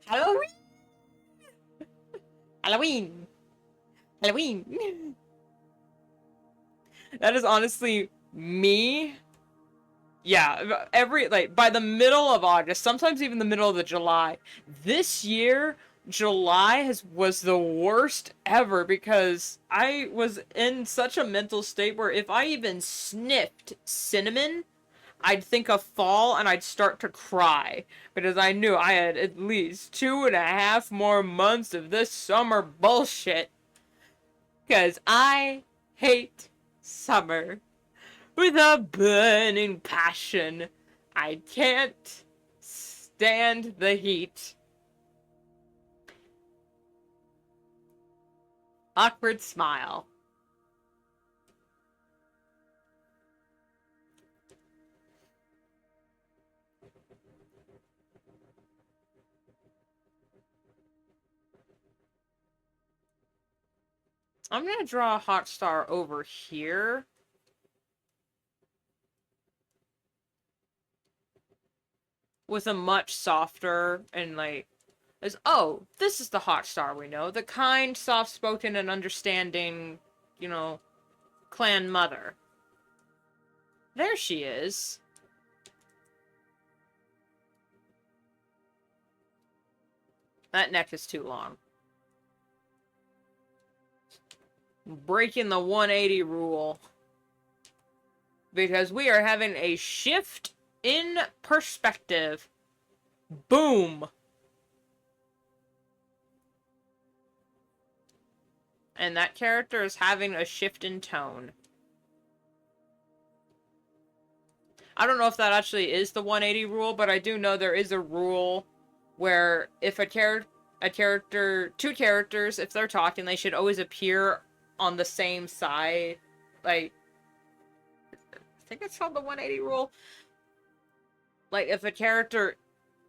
Halloween. Halloween. Halloween. That is honestly me. Yeah, by the middle of August, sometimes even the middle of the July. This year, July was the worst ever because I was in such a mental state where if I even sniffed cinnamon, I'd think of fall and I'd start to cry because I knew I had at least 2.5 more months of this summer bullshit. Because I hate summer with a burning passion. I can't stand the heat. Awkward smile. I'm gonna draw a hot star over here. With a much softer and like... oh, this is the hot star we know. The kind, soft-spoken, and understanding, you know, clan mother. There she is. That neck is too long. Breaking the 180 rule. Because we are having a shift in perspective. Boom! And that character is having a shift in tone. I don't know if that actually is the 180 rule, but I do know there is a rule where if two characters, if they're talking, they should always appear on the same side. Like, I think it's called the 180 rule. Like, if a character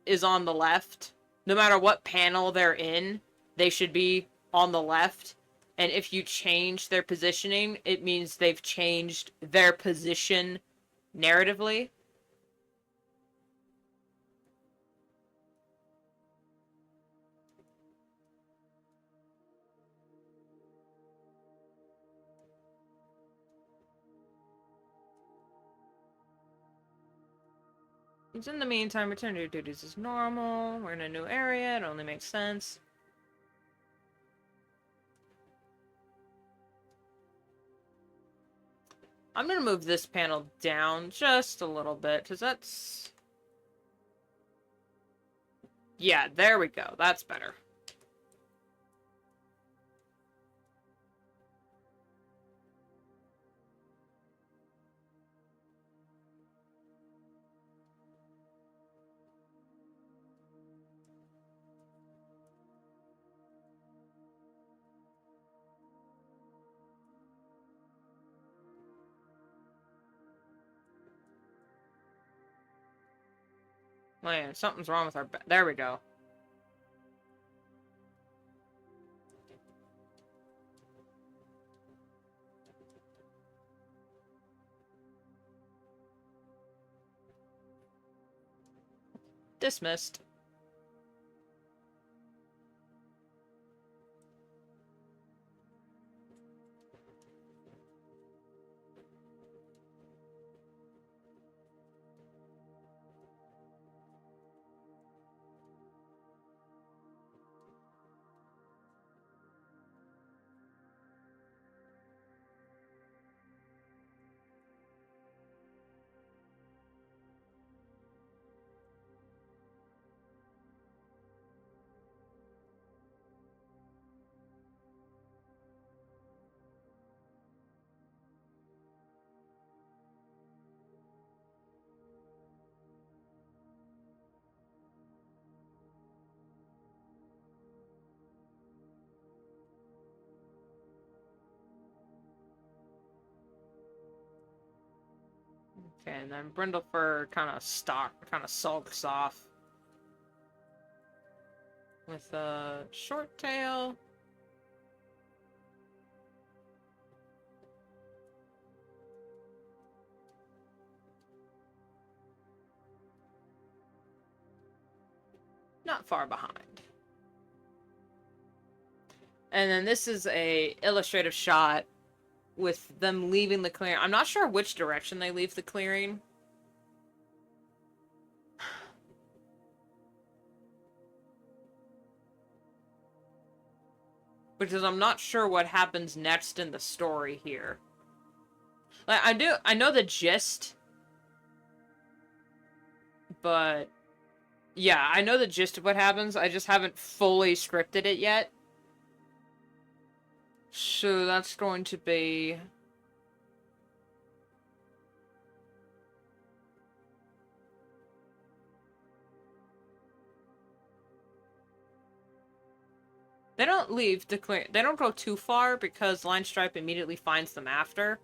is on the left, no matter what panel they're in, they should be on the left. And if you change their positioning, it means they've changed their position narratively. In the meantime, return to your duties as normal. We're in a new area. It only makes sense. I'm gonna move this panel down just a little bit, because that's... Yeah, there we go. That's better. Man, something's wrong with our... There we go. Dismissed. Okay, and then Brindlefur kind of sulks off. With a short tail. Not far behind. And then this is a illustrative shot with them leaving the clearing. I'm not sure which direction they leave the clearing. Because I'm not sure what happens next in the story here. Like, I know the gist. But yeah, I know the gist of what happens. I just haven't fully scripted it yet. So that's going to be... They don't leave the clear. They don't go too far because Line Stripe immediately finds them after.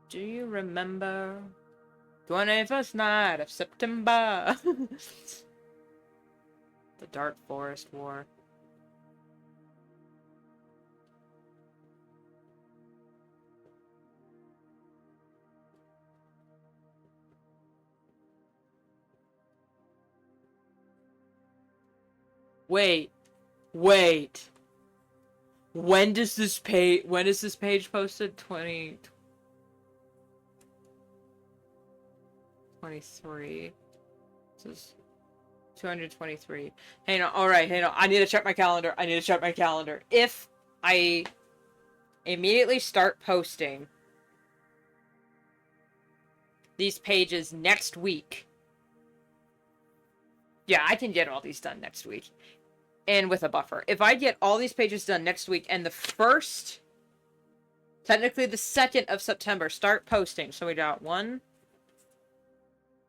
Do you remember 21st night of September? The Dark Forest War. Wait. When is this page posted? 23. This is 223. Hang on. Alright, hang on. I need to check my calendar. If I immediately start posting these pages next week. Yeah, I can get all these done next week. And with a buffer. If I get all these pages done next week and the first, technically the 2nd of September, start posting. So we got 1,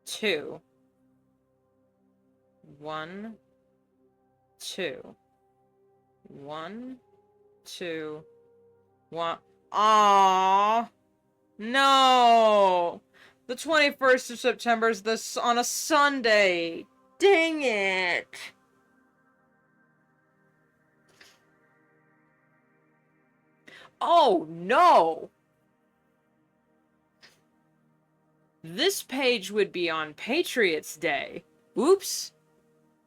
2. 1, 2. 1, 2. 1. Aww. No. The 21st of September is this on a Sunday. Dang it. Oh, no! This page would be on Patriots Day. Oops.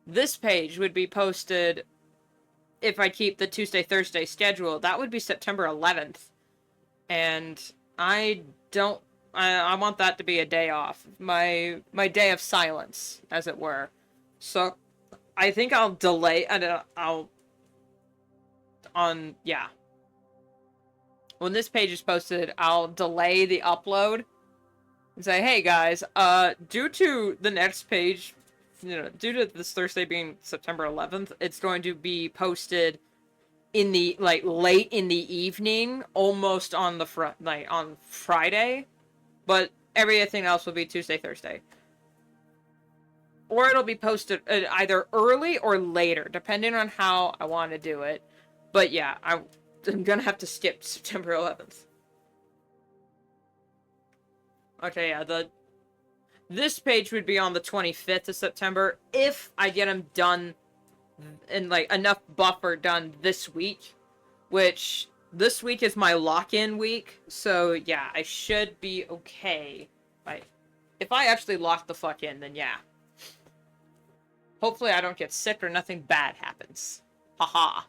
This page would be posted if I keep the Tuesday, Thursday schedule, that would be September 11th. And I don't, I want that to be a day off. My day of silence, as it were. So, I think I'll delay, yeah. When this page is posted, I'll delay the upload and say, hey guys, due to the next page, due to this Thursday being September 11th, it's going to be posted in the, like, late in the evening, almost on the on Friday, but everything else will be Tuesday, Thursday. Or it'll be posted either early or later, depending on how I want to do it. But yeah, I'm gonna have to skip September 11th. Okay, yeah, this page would be on the 25th of September if I get them done and, like, enough buffer done this week, which this week is my lock-in week, so yeah, I should be okay. If I actually lock the fuck in, then yeah. Hopefully I don't get sick or nothing bad happens. Haha.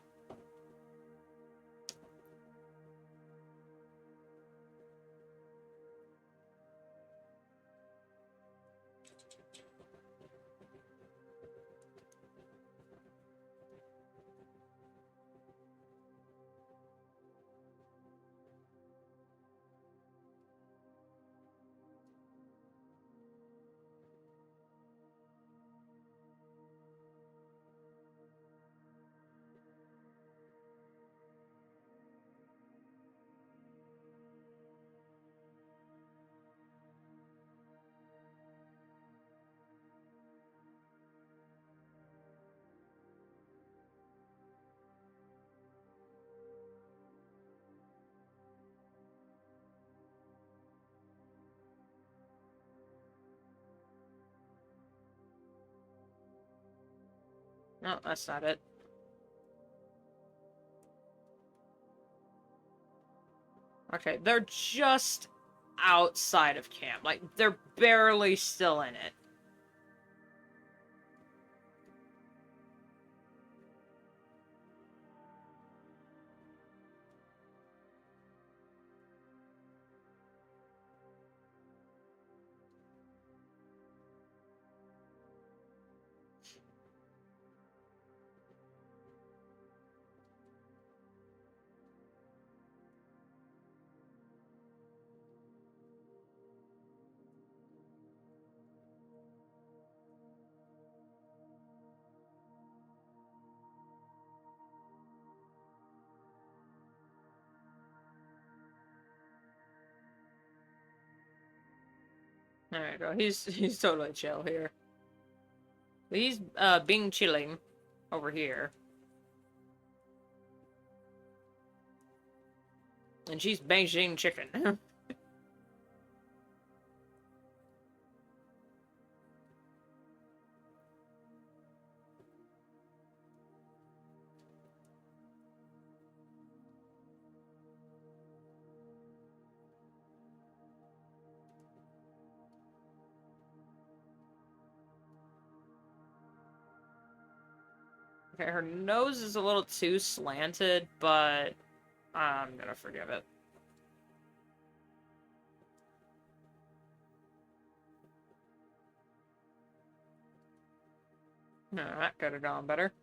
No, that's not it. Okay, they're just outside of camp. Like, they're barely still in it. There you go. He's totally chill here. He's being chilling over here. And she's Beijing chicken. Okay, her nose is a little too slanted, but I'm gonna forgive it. No, that could have gone better.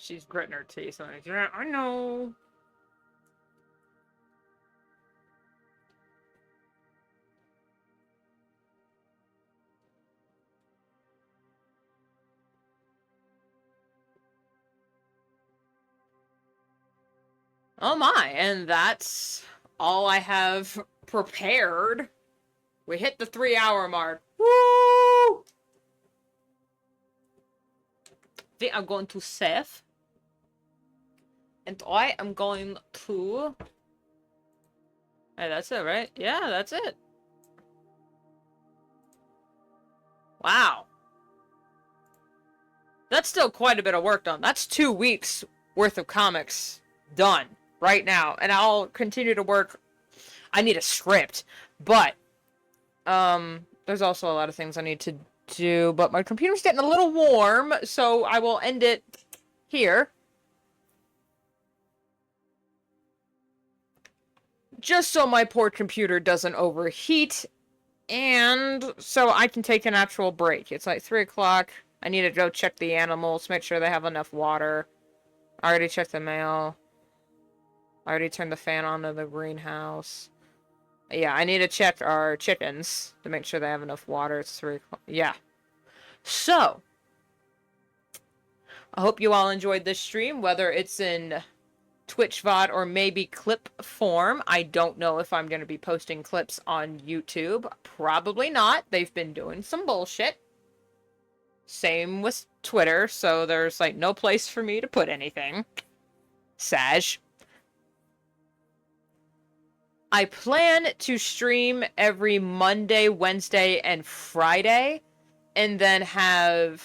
She's gritting her teeth. Like, yeah, I know. Oh my, and that's all I have prepared. We hit the 3-hour mark. Woo! We are going to save. And I am going to... Hey, that's it, right? Yeah, that's it. Wow. That's still quite a bit of work done. That's 2 weeks worth of comics done right now. And I'll continue to work. I need a script. But, there's also a lot of things I need to do. But my computer's getting a little warm, so I will end it here. Just so my poor computer doesn't overheat. And so I can take an actual break. It's like 3 o'clock. I need to go check the animals, make sure they have enough water. I already checked the mail. I already turned the fan on to the greenhouse. Yeah, I need to check our chickens to make sure they have enough water. It's 3 o'clock. Yeah. So, I hope you all enjoyed this stream, whether it's in Twitch VOD or maybe clip form. I don't know if I'm going to be posting clips on YouTube. Probably not. They've been doing some bullshit. Same with Twitter, so there's like no place for me to put anything. Sag. I plan to stream every Monday, Wednesday, and Friday, and then have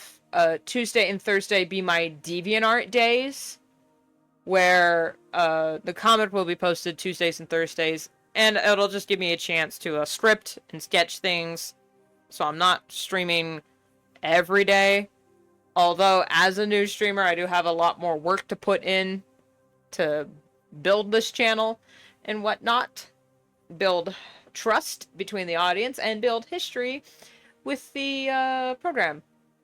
Tuesday and Thursday be my DeviantArt days, where the comic will be posted Tuesdays and Thursdays, and it'll just give me a chance to script and sketch things, so I'm not streaming every day. Although, as a new streamer, I do have a lot more work to put in to build this channel and whatnot. Build trust between the audience and build history with the program.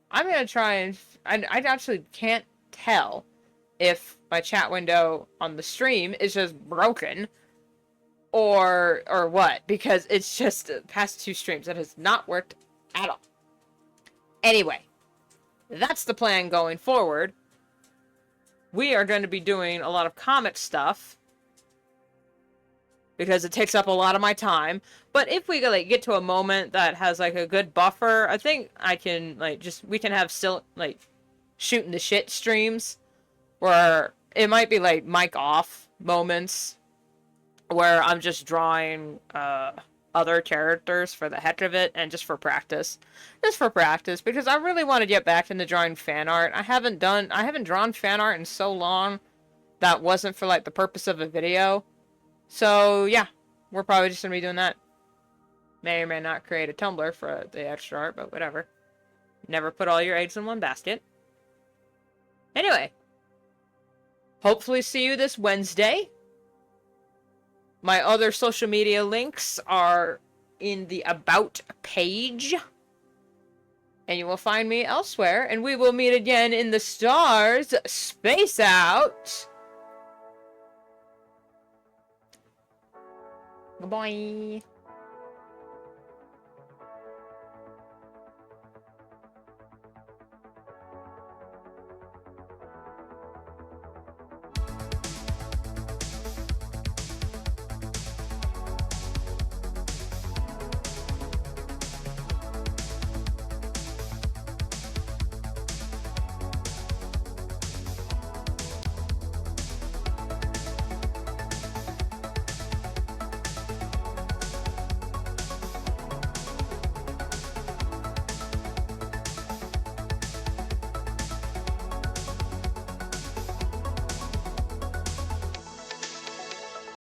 I'm going to try and... I actually can't tell if my chat window on the stream is just broken or what, because it's just past 2 streams that has not worked at all. Anyway, that's the plan going forward. We are going to be doing a lot of comic stuff because it takes up a lot of my time. But if we like get to a moment that has like a good buffer, I think I can like we can have still like shooting the shit streams where it might be like mic off moments where I'm just drawing other characters for the heck of it and just for practice. Just for practice, because I really want to get back into drawing fan art. I haven't drawn fan art in so long that wasn't for like the purpose of a video. So yeah, we're probably just gonna be doing that. May or may not create a Tumblr for the extra art, but whatever. Never put all your eggs in one basket. Anyway, hopefully see you this Wednesday. My other social media links are in the About page. And you will find me elsewhere. And we will meet again in the stars. Space out. Goodbye.